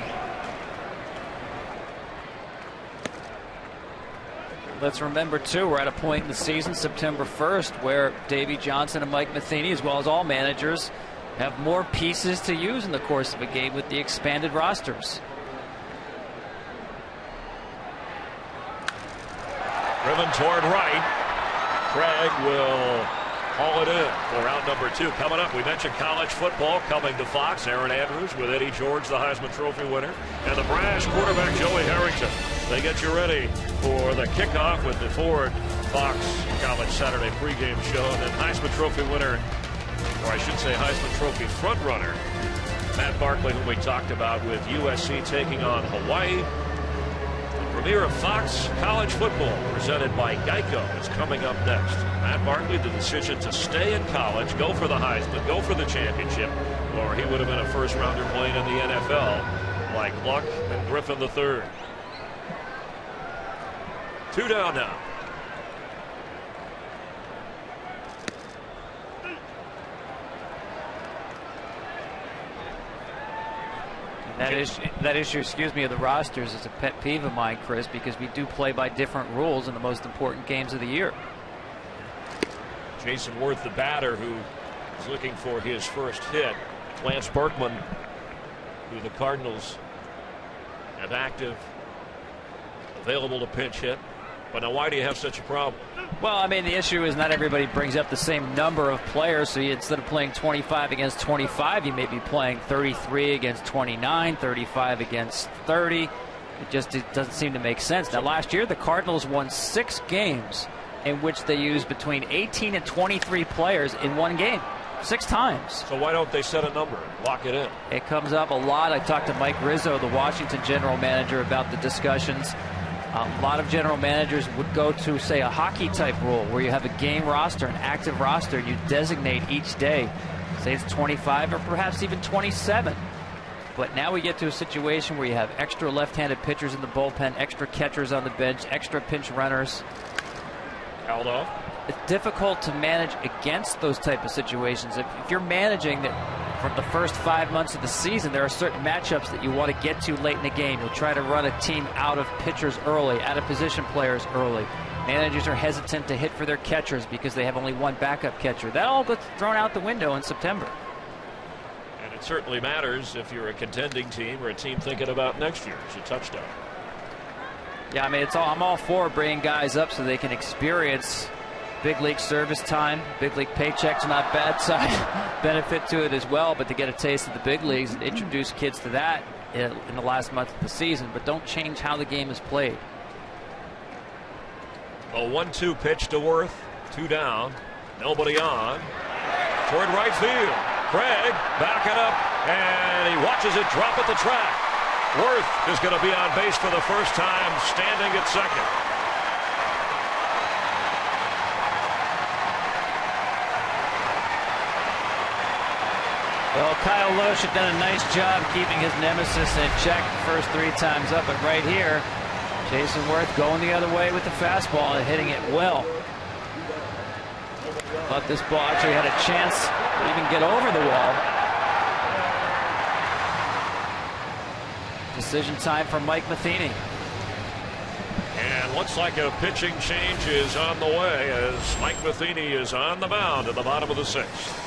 F: Let's remember, too, we're at a point in the season, September 1st, where Davey Johnson and Mike Matheny, as well as all managers, have more pieces to use in the course of a game with the expanded rosters.
B: Driven toward right. Craig will haul it in for round number 2. Coming up, we mentioned college football coming to Fox. Aaron Andrews with Eddie George, the Heisman Trophy winner, and the brash quarterback Joey Harrington. They get you ready for the kickoff with the Ford Fox College Saturday pregame show. And then Heisman Trophy winner, or I should say Heisman Trophy frontrunner, Matt Barkley, whom we talked about, with USC taking on Hawaii. Premiere of Fox College Football, presented by Geico, is coming up next. Matt Barkley, the decision to stay in college, go for the Heisman, go for the championship, or he would have been a first-rounder playing in the NFL, like Luck and Griffin III. 2 down now.
F: That issue, excuse me, of the rosters is a pet peeve of mine, Chris, because we do play by different rules in the most important games of the year.
B: Jason Worth, the batter, who is looking for his first hit. Lance Berkman, who the Cardinals have active, available to pinch hit. But now, why do you have such a problem?
F: Well, I mean, the issue is not everybody brings up the same number of players. So instead of playing 25 against 25, you may be playing 33 against 29, 35 against 30. It doesn't seem to make sense. Now, last year, the Cardinals won 6 games in which they used between 18 and 23 players in one game. 6 times.
B: So why don't they set a number and lock it in?
F: It comes up a lot. I talked to Mike Rizzo, the Washington general manager, about the discussions. A lot of general managers would go to, say, a hockey-type rule where you have a game roster, an active roster. You designate each day. Say it's 25 or perhaps even 27. But now we get to a situation where you have extra left-handed pitchers in the bullpen, extra catchers on the bench, extra pinch runners.
B: Held off.
F: It's difficult to manage against those type of situations. If you're managing that from the first 5 months of the season, there are certain matchups that you want to get to late in the game. You'll try to run a team out of pitchers early, out of position players early. Managers are hesitant to hit for their catchers because they have only one backup catcher. That all gets thrown out the window in September.
B: And it certainly matters if you're a contending team or a team thinking about next year, as you touched on.
F: Yeah, I mean, I'm all for bringing guys up so they can experience big league service time. Big league paychecks, not bad side benefit to it as well, but to get a taste of the big leagues and introduce kids to that in the last month of the season, but don't change how the game is played.
B: A 1-2 pitch to Worth. 2 down. Nobody on. Toward right field. Craig backing up, and he watches it drop at the track. Worth is going to be on base for the first time, standing at second.
F: Well, Kyle Loesch had done a nice job keeping his nemesis in check the first 3 times up, but right here, Jason Worth going the other way with the fastball and hitting it well. But this ball actually had a chance to even get over the wall. Decision time for Mike Matheny.
B: And looks like a pitching change is on the way as Mike Matheny is on the mound at the bottom of the 6th.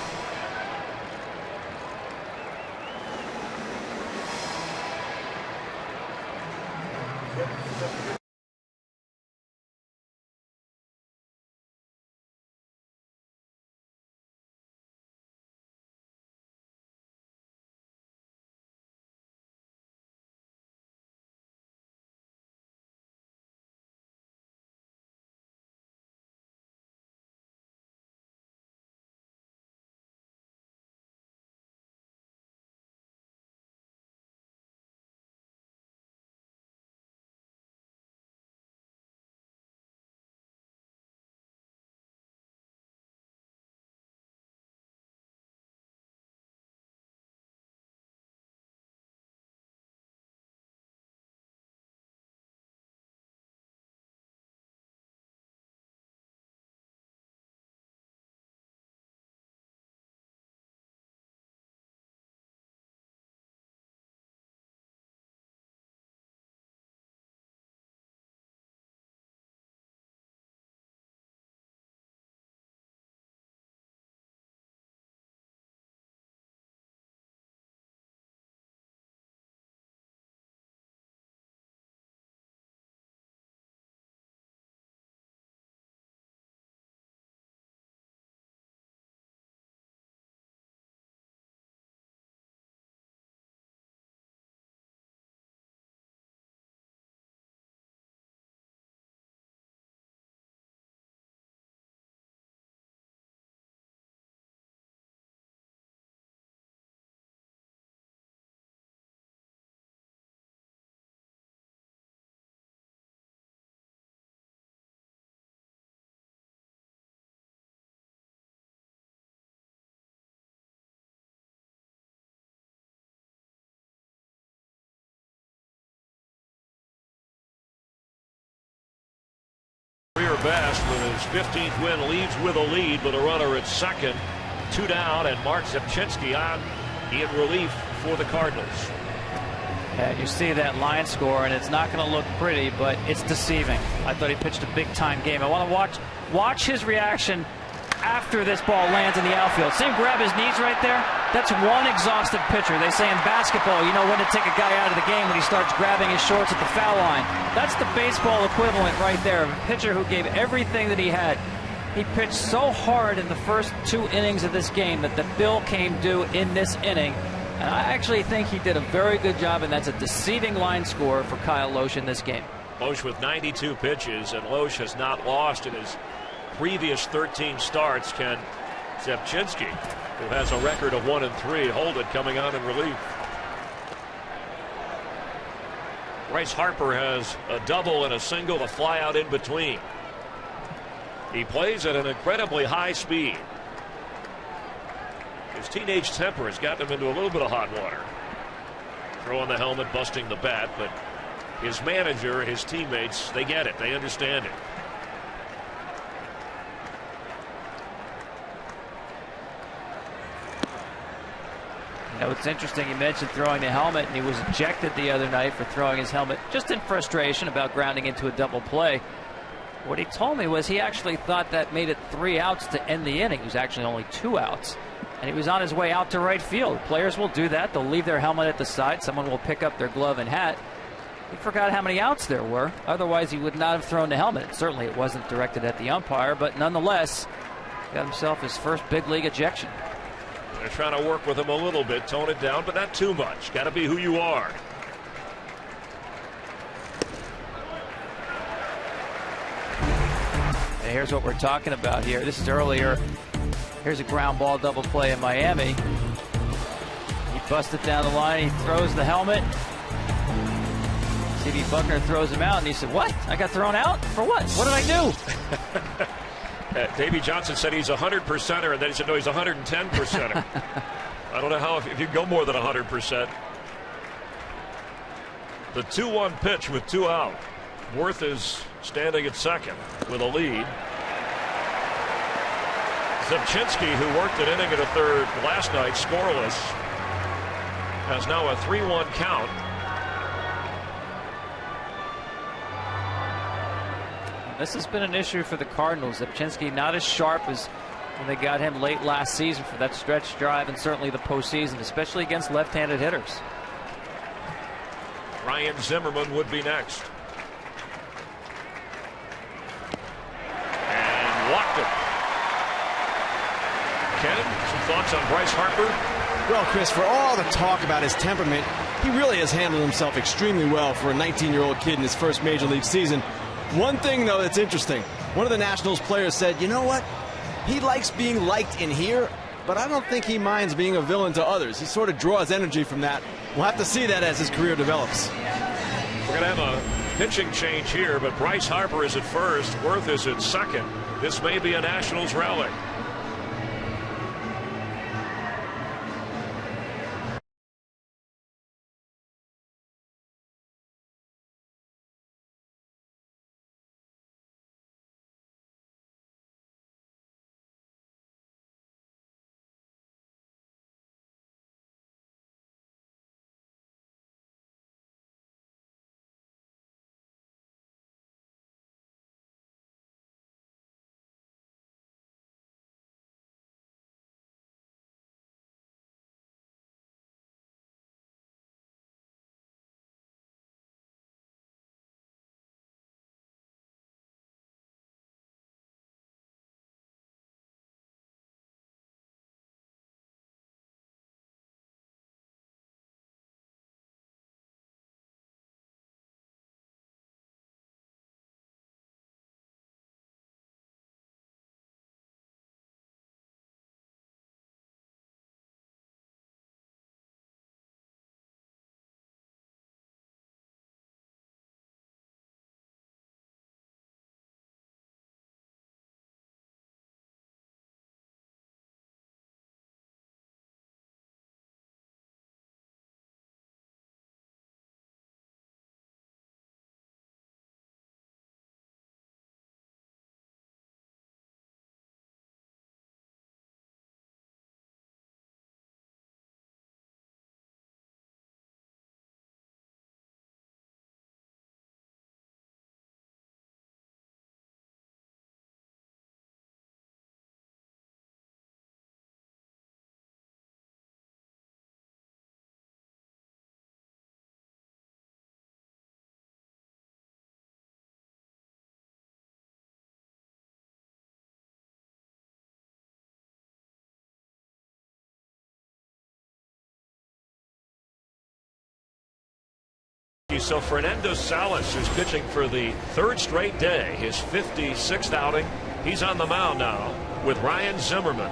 B: best with his 15th win, leads with a lead with a runner at second, 2 down, and Mark Zepchinski on in relief for the Cardinals.
F: And you see that line score, and it's not going to look pretty, but it's deceiving. I thought he pitched a big-time game. I want to watch his reaction after this ball lands in the outfield. See him grab his knees right there? That's one exhausted pitcher. They say in basketball, you know when to take a guy out of the game when he starts grabbing his shorts at the foul line. That's the baseball equivalent right there of a pitcher who gave everything that he had. He pitched so hard in the first 2 innings of this game that the bill came due in this inning. And I actually think he did a very good job, and that's a deceiving line score for Kyle Lohse in this game.
B: Lohse with 92 pitches, and Lohse has not lost in his previous 13 starts. Can Zepchinski, who has a record of 1-3, hold it coming on in relief? Bryce Harper has a double and a single, a fly out in between. He plays at an incredibly high speed. His teenage temper has gotten him into a little bit of hot water. Throwing the helmet, busting the bat, but his manager, his teammates, they get it. They understand it.
F: Now, it's interesting, you mentioned throwing the helmet, and he was ejected the other night for throwing his helmet just in frustration about grounding into a double play. What he told me was he actually thought that made it 3 outs to end the inning. It was actually only 2 outs. And he was on his way out to right field. Players will do that. They'll leave their helmet at the side. Someone will pick up their glove and hat. He forgot how many outs there were. Otherwise, he would not have thrown the helmet. Certainly, it wasn't directed at the umpire, but nonetheless, got himself his first big league ejection.
B: They're trying to work with him a little bit, tone it down, but not too much. Got to be who you are.
F: And here's what we're talking about here. This is earlier. Here's a ground ball double play in Miami. He busted down the line. He throws the helmet. C.B. Buckner throws him out, and he said, "What? I got thrown out? For what? What did I do?"
B: Davey Johnson said he's 100%er, and then he said, no, he's 110%er. I don't know how if you go more than 100%. The 2-1 pitch with 2 out. Worth is standing at second with a lead. Zepchinski, who worked an inning and a third last night, scoreless, has now a 3-1 count.
F: This has been an issue for the Cardinals. Zepchinski not as sharp as when they got him late last season for that stretch drive, and certainly the postseason, especially against left-handed hitters.
B: Ryan Zimmerman would be next. And walked him. Ken, some thoughts on Bryce Harper?
D: Well, Chris, for all the talk about his temperament, he really has handled himself extremely well for a 19-year-old kid in his first major league season. One thing, though, that's interesting. One of the Nationals players said, you know what? He likes being liked in here, but I don't think he minds being a villain to others. He sort of draws energy from that. We'll have to see that as his career develops.
B: We're going to have a pitching change here, but Bryce Harper is at first. Worth is at second. This may be a Nationals rally. So Fernando Salas is pitching for the third straight day, his 56th outing. He's on the mound now with Ryan Zimmerman,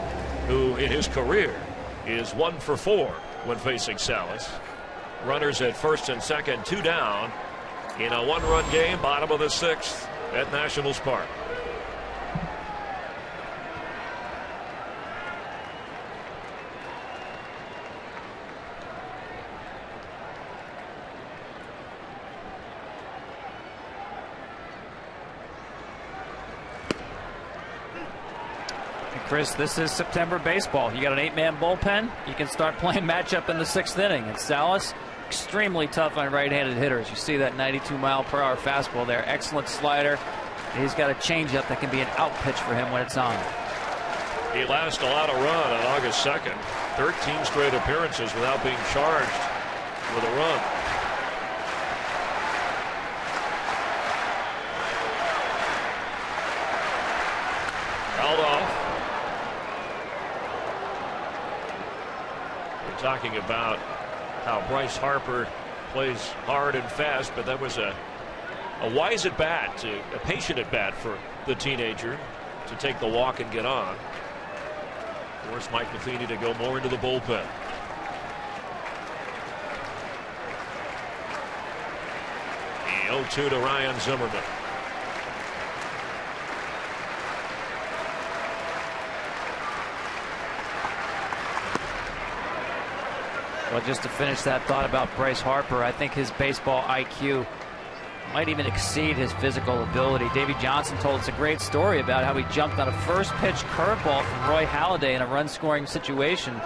B: who in his career is 1 for 4 when facing Salas. Runners at first and second, 2 down in a 1-run game, bottom of the 6th at Nationals Park.
F: Chris, this is September baseball. You got an 8-man bullpen. You can start playing matchup in the 6th inning. And Salas, extremely tough on right-handed hitters. You see that 92-mile-per-hour fastball there. Excellent slider. He's got a changeup that can be an out pitch for him when it's on.
B: He last allowed a run on August 2nd. 13 straight appearances without being charged with a run. Fouled off. Talking about how Bryce Harper plays hard and fast, but that was a wise at bat, a patient at bat for the teenager to take the walk and get on. Force Mike Matheny to go more into the bullpen. The 0-2 to Ryan Zimmerman.
F: Well, just to finish that thought about Bryce Harper, I think his baseball IQ might even exceed his physical ability. Davey Johnson told us a great story about how he jumped on a first pitch curveball from Roy Halladay in a run-scoring situation.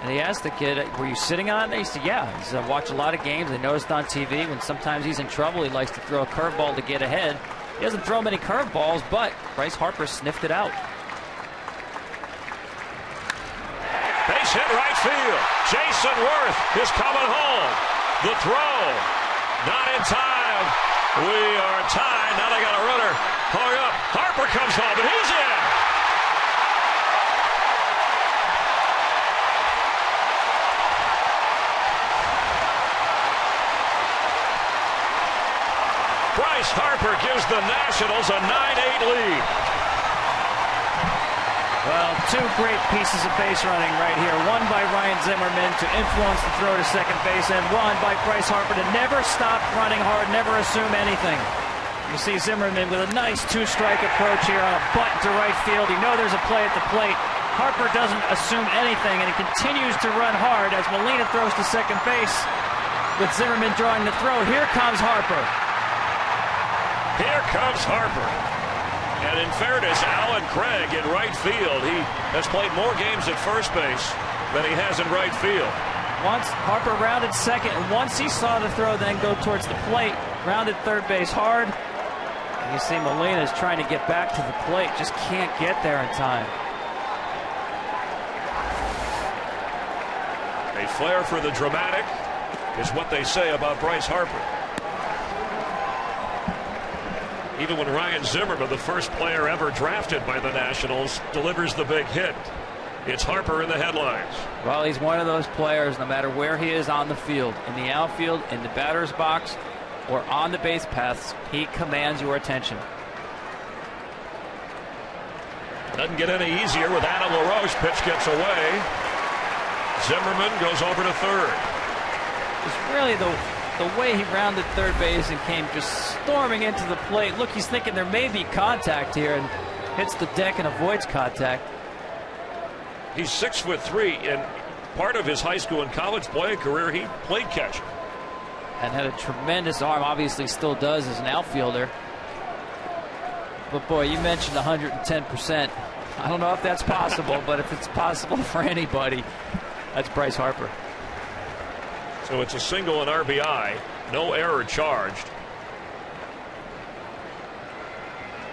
F: And he asked the kid, "Were you sitting on it?" He said, "Yeah." He said, "I watch a lot of games. I noticed on TV when sometimes he's in trouble, he likes to throw a curveball to get ahead." He doesn't throw many curveballs, but Bryce Harper sniffed it out.
B: Base hit right field. Jason Worth is coming home. The throw, not in time. We are tied. Now they got a runner hung up. Harper comes home, and he's in. Bryce Harper gives the Nationals a 9-8 lead.
F: Well, 2 great pieces of base running right here. One by Ryan Zimmerman to influence the throw to second base, and one by Bryce Harper to never stop running hard, never assume anything. You see Zimmerman with a nice 2-strike approach here on a butt to right field. You know there's a play at the plate. Harper doesn't assume anything, and he continues to run hard as Molina throws to second base with Zimmerman drawing the throw. Here comes Harper.
B: Here comes Harper. And in fairness, Alan Craig in right field, he has played more games at first base than he has in right field.
F: Once Harper rounded second, and once he saw the throw then go towards the plate, rounded third base hard. And you see Molina is trying to get back to the plate, just can't get there in time.
B: A flair for the dramatic is what they say about Bryce Harper. Even when Ryan Zimmerman, the first player ever drafted by the Nationals, delivers the big hit, it's Harper in the headlines.
F: Well, he's one of those players, no matter where he is on the field, in the outfield, in the batter's box, or on the base paths, he commands your attention.
B: Doesn't get any easier with Adam LaRoche. Pitch gets away. Zimmerman goes over to third.
F: It's really the way he rounded third base and came just storming into the plate. Look, he's thinking there may be contact here and hits the deck and avoids contact.
B: He's 6'3", and part of his high school and college playing career, he played catcher.
F: And had a tremendous arm, obviously still does as an outfielder. But boy, you mentioned 110%. I don't know if that's possible, but if it's possible for anybody, that's Bryce Harper.
B: So it's a single and RBI, no error charged.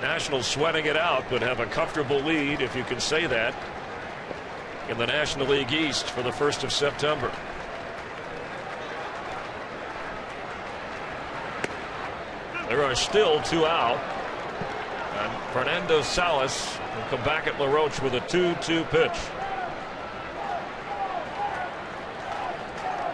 B: Nationals sweating it out, but have a comfortable lead, if you can say that, in the National League East for the 1st of September. There are still 2 out. And Fernando Salas will come back at LaRoche with a 2-2 pitch.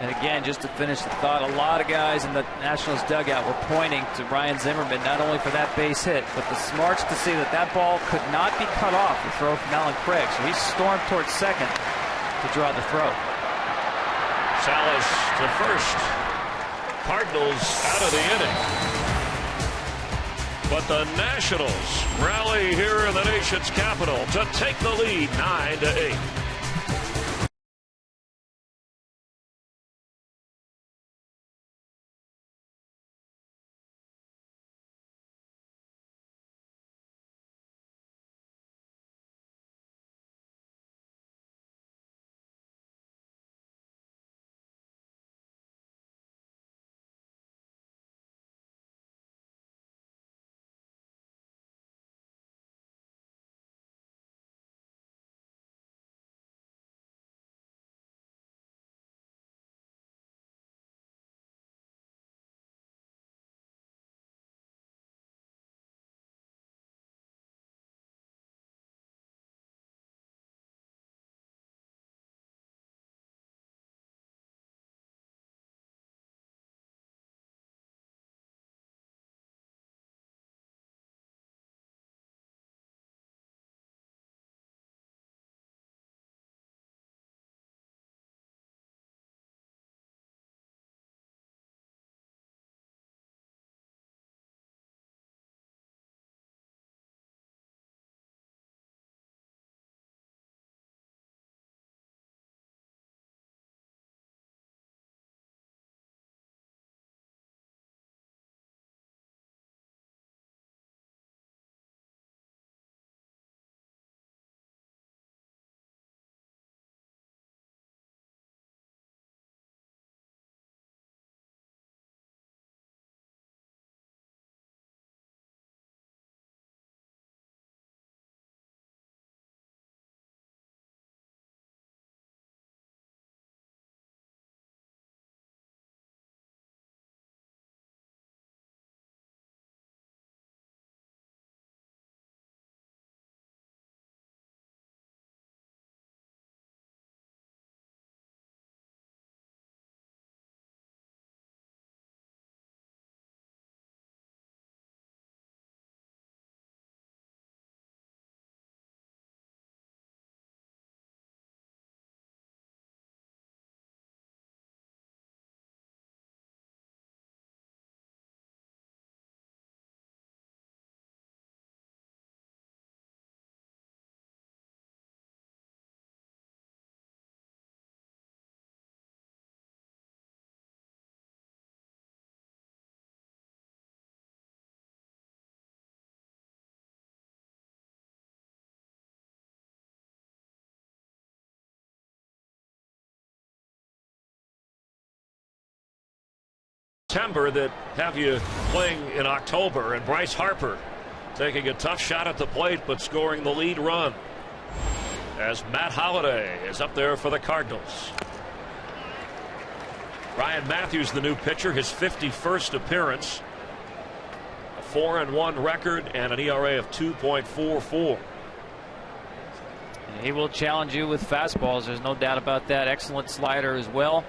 F: And again, just to finish the thought, a lot of guys in the Nationals dugout were pointing to Ryan Zimmerman, not only for that base hit, but the smarts to see that that ball could not be cut off the throw from Alan Craig. So he stormed towards second to draw the throw.
B: Salas to first. Cardinals out of the inning. But the Nationals rally here in the nation's capital to take the lead 9-8. September that have you playing in October, and Bryce Harper taking a tough shot at the plate but scoring the lead run as Matt Holliday is up there for the Cardinals. Ryan Matthews, the new pitcher, his 51st appearance, a 4-1 record and an ERA of 2.44.
F: He will challenge you with fastballs, there's no doubt about that. Excellent slider as well.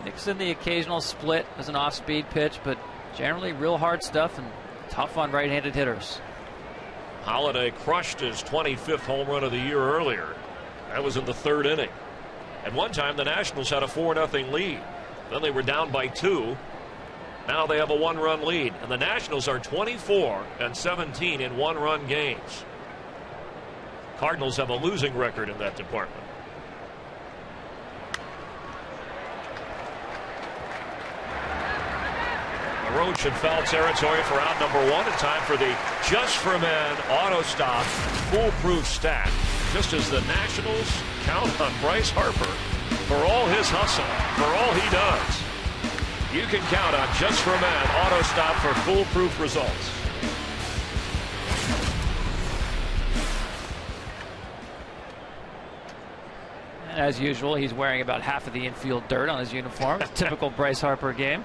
F: Mixing the occasional split as an off-speed pitch, but generally real hard stuff and tough on right-handed hitters.
B: Holliday crushed his 25th home run of the year earlier. That was in the 3rd inning. At one time, the Nationals had a 4-0 lead. Then they were down by 2. Now they have a 1-run lead, and the Nationals are 24-17 in 1-run games. Cardinals have a losing record in that department. Roach in foul territory for out number 1. In time for the Just for Men auto stop foolproof stat. Just as the Nationals count on Bryce Harper for all his hustle, for all he does, you can count on Just for Men auto stop for foolproof results.
F: And as usual, he's wearing about half of the infield dirt on his uniform. Typical Bryce Harper game.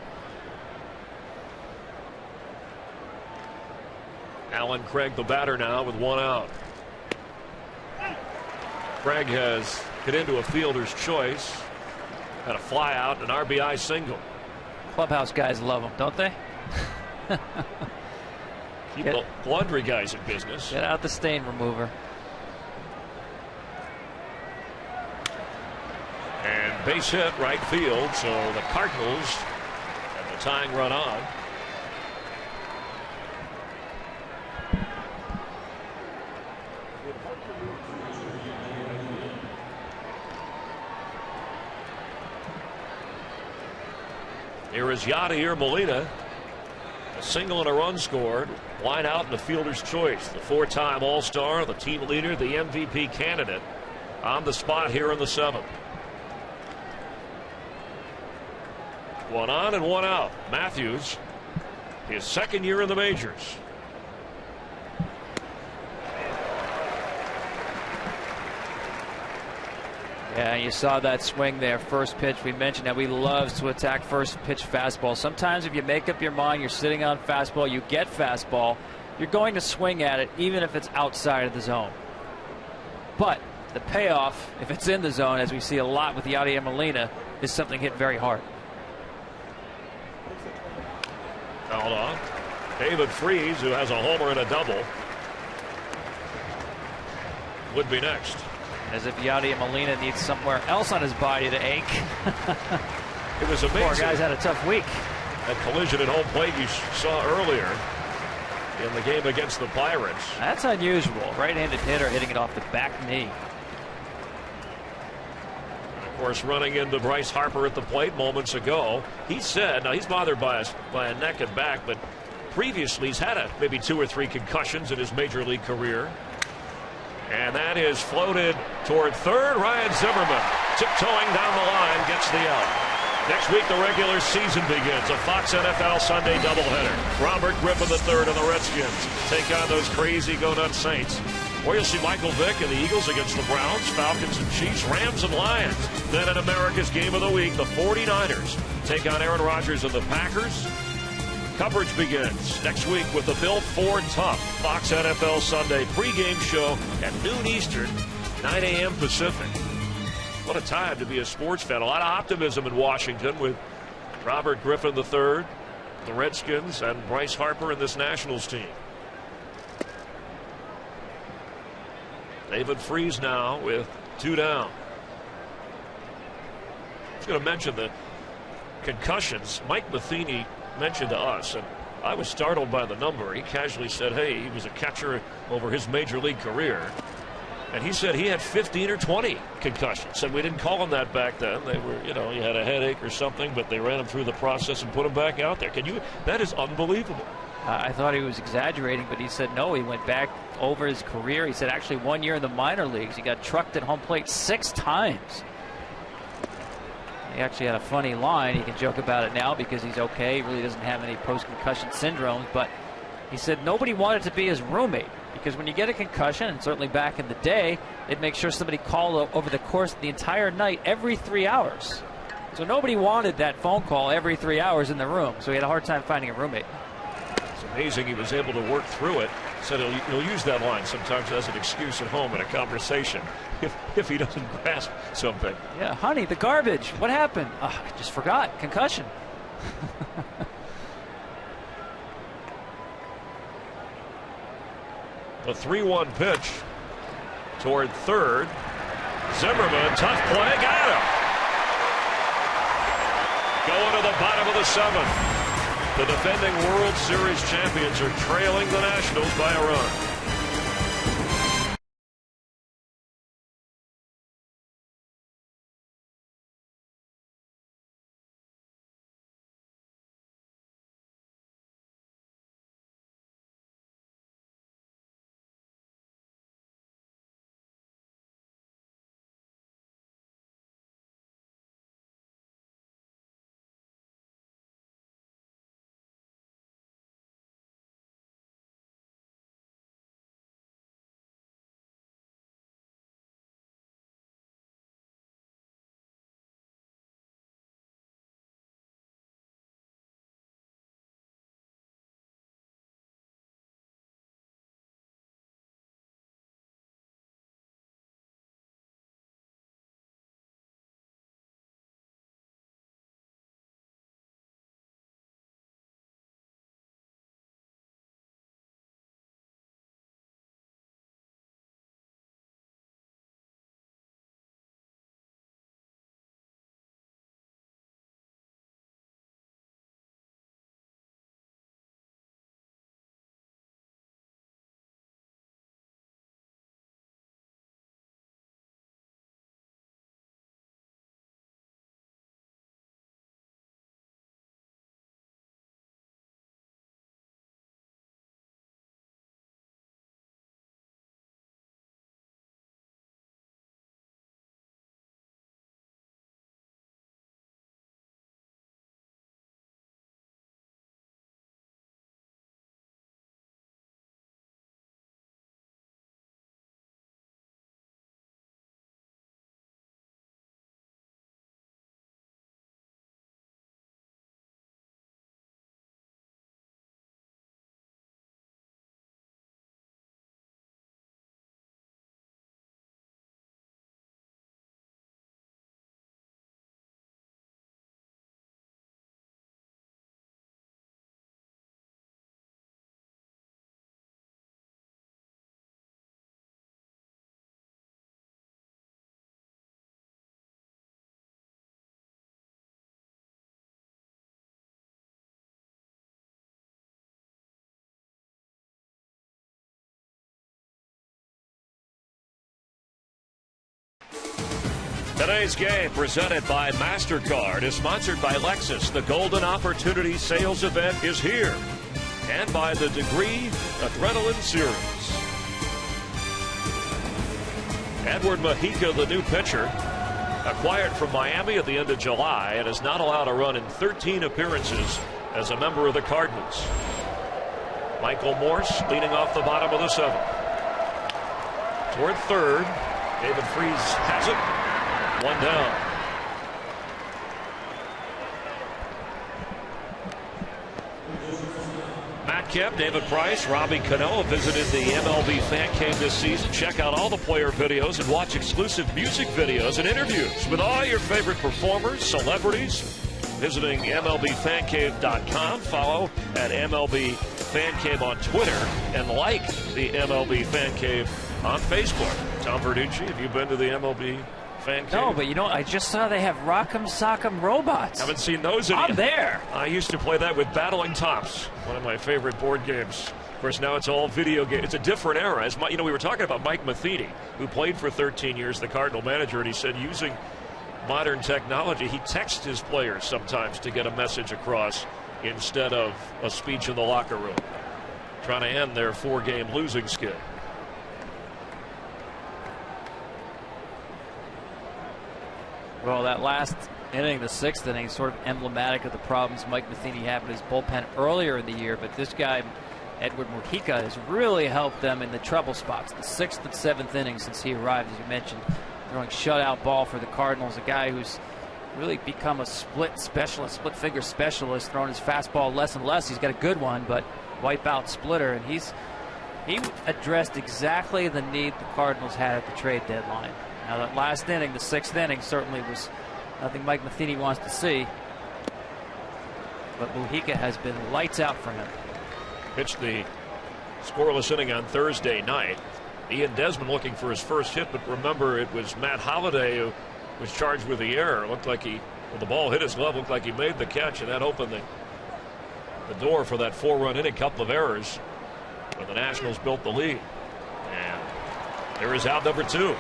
B: Alan Craig, the batter now, with 1 out. Craig has it into a fielder's choice. Got a fly out, an RBI single.
F: Clubhouse guys love them, don't they?
B: Keep the laundry guys in business.
F: Get out the stain remover.
B: And base hit right field, so the Cardinals have the tying run on. Here is Yadier Molina. A single and a run scored. Line out in the fielder's choice. The 4-time All-Star, the team leader, the MVP candidate on the spot here in the 7th. 1 on and 1 out. Matthews, his 2nd year in the majors.
F: Yeah, you saw that swing there. First pitch, we mentioned that he loves to attack first pitch fastball. Sometimes if you make up your mind, you're sitting on fastball, you get fastball, you're going to swing at it even if it's outside of the zone. But the payoff, if it's in the zone, as we see a lot with Yadier Molina, is something hit very hard.
B: Fouled off. David Freese, who has a homer and a double, would be next.
F: As if Yadier Molina needs somewhere else on his body to ache.
B: It was amazing.
F: Poor guy's had a tough week.
B: That collision at home plate you saw earlier in the game against the Pirates.
F: That's unusual. Right-handed hitter hitting it off the back knee.
B: And of course, running into Bryce Harper at the plate moments ago, he said, now he's bothered by a neck and back, but previously he's had maybe 2 or 3 concussions in his major league career. And that is floated toward third. Ryan Zimmerman tiptoeing down the line gets the out. Next week the regular season begins. A Fox NFL Sunday doubleheader. Robert Griffin III and the Redskins take on those crazy go-nuts Saints. Or you'll see Michael Vick and the Eagles against the Browns, Falcons and Chiefs, Rams and Lions. Then in America's Game of the Week, the 49ers take on Aaron Rodgers and the Packers. Coverage begins next week with the Built Ford Tough Fox NFL Sunday pregame show at noon Eastern, 9 a.m. Pacific. What a time to be a sports fan. A lot of optimism in Washington with Robert Griffin III, the Redskins, and Bryce Harper and this Nationals team. David Freese now with 2 down. I was going to mention the concussions. Mike Matheny mentioned to us, and I was startled by the number. He casually said, hey, he was a catcher over his major league career, and he said he had 15 or 20 concussions. Said we didn't call him that back then. They were, you know, he had a headache or something, but they ran him through the process and put him back out there. That is unbelievable.
F: I thought he was exaggerating, but he said no, he went back over his career. He said actually 1 year in the minor leagues he got trucked at home plate 6 times. He actually had a funny line. He can joke about it now because he's okay. He really doesn't have any post-concussion syndromes. But he said nobody wanted to be his roommate because when you get a concussion, and certainly back in the day, they'd make sure somebody called over the course of the entire night every 3 hours. So nobody wanted that phone call every 3 hours in the room. So he had a hard time finding a roommate.
B: It's amazing he was able to work through it. Said he'll use that line sometimes as an excuse at home in a conversation if he doesn't grasp something.
F: Yeah, honey, the garbage. What happened? Oh, I just forgot. Concussion.
B: The 3-1 pitch toward third. Zimmerman, tough play, got him. Going to the bottom of the 7th. The defending World Series champions are trailing the Nationals by a run. Today's game, presented by MasterCard, is sponsored by Lexus. The Golden Opportunity Sales Event is here. And by the Degree Adrenaline Series. Edward Mujica, the new pitcher, acquired from Miami at the end of July and is not allowed to run in 13 appearances as a member of the Cardinals. Michael Morse leading off the bottom of the 7th. Toward third, David Freese has it. One down. Matt Kemp, David Price, Robbie Cano visited the MLB Fan Cave this season. Check out all the player videos and watch exclusive music videos and interviews with all your favorite performers, celebrities. Visiting MLBFancave.com. Follow at MLB Fan Cave on Twitter and like the MLB Fan Cave on Facebook. Tom Verducci, have you been to the MLB Fan Cave?
F: No, but you know, I just saw they have Rock'em Sock'em Robots.
B: Haven't seen those in
F: I'm there.
B: I used to play that with Battling Tops, one of my favorite board games. Of course, now it's all video games. It's a different era. As we were talking about Mike Matheny, who played for 13 years, the Cardinal manager, and he said using modern technology, he texts his players sometimes to get a message across instead of a speech in the locker room, trying to end their 4-game losing skid.
F: Well, that last inning, the 6th inning, sort of emblematic of the problems Mike Matheny had in his bullpen earlier in the year. But this guy, Edward Mujica, has really helped them in the trouble spots. The 6th and 7th innings since he arrived, as you mentioned, throwing shutout ball for the Cardinals. A guy who's really become a split figure specialist, throwing his fastball less and less. He's got a good one, but wipeout splitter, and he addressed exactly the need the Cardinals had at the trade deadline. Now that last inning, the 6th inning, certainly was nothing Mike Matheny wants to see. But Mujica has been lights out for him.
B: Pitched the scoreless inning on Thursday night. Ian Desmond looking for his first hit, but remember it was Matt Holliday who was charged with the error. It looked like when the ball hit his glove, looked like he made the catch, and that opened the door for that 4-run inning. Couple of errors when the Nationals built the lead. And there is out number 2.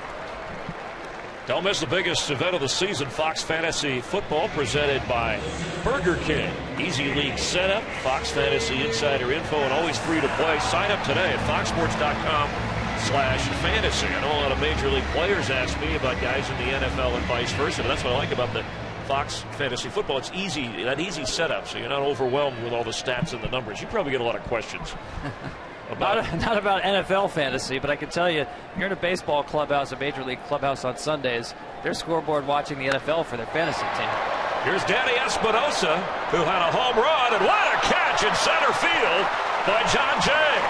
B: Don't miss the biggest event of the season, Fox Fantasy Football, presented by Burger King. Easy league setup, Fox Fantasy Insider info, and always free to play. Sign up today at foxsports.com/fantasy. I know a lot of Major League players ask me about guys in the NFL and vice versa, but that's what I like about the Fox Fantasy Football. It's easy, that easy setup, so you're not overwhelmed with all the stats and the numbers. You probably get a lot of questions.
F: Not about NFL fantasy, but I can tell you, you're in a baseball clubhouse, a Major League clubhouse on Sundays, they're scoreboard watching the NFL for their fantasy team.
B: Here's Danny Espinosa, who had a home run, and what a catch in center field by John Jay.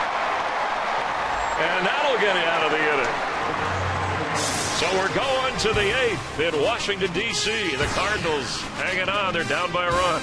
B: And that'll get you out of the inning. So we're going to the 8th in Washington, D.C. The Cardinals hanging on. They're down by a run.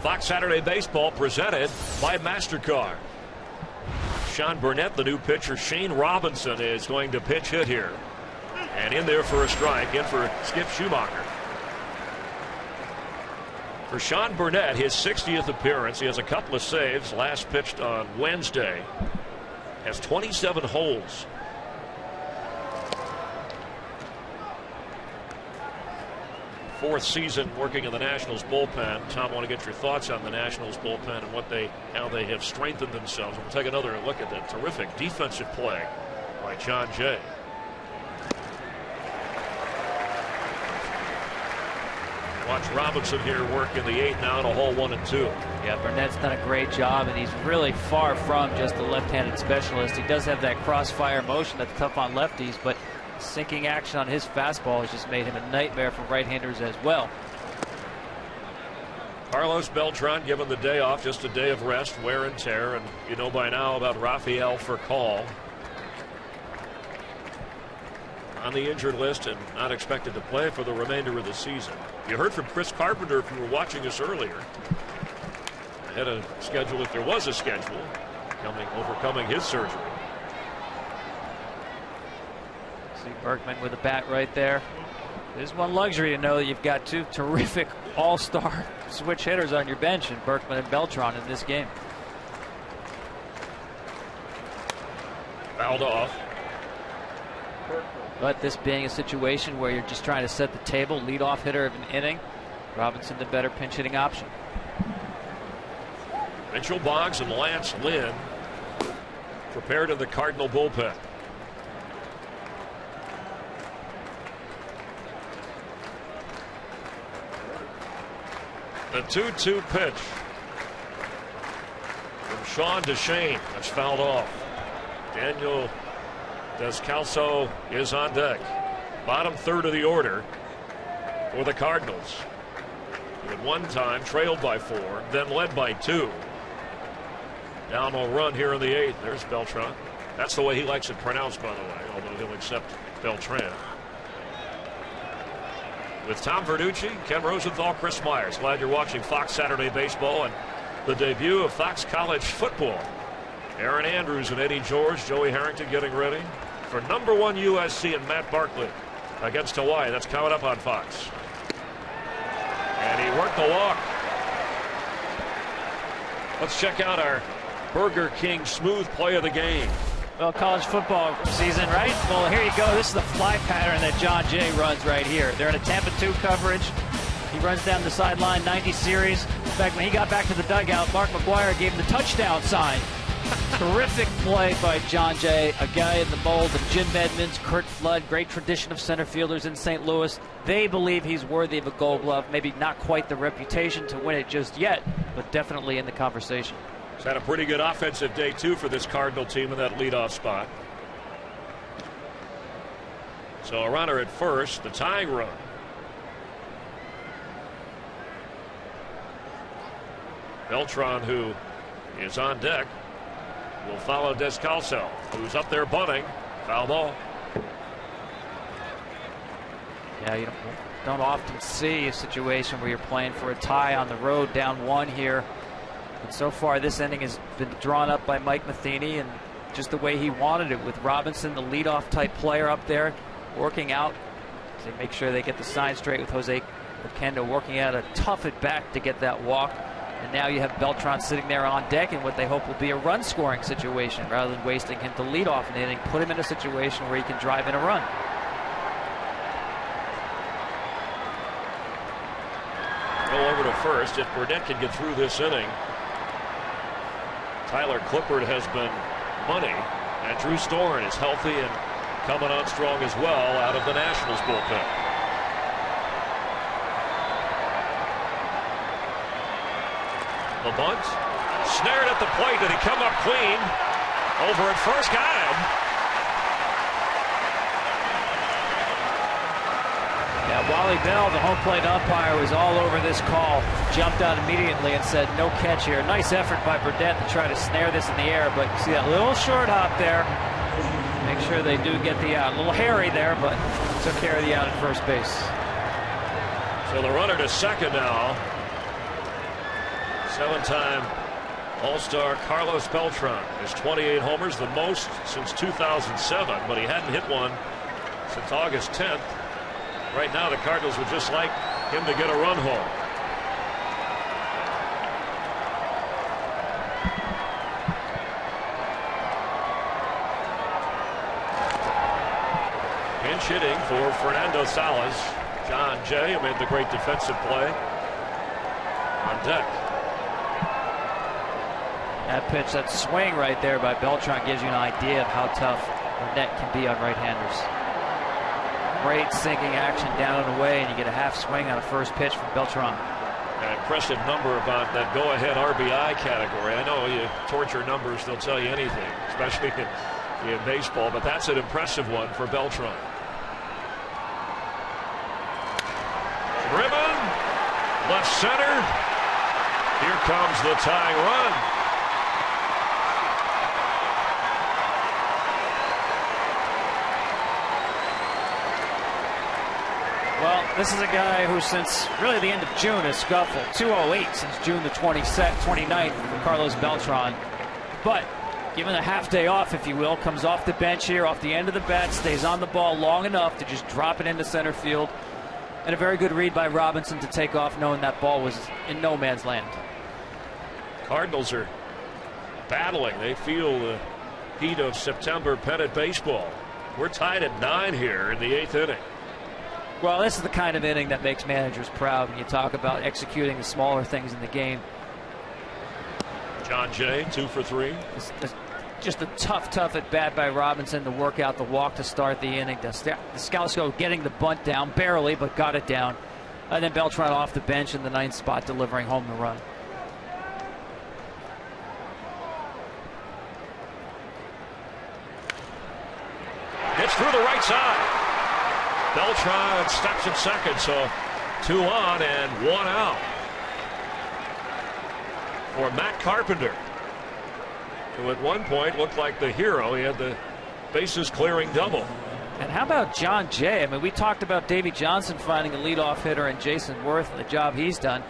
B: Fox Saturday Baseball presented by MasterCard. Sean Burnett, the new pitcher. Shane Robinson is going to pitch hit here. And in there for a strike, in for Skip Schumacher. For Sean Burnett, his 60th appearance. He has a couple of saves. Last pitched on Wednesday. Has 27 holds. Fourth season working in the Nationals bullpen. Tom, I want to get your thoughts on the Nationals bullpen and how they have strengthened themselves. We'll take another look at that terrific defensive play by John Jay. Watch Robinson here work in the 8th now in a hole 1 and 2.
F: Yeah, Burnett's done a great job, and he's really far from just a left-handed specialist. He does have that crossfire motion that's tough on lefties, but sinking action on his fastball has just made him a nightmare for right-handers as well.
B: Carlos Beltran given the day off, just a day of rest, wear and tear, and you know by now about Rafael Furcal on the injured list and not expected to play for the remainder of the season. You heard from Chris Carpenter if you were watching us earlier. Ahead of schedule, if there was a schedule, overcoming his surgery.
F: See Berkman with a bat right there. There's one luxury to know that you've got two terrific all-star switch hitters on your bench, and Berkman and Beltran in this game.
B: Fouled off.
F: But this being a situation where you're just trying to set the table, leadoff hitter of an inning, Robinson the better pinch hitting option.
B: Mitchell Boggs and Lance Lynn prepared in the Cardinal bullpen. The 2-2 pitch from Sean to Shane. That's fouled off. Daniel Descalso is on deck. Bottom third of the order for the Cardinals. At one time trailed by 4, then led by 2. Down a run here in the 8th. There's Beltran. That's the way he likes it pronounced, by the way, although he'll accept Beltran. With Tom Verducci, Ken Rosenthal, Chris Myers. Glad you're watching Fox Saturday Baseball and the debut of Fox College Football. Aaron Andrews and Eddie George, Joey Harrington getting ready for #1 USC and Matt Barkley against Hawaii. That's coming up on Fox. And he worked the walk. Let's check out our Burger King smooth play of the game.
F: Well, college football season, right? Well, here you go. This is the fly pattern that John Jay runs right here. They're in a Tampa 2 coverage. He runs down the sideline, 90 series. In fact, when he got back to the dugout, Mark McGuire gave him the touchdown sign. Terrific play by John Jay, a guy in the mold of Jim Edmonds, Kurt Flood, great tradition of center fielders in St. Louis. They believe he's worthy of a Gold Glove. Maybe not quite the reputation to win it just yet, but definitely in the conversation.
B: He's had a pretty good offensive day, too, for this Cardinal team in that leadoff spot. So a runner at first, the tying run. Beltran, who is on deck, will follow Descalso, who's up there bunting. Foul ball.
F: Yeah, you don't often see a situation where you're playing for a tie on the road, down 1 here. But so far, this inning has been drawn up by Mike Matheny, and just the way he wanted it, with Robinson, the leadoff type player up there, working out. They make sure they get the sign straight with Jose Oquendo working out a tough at bat to get that walk. And now you have Beltran sitting there on deck in what they hope will be a run-scoring situation, rather than wasting him to lead off an inning, put him in a situation where he can drive in a run.
B: Go over to first if Burnett can get through this inning. Tyler Clippard has been money, and Drew Storen is healthy and coming on strong as well out of the Nationals bullpen. The bunt, snared at the plate. Did he come up clean? Over at first, got him.
F: Yeah, Wally Bell, the home plate umpire, was all over this call. Jumped out immediately and said, no catch here. Nice effort by Burnett to try to snare this in the air, but you see that little short hop there. Make sure they do get the out. A little hairy there, but took care of the out at first base.
B: So the runner to second now Seven-time All-Star Carlos Beltran has 28 homers, the most since 2007, but he hadn't hit one since August 10th. Right now, the Cardinals would just like him to get a run home. Pinch hitting for Fernando Salas. John Jay, who made the great defensive play, on deck.
F: That pitch, that swing right there by Beltran gives you an idea of how tough Burnett can be on right-handers. Great sinking action down and away, and you get a half swing on a first pitch from Beltran.
B: An impressive number about that go-ahead RBI category. I know you torture numbers, they'll tell you anything, especially in baseball, but that's an impressive one for Beltran. Driven, left center. Here comes the tying run.
F: Well, this is a guy who since really the end of June has scuffled. 208 since June the 29th for Carlos Beltran. But given a half day off, if you will, comes off the bench here, off the end of the bat, stays on the ball long enough to just drop it into center field. And a very good read by Robinson to take off, knowing that ball was in no man's land.
B: Cardinals are battling. They feel the heat of September pennant baseball. We're tied at 9 here in the 8th inning.
F: Well, this is the kind of inning that makes managers proud when you talk about executing the smaller things in the game.
B: John Jay, 2 for 3.
F: It's just a tough at bat by Robinson to work out the walk to start the inning. Descalso getting the bunt down, barely, but got it down. And then Beltran off the bench in the 9th spot, delivering home the run.
B: Gets through the right side. Beltran steps in second, so 2 on and 1 out for Matt Carpenter, who at one point looked like the hero. He had the bases clearing double.
F: And how about John Jay? I mean, we talked about Davey Johnson finding a leadoff hitter and Jason Worth and the job he's done.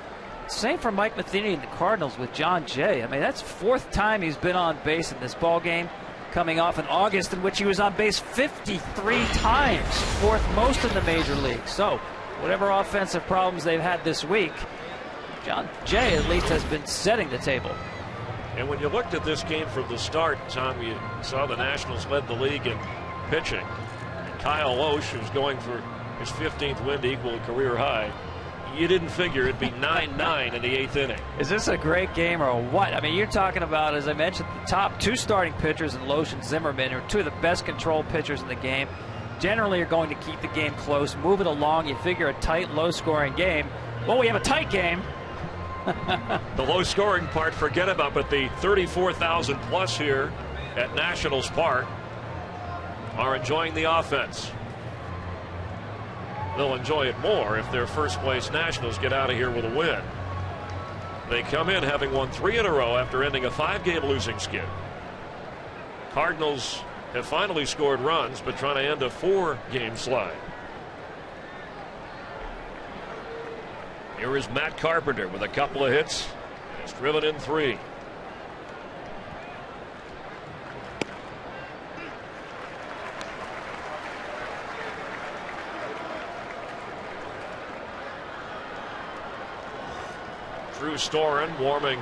F: Same for Mike Matheny and the Cardinals with John Jay. I mean, that's 4th time he's been on base in this ball game, coming off in August in which he was on base 53 times, 4th most in the major league. So whatever offensive problems they've had this week, John Jay at least has been setting the table.
B: And when you looked at this game from the start, Tom, you saw the Nationals led the league in pitching. And Kyle Loesch, who's going for his 15th win to equal a career high, you didn't figure it'd be 9-9 in the 8th inning.
F: Is this a great game or what? I mean, you're talking about, as I mentioned, the top 2 starting pitchers in Loesch and Zimmerman are 2 of the best controlled pitchers in the game. Generally are going to keep the game close, move it along. You figure a tight, low-scoring game. Well, we have a tight game.
B: The low-scoring part, forget about, but the 34,000 plus here at Nationals Park are enjoying the offense. They'll enjoy it more if their first-place Nationals get out of here with a win. They come in having won 3 in a row after ending a 5-game losing skid. Cardinals have finally scored runs, but trying to end a 4-game slide. Here is Matt Carpenter with a couple of hits. He's driven in 3. Drew Storen warming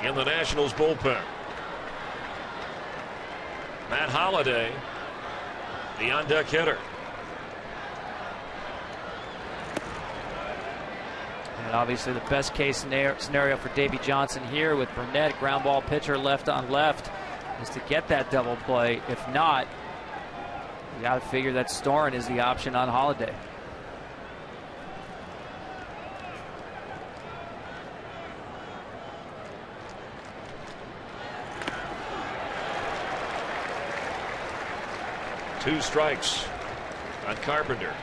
B: in the Nationals bullpen. Matt Holliday, the on-deck hitter.
F: And obviously the best case scenario for Davey Johnson here with Burnett, ground ball pitcher left on left, is to get that double play. If not, you got to figure that Storen is the option on Holliday.
B: Two strikes on Carpenter.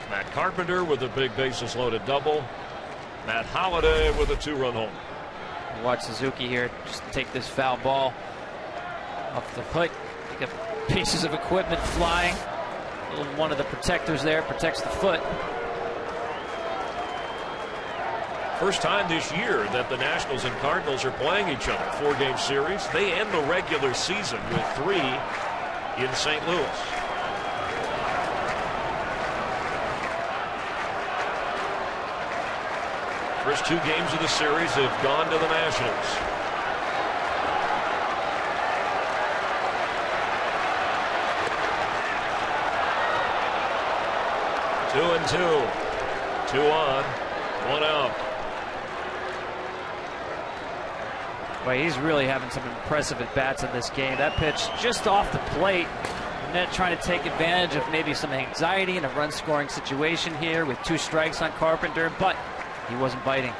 B: Matt Carpenter with a big bases loaded double. Matt Holliday with a 2-run home.
F: Watch Suzuki here just take this foul ball off the hook. You got pieces of equipment flying. One of the protectors there protects the foot.
B: First time this year that the Nationals and Cardinals are playing each other. 4-game series. They end the regular season with 3 in St. Louis. First 2 games of the series have gone to the Nationals. Two and two. 2 on, 1 out.
F: Well, he's really having some impressive at-bats in this game. That pitch just off the plate. Net trying to take advantage of maybe some anxiety in a run-scoring situation here with 2 strikes on Carpenter, but he wasn't biting.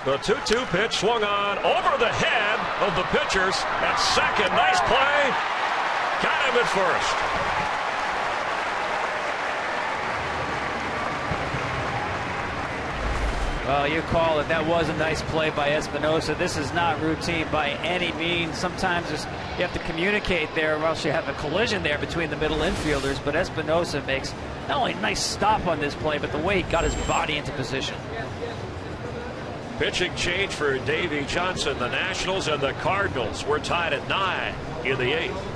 B: The 2-2 pitch swung on over the head of the pitchers at second. Nice play. Got him at first.
F: Well, you call it. That was a nice play by Espinosa. This is not routine by any means. Sometimes you have to communicate there, or else you have a collision there between the middle infielders. But Espinosa makes not only a nice stop on this play, but the way he got his body into position.
B: Pitching change for Davey Johnson. The Nationals and the Cardinals were tied at 9 in the 8th.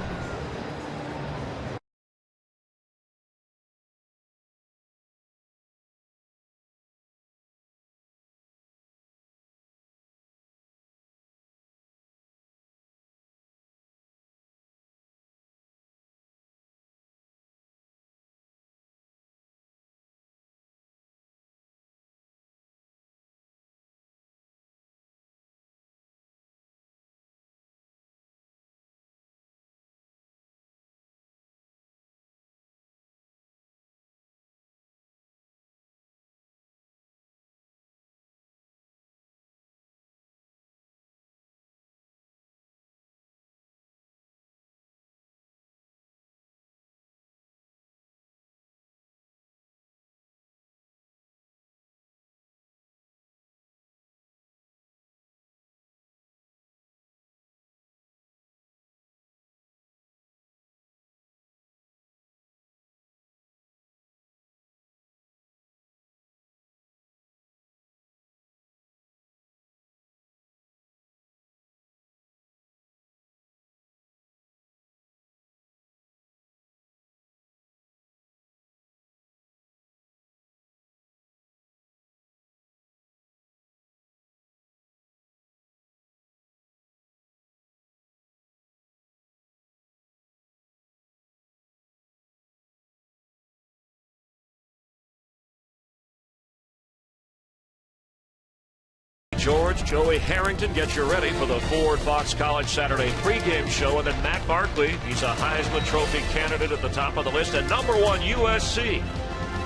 B: George, Joey Harrington get you ready for the Ford Fox College Saturday pregame show. And then Matt Barkley, he's a Heisman Trophy candidate at the top of the list. And number 1 USC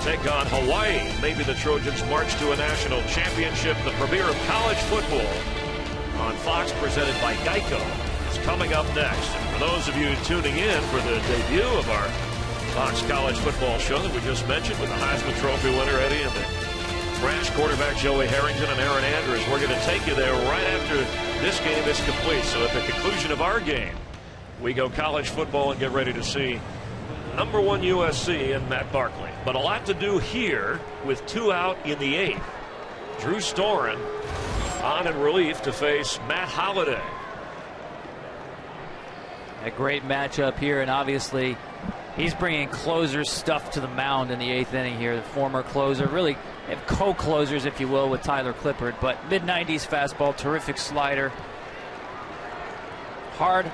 B: take on Hawaii. Maybe the Trojans march to a national championship. The premiere of college football on Fox, presented by Geico, is coming up next. And for those of you tuning in for the debut of our Fox College football show that we just mentioned with the Heisman Trophy winner Eddie and the Brash quarterback Joey Harrington and Aaron Andrews, we're going to take you there right after this game is complete. So at the conclusion of our game, we go college football and get ready to see number 1 USC and Matt Barkley. But a lot to do here with 2 out in the 8th. Drew Storen on in relief to face Matt Holliday.
F: A great matchup here, and obviously he's bringing closer stuff to the mound in the 8th inning here. The former closer, really have co-closers, if you will, with Tyler Clippard. But mid-90s fastball, terrific slider. Hard,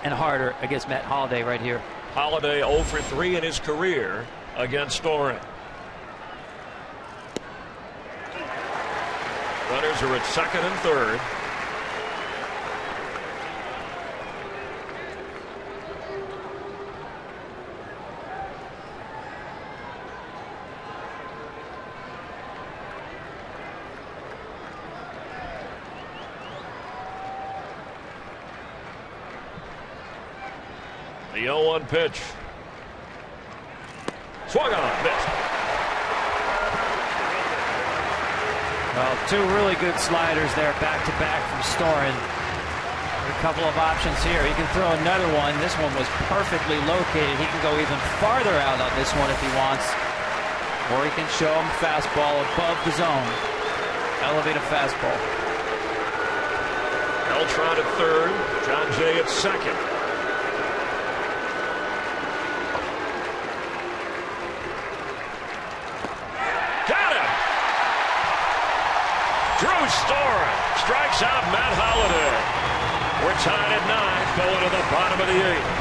F: and harder against Matt Holliday right here.
B: Holliday 0 for 3 in his career against Storen. Runners are at second and third. The 0-1 pitch. Swung on, missed.
F: Well, 2 really good sliders there, back-to-back from Storen. A couple of options here. He can throw another one. This one was perfectly located. He can go even farther out on this one if he wants. Or he can show him fastball above the zone. Elevated fastball.
B: Beltran at third. John Jay at second. Got him! Drew Storen strikes out Matt Holliday. We're tied at 9 going to the bottom of the 8th.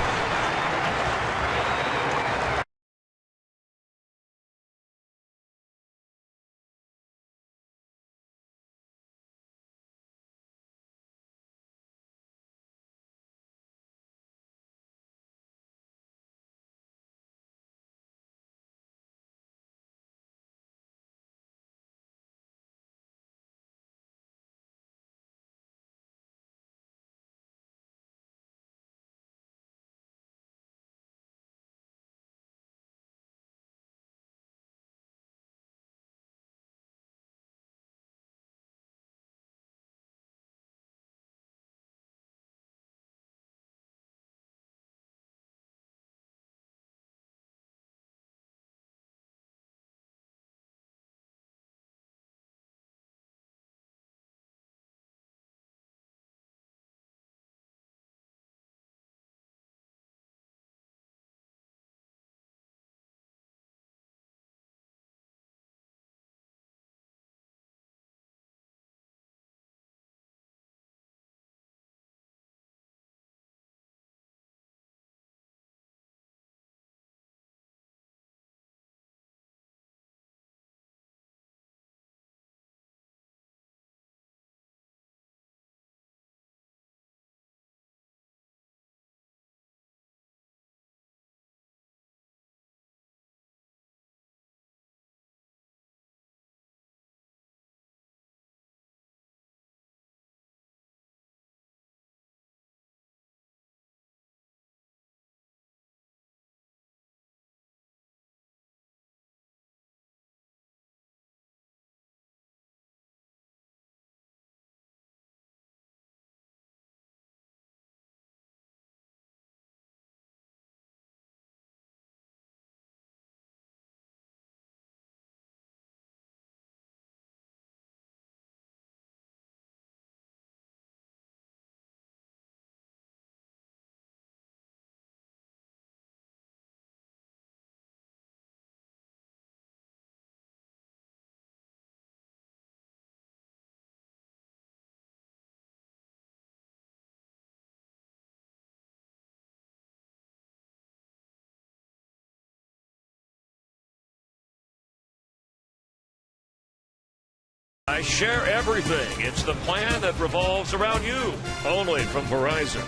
B: I share everything. It's the plan that revolves around you. Only from Verizon.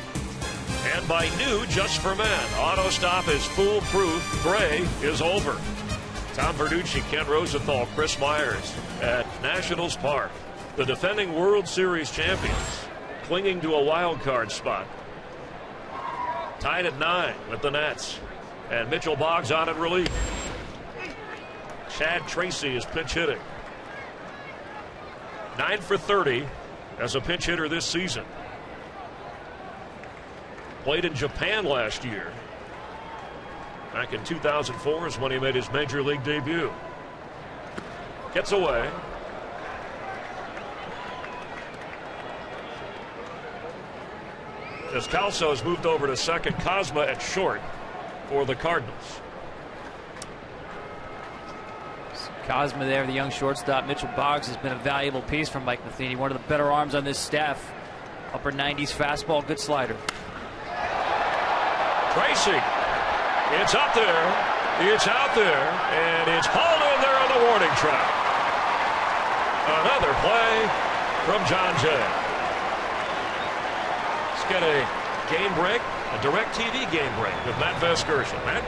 B: And by new Just for Men. Auto stop is foolproof. Gray is over. Tom Verducci, Ken Rosenthal, Chris Myers at Nationals Park. The defending World Series champions clinging to a wild card spot. Tied at 9 with the Nats. And Mitchell Boggs on in relief. Chad Tracy is pinch hitting. 9 for 30 as a pinch hitter this season. Played in Japan last year. Back in 2004 is when he made his major league debut. Gets away. Descalso has moved over to second. Cosma at short for the Cardinals.
F: Cosma there, the young shortstop. Mitchell Boggs has been a valuable piece from Mike Matheny. One of the better arms on this staff. Upper 90s fastball, good slider.
B: Tracy. It's up there. It's out there. And it's hauled in there on the warning track. Another play from John Jay. Let's get a game break, a direct TV game break with Matt Vasgersian. Matt?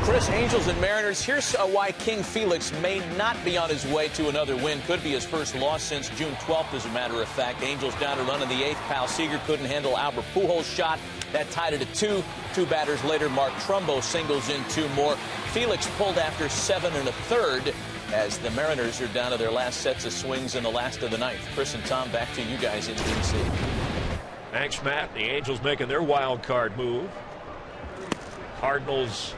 A: Chris, Angels and Mariners. Here's why King Felix may not be on his way to another win. Could be his first loss since June 12th, as a matter of fact. Angels down a run in the 8th. Pal Seager couldn't handle Albert Pujols' shot. That tied it at 2. 2 batters later, Mark Trumbo singles in 2 more. Felix pulled after 7 1/3 as the Mariners are down to their last sets of swings in the last of the 9th. Chris and Tom, back to you guys in D.C.
B: Thanks, Matt. The Angels making their wild card move. Cardinals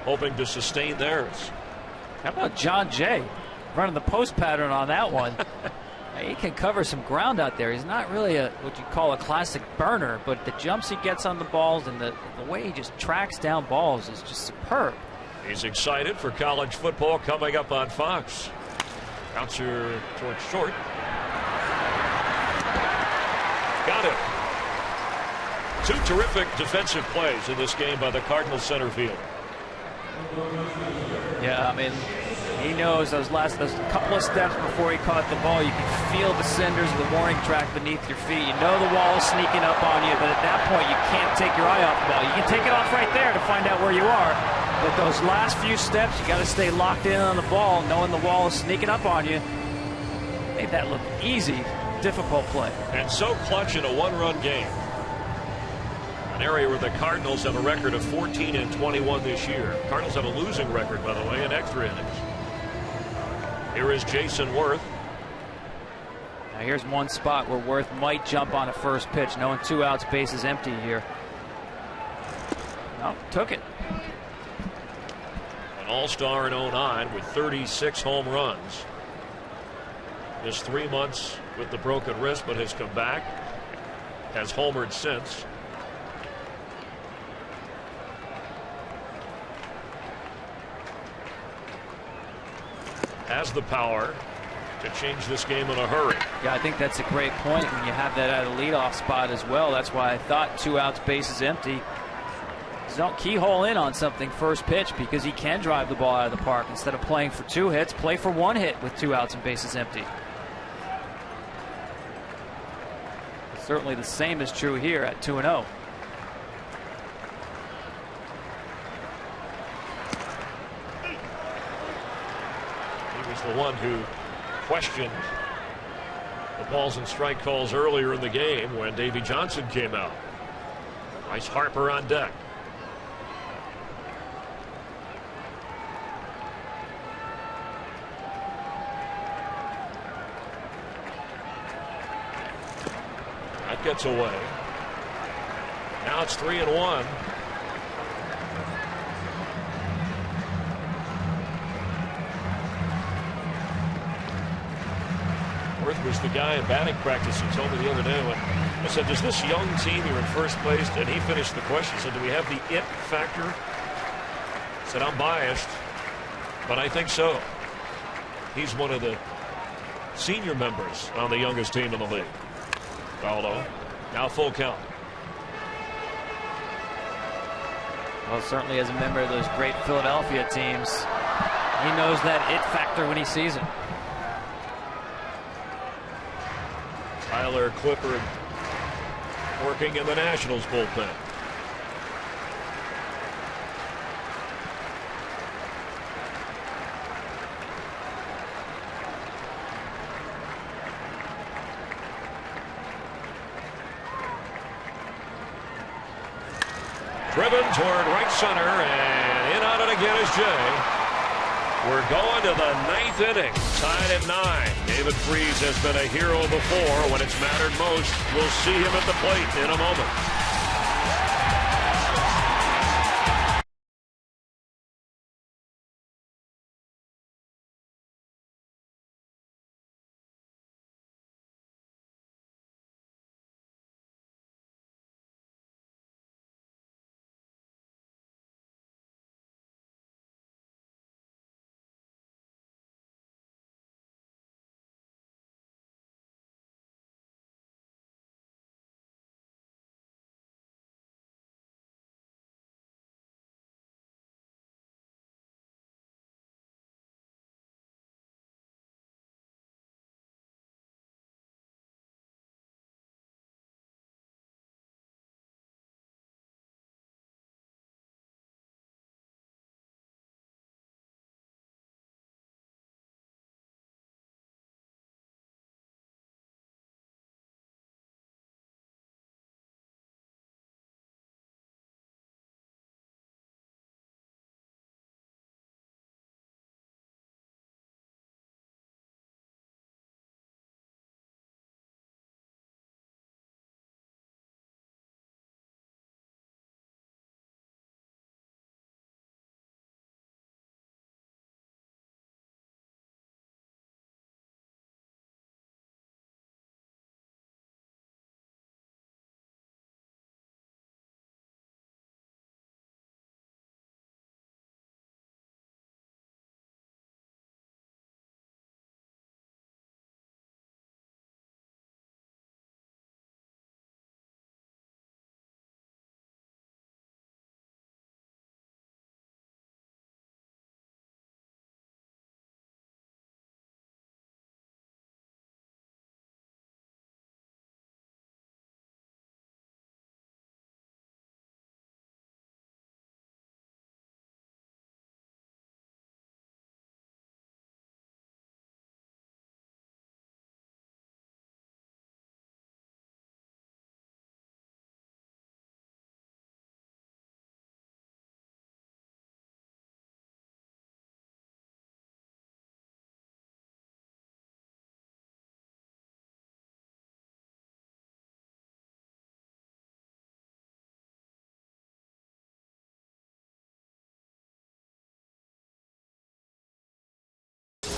B: hoping to sustain theirs.
F: How about John Jay? running the post pattern on that one. He can cover some ground out there. He's not really what you call a classic burner, but the jumps he gets on the balls and the way he just tracks down balls is just superb.
B: He's excited for college football coming up on Fox. Bouncer towards short. Got him. Two terrific defensive plays in this game by the Cardinals center field.
F: Yeah, I mean, he knows those couple of steps before he caught the ball, you can feel the cinders of the warning track beneath your feet. You know the wall is sneaking up on you, but at that point you can't take your eye off the ball. You can take it off right there to find out where you are, but those last few steps, you got to stay locked in on the ball, knowing the wall is sneaking up on you. Made that look easy, difficult play.
B: And so clutch in a one-run game. An area where the Cardinals have a record of 14-21 this year. Cardinals have a losing record, by the way, in extra innings. Here is Jason Worth.
F: Now here's one spot where Worth might jump on a first pitch, knowing 2 outs, bases empty here. No, took it.
B: An all-star in 09 with 36 home runs. Missed 3 months with the broken wrist, but has come back. Has homered since. Has the power to change this game in a hurry.
F: Yeah, I think that's a great point when you have that at a leadoff spot as well. That's why I thought 2 outs, bases empty. Don't keyhole in on something first pitch, because he can drive the ball out of the park. Instead of playing for 2 hits, play for 1 hit with 2 outs and bases empty. Certainly the same is true here at 2-0.
B: The one who questioned the balls and strike calls earlier in the game when Davy Johnson came out. Bryce Harper on deck. That gets away. Now it's 3-1. Worth was the guy in batting practice who told me the other day when I said, does this young team, you're in first place, and he finished the question, said, do we have the it factor? I said, I'm biased, but I think so. He's one of the senior members on the youngest team in the league. Aldo, now full count.
F: Well, certainly as a member of those great Philadelphia teams, he knows that it factor when he sees it.
B: Tyler Clippard working in the Nationals bullpen. Driven toward right center, and in on it again is Jay. We're going to the 9th inning, tied at 9. David Freese has been a hero before when it's mattered most. We'll see him at the plate in a moment.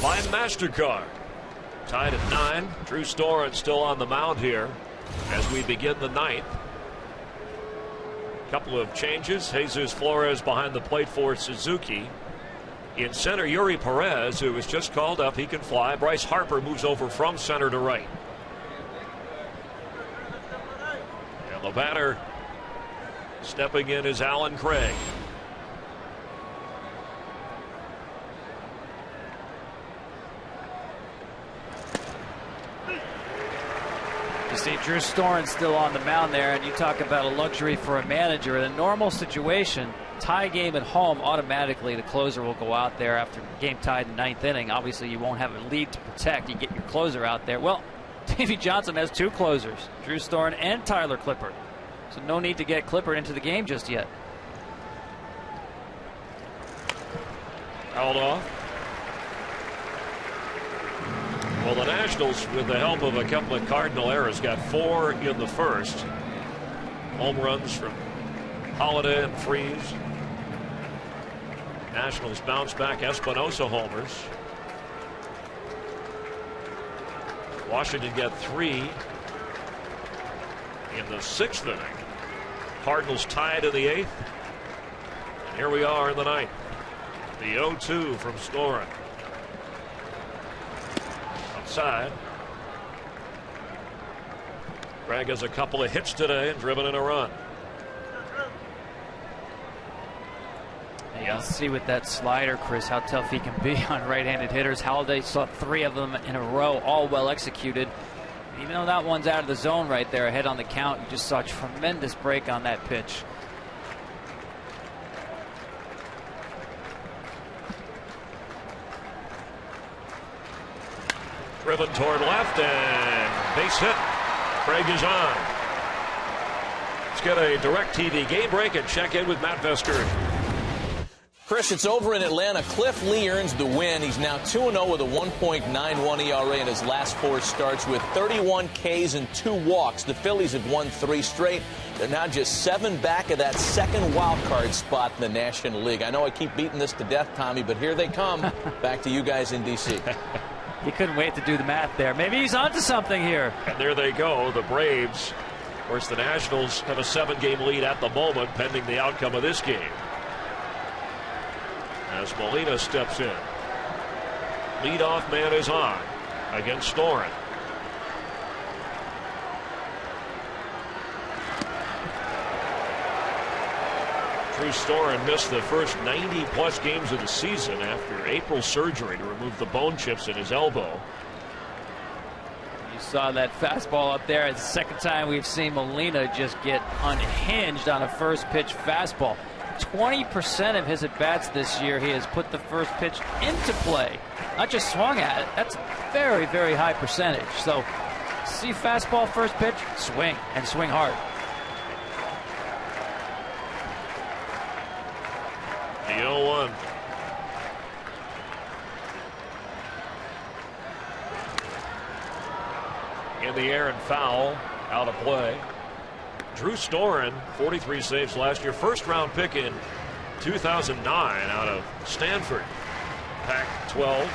B: by MasterCard. Tied at 9. Drew Storen still on the mound here as we begin the 9th. Couple of changes. Jesus Flores behind the plate for Suzuki. In center, Yuri Perez, who was just called up. He can fly. Bryce Harper moves over from center to right. And the batter stepping in is Alan Craig.
F: You see Drew Storen still on the mound there, and you talk about a luxury for a manager. In a normal situation, tie game at home, automatically the closer will go out there after game tied in the 9th inning. Obviously, you won't have a lead to protect. You get your closer out there. Well, Davey Johnson has 2 closers, Drew Storen and Tyler Clippard. So no need to get Clippard into the game just yet.
B: Held off. Well, the Nationals, with the help of a couple of Cardinal errors, got 4 in the first. Home runs from Holiday and Freese. Nationals bounce back. Espinosa homers. Washington got 3 in the 6th inning. Cardinals tied in the 8th. And here we are in the 9th. The 0-2 from Storen. Outside. Craig has a couple of hits today and driven in a run.
F: You'll see with that slider, Chris, how tough he can be on right-handed hitters. Holiday saw 3 of them in a row, all well executed. Even though that one's out of the zone right there, ahead on the count, you just saw a tremendous break on that pitch.
B: Driven toward left and base hit. Craig is on. Let's get a DirecTV game break and check in with Matt Vesker.
A: Chris, it's over in Atlanta. Cliff Lee earns the win. He's now 2-0 with a 1.91 ERA in his last 4 starts with 31 Ks and 2 walks. The Phillies have won 3 straight. They're now just 7 back of that second wild card spot in the National League. I know I keep beating this to death, Tommy, but here they come. Back to you guys in D.C.
F: He couldn't wait to do the math there. Maybe he's onto something here.
B: And there they go, the Braves. Of course, the Nationals have a 7-game lead at the moment, pending the outcome of this game. As Molina steps in. Leadoff man is on against Storen. Drew Storen missed the first 90-plus games of the season after April surgery to remove the bone chips in his elbow.
F: You saw that fastball up there. It's the second time we've seen Molina just get unhinged on a first pitch fastball. 20% of his at-bats this year, he has put the first pitch into play, not just swung at it. That's a very, very high percentage. So, see fastball first pitch, swing, and swing hard.
B: The 0-1. In the air and foul, out of play. Drew Storen, 43 saves last year. First-round pick in 2009 out of Stanford. Pac-12,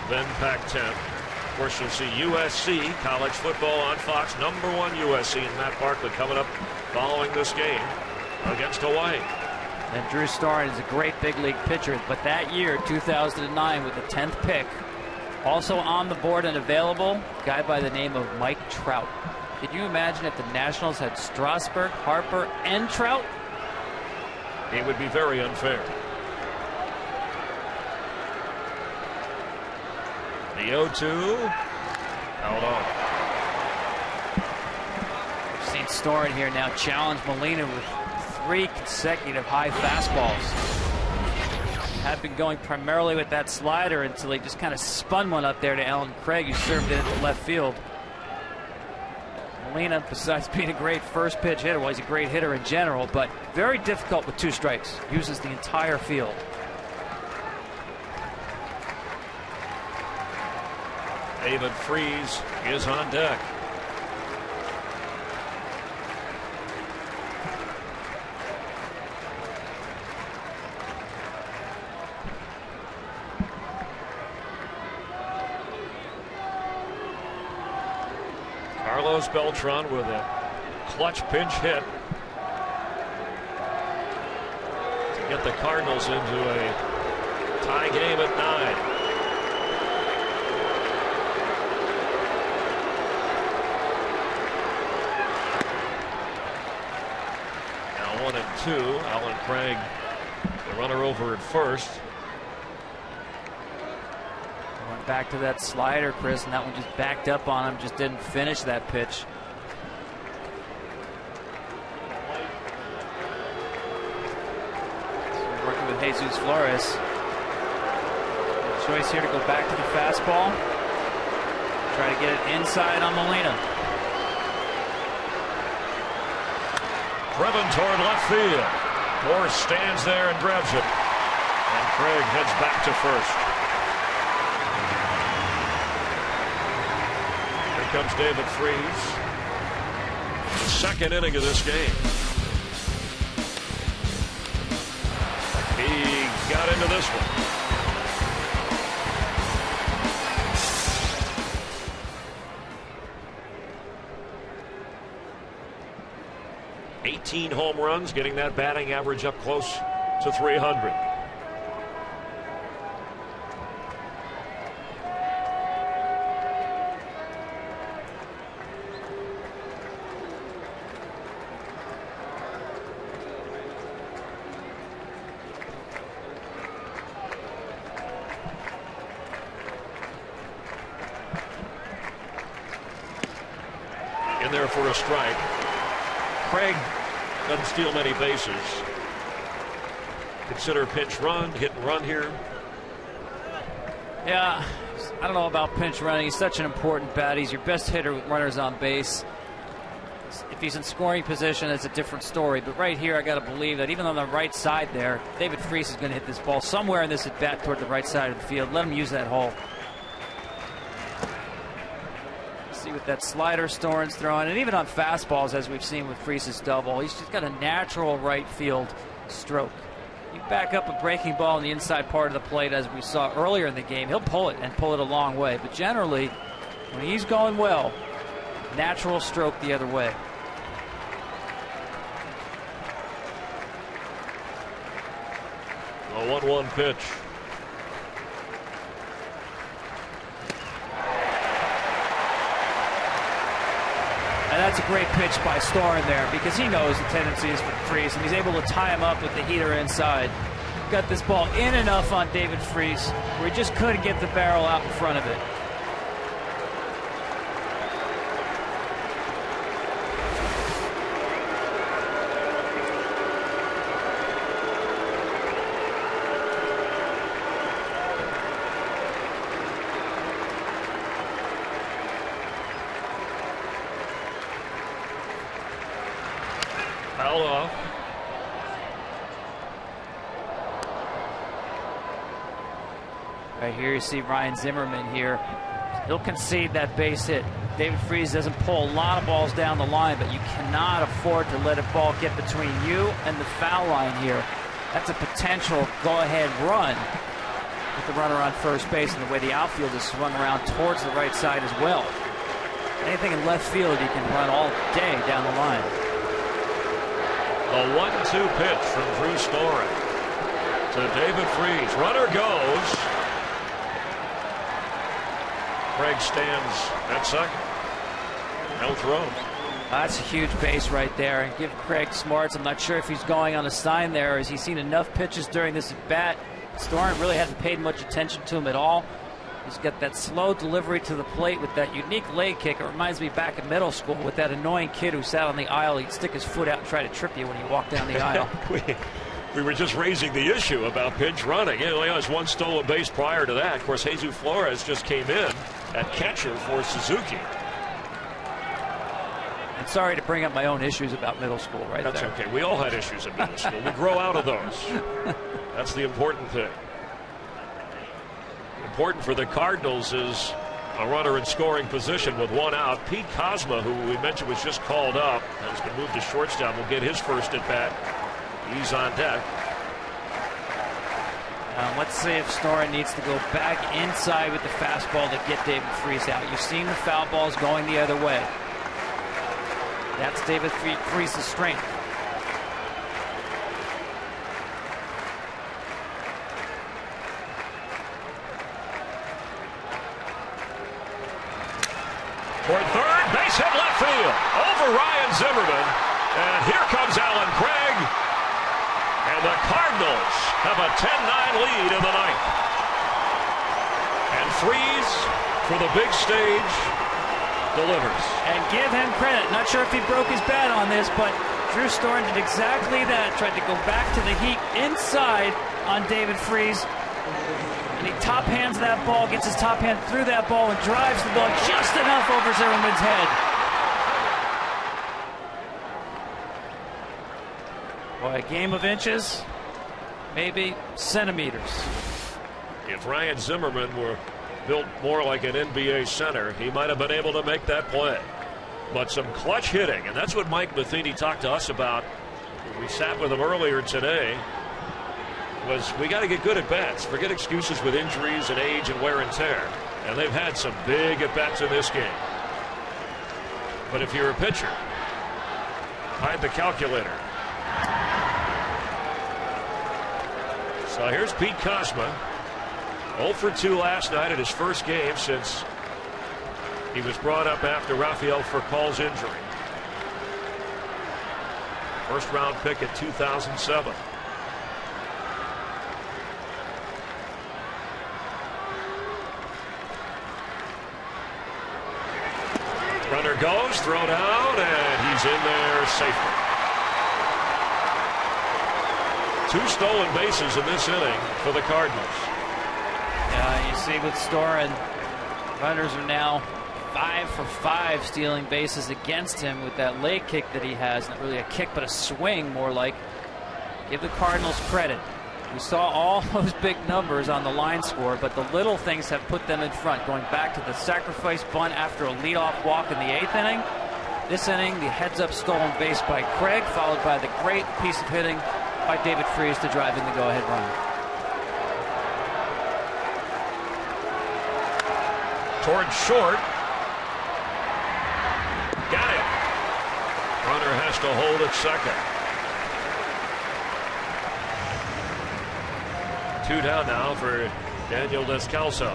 B: then Pac-10. Of course, you'll see USC, college football on Fox. #1 USC and Matt Barkley coming up following this game against Hawaii.
F: And Drew Storen is a great big league pitcher, but that year, 2009, with the 10th pick, also on the board and available, a guy by the name of Mike Trout. Can you imagine if the Nationals had Strasburg, Harper, and Trout?
B: It would be very unfair. The 0-2. Held on.
F: We've seen Storen here now challenge Molina with 3 consecutive high fastballs. Had been going primarily with that slider until he just kind of spun one up there to Alan Craig, who served it into left field. Molina, besides being a great first pitch hitter, well, he's a great hitter in general, but very difficult with 2 strikes. Uses the entire field.
B: David Freese is on deck. Carlos Beltran with a clutch pinch hit to get the Cardinals into a tie game at 9. Now 1-2. Alan Craig, the runner over at first.
F: Went back to that slider, Chris, and that one just backed up on him, just didn't finish that pitch. So working with Jesus Flores. Choice here to go back to the fastball. Try to get it inside on Molina.
B: Driven toward left field. Morse stands there and grabs it. And Craig heads back to first. Here comes David Freese. Second inning of this game. He got into this one. 18 home runs, getting that batting average up close to 300. In there for a strike. Craig doesn't steal many bases. Consider pinch run, hit and run here.
F: Yeah, I don't know about pinch running. He's such an important bat. He's your best hitter with runners on base. If he's in scoring position, it's a different story. But right here, I got to believe that even on the right side there, David Freese is going to hit this ball somewhere in this at bat toward the right side of the field. Let him use that hole. See with that slider Storen's throwing, and even on fastballs, as we've seen with Freese's double, he's just got a natural right field stroke. You back up a breaking ball in the inside part of the plate, as we saw earlier in the game, he'll pull it and pull it a long way. But generally, when he's going well, natural stroke the other way.
B: A 1-1 pitch.
F: And that's a great pitch by Storen there, because he knows the tendency is for Freese, and he's able to tie him up with the heater inside. Got this ball in enough on David Freese where he just couldn't get the barrel out in front of it.
B: Fouled off.
F: Right here you see Ryan Zimmerman here. He'll concede that base hit. David Freese doesn't pull a lot of balls down the line, but you cannot afford to let a ball get between you and the foul line here. That's a potential go-ahead run with the runner on first base, and the way the outfield is swung around towards the right side as well. Anything in left field you can run all day down the line.
B: A 1-2 pitch from Drew Storen to David Freese. Runner goes. Craig stands at second. No throw.
F: That's a huge base right there, and give Craig smarts. I'm not sure if he's going on a sign there. Has he seen enough pitches during this at bat? Storen really hasn't paid much attention to him at all. He's got that slow delivery to the plate with that unique leg kick. It reminds me back in middle school with that annoying kid who sat on the aisle. He'd stick his foot out and try to trip you when he walked down the aisle.
B: We were just raising the issue about pinch running. He only has one stolen base prior to that. Of course, Jesus Flores just came in at catcher for Suzuki.
F: I'm sorry to bring up my own issues about middle school right there.
B: That's okay. We all had issues in middle school. We grow out of those. That's the important thing. Important for the Cardinals is a runner in scoring position with one out. Pete Kozma, who we mentioned was just called up, has been moved to shortstop, will get his first at bat. He's on deck.
F: Let's see if Storen needs to go back inside with the fastball to get David Freese out. You've seen the foul balls going the other way. That's David Freese's strength.
B: Toward third, base hit left field, over Ryan Zimmerman, and here comes Alan Craig, and the Cardinals have a 10-9 lead in the ninth. And Freese, for the big stage, delivers.
F: And give him credit. Not sure if he broke his bat on this, but Drew Storen did exactly that. Tried to go back to the heat inside on David Freese. And he top hands that ball, gets his top hand through that ball, and drives the ball just enough over Zimmerman's head. Boy, a game of inches, maybe centimeters.
B: If Ryan Zimmerman were built more like an NBA center, he might have been able to make that play. But some clutch hitting, and that's what Mike Matheny talked to us about. We sat with him earlier today. Was we got to get good at bats. Forget excuses with injuries and age and wear and tear. And they've had some big at bats in this game. But if you're a pitcher, hide the calculator. So here's Pete Kozma, 0 for 2 last night at his first game since he was brought up after Rafael Furcal's injury. First round pick in 2007. Runner goes, throw down, and he's in there safely. 2 stolen bases in this inning for the Cardinals.
F: Yeah, you see with Storen, runners are now 5 for 5 stealing bases against him with that leg kick that he has. Not really a kick, but a swing, more like. Give the Cardinals credit. We saw all those big numbers on the line score, but the little things have put them in front. Going back to the sacrifice bunt after a leadoff walk in the 8th inning. This inning, the heads-up stolen base by Craig, followed by the great piece of hitting by David Freese to drive in the go-ahead run.
B: Toward short. Got it. Runner has to hold at second. 2 down now for Daniel Descalso.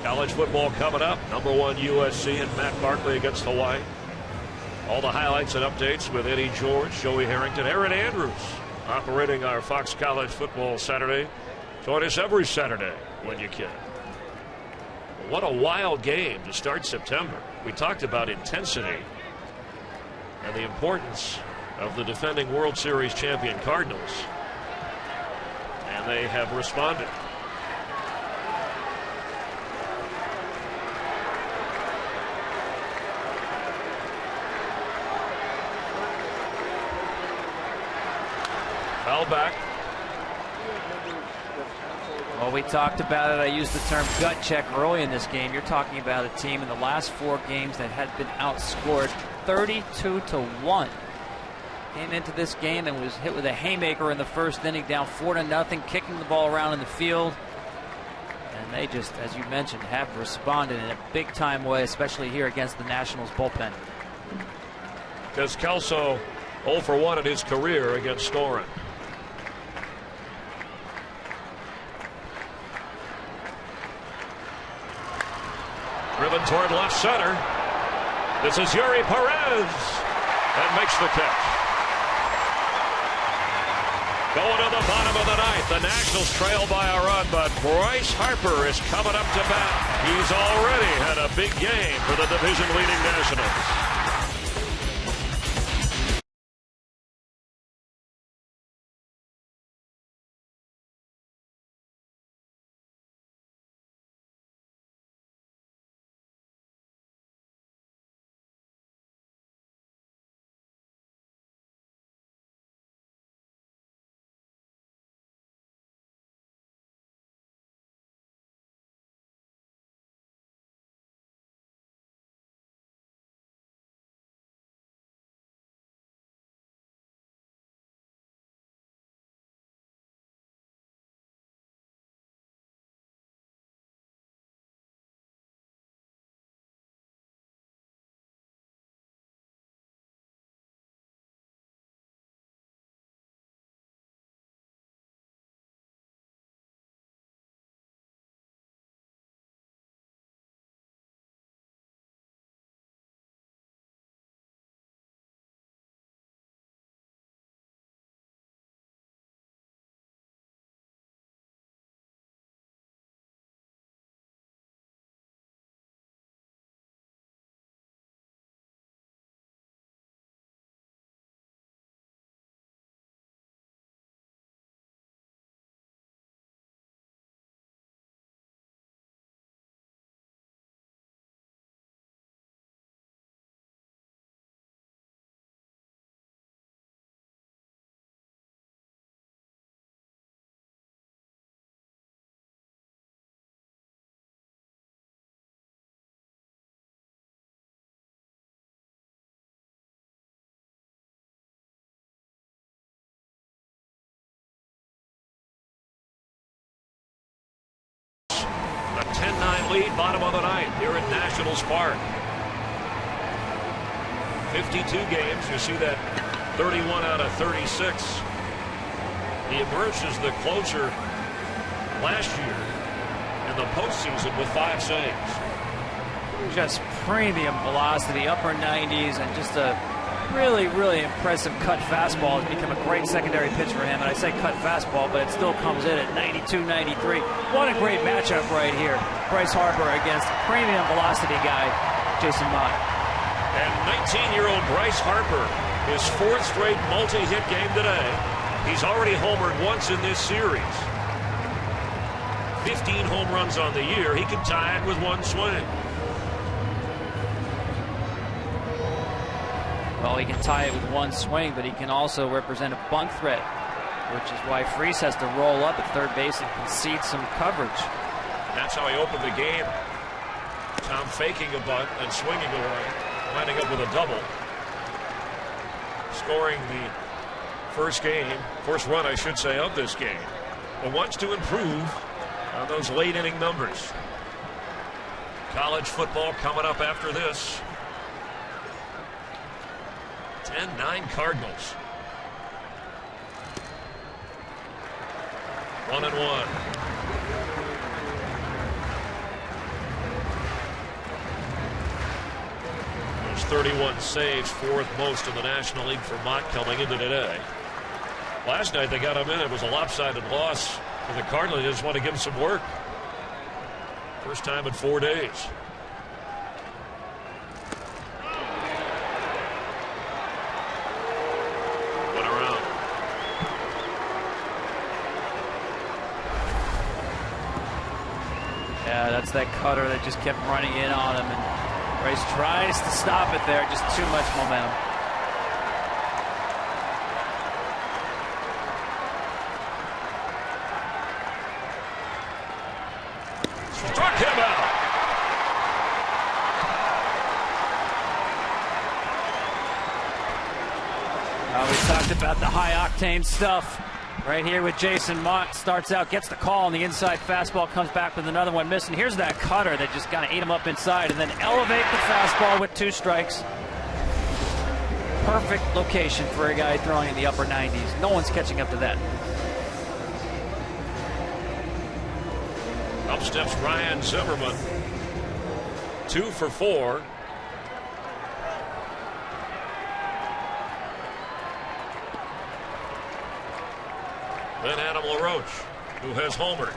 B: College football coming up. #1 USC and Matt Barkley against Hawaii. All the highlights and updates with Eddie George, Joey Harrington, Aaron Andrews operating our Fox College Football Saturday. Join us every Saturday when you can. What a wild game to start September. We talked about intensity and the importance of the defending World Series champion Cardinals. And they have responded. Foul back.
F: Well, we talked about it. I used the term gut check early in this game. You're talking about a team in the last 4 games that had been outscored 32-1. Came into this game and was hit with a haymaker in the first inning, down 4-0, kicking the ball around in the field. And they just, as you mentioned, have responded in a big-time way, especially here against the Nationals bullpen.
B: Descalso 0 for 1 in his career against Storen. Driven toward left center. This is Yuri Perez, and makes the catch. Going to the bottom of the 9th. The Nationals trail by a run, but Bryce Harper is coming up to bat. He's already had a big game for the division-leading Nationals. lead, bottom of the ninth here at Nationals Park. 52 games. You see that 31 out of 36. He emerged as the closer last year in the postseason with 5 saves.
F: Just premium velocity, upper 90s, and just a really, really impressive cut fastball. Has become a great secondary pitch for him. And I say cut fastball, but it still comes in at 92, 93. What a great matchup right here. Bryce Harper against premium velocity guy, Jason Mott.
B: And 19-year-old Bryce Harper, his 4th straight multi-hit game today. He's already homered once in this series. 15 home runs on the year. He can tie it with 1 swing.
F: Well, he can tie it with 1 swing, but he can also represent a bunt threat, which is why Freese has to roll up at third base and concede some coverage.
B: That's how he opened the game. Tom faking a bunt and swinging away, winding up with a double. Scoring the first run, I should say, of this game. But wants to improve on those late inning numbers. College football coming up after this. 10-9 Cardinals. 1-1. There's 31 saves, 4th most in the National League for Mott coming into today. Last night they got him in. It was a lopsided loss for the Cardinals. They just want to give him some work. First time in 4 days.
F: Yeah, that's that cutter that just kept running in on him, and Bryce tries to stop it there. Just too much momentum.
B: Struck him out.
F: We talked about the high-octane stuff. Right here with Jason Mott. Starts out, gets the call on the inside fastball, comes back with another one missing. Here's that cutter that just kind of ate him up inside, and then elevate the fastball with 2 strikes. Perfect location for a guy throwing in the upper 90s. No one's catching up to that.
B: Up steps Ryan Zimmerman. 2 for 4. Then Adam LaRoche, who has homered.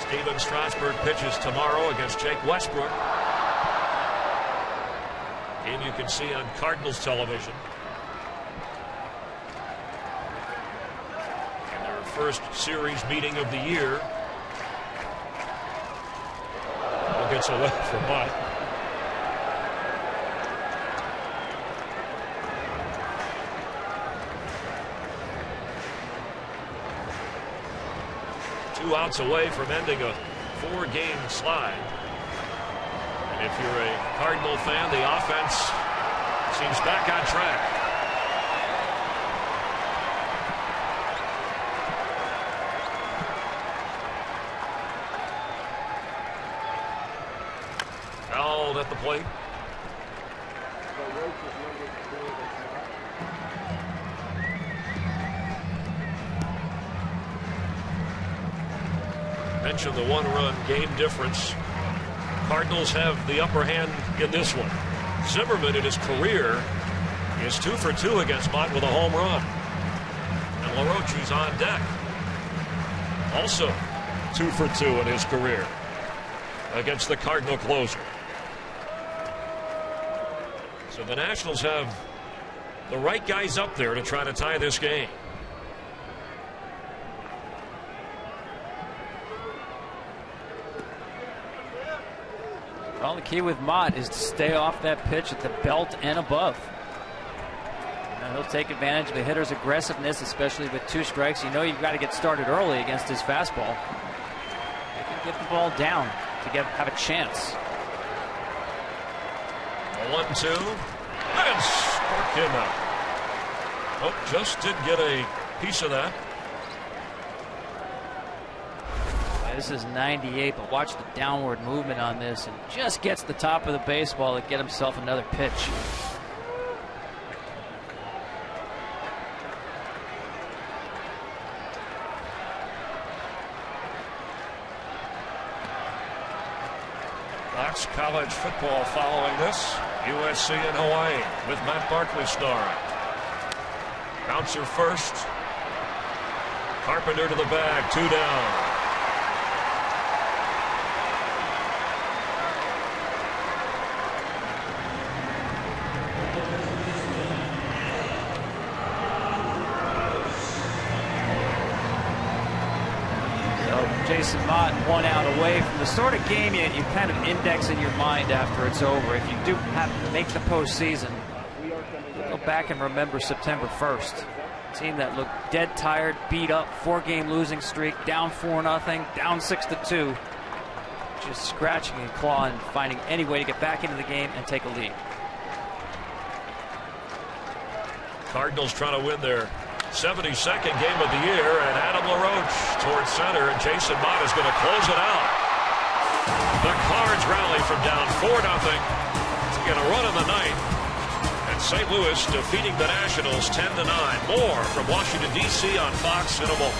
B: Steven Strasburg pitches tomorrow against Jake Westbrook. Game you can see on Cardinals television. In their first series meeting of the year. Ball gets away from Mott. Two outs away from ending a 4-game slide. And if you're a Cardinal fan, the offense seems back on track. Fouled at the plate. Mentioned the 1-run game difference. Cardinals have the upper hand in this one. Zimmerman in his career is 2 for 2 against Mott with a home run. And LaRoche's on deck. Also 2 for 2 in his career against the Cardinal closer. So the Nationals have the right guys up there to try to tie this game.
F: Well, the key with Mott is to stay off that pitch at the belt and above. He'll take advantage of the hitter's aggressiveness, especially with 2 strikes. You know you've got to get started early against his fastball. They can get the ball down to have a chance.
B: 1-2 and struck him out. Oh, just did get a piece of that.
F: This is 98, but watch the downward movement on this, and just gets the top of the baseball to get himself another pitch.
B: That's college football following this. USC and Hawaii with Matt Barkley starring. Bouncer first. Carpenter to the bag, 2 down.
F: Jason Mott 1 out away from the sort of game you kind of index in your mind after it's over. If you do happen to make the postseason, go back and remember September 1st. A team that looked dead tired, beat up, 4-game losing streak, down 4-0, down 6-2. Just scratching and clawing, finding any way to get back into the game and take a lead.
B: Cardinals trying to win their 72nd game of the year, and Adam LaRoche towards center, and Jason Mott is going to close it out. The Cards rally from down 4-0 to get a run in the ninth, and St. Louis defeating the Nationals 10-9. More from Washington, D.C. on Fox in a moment.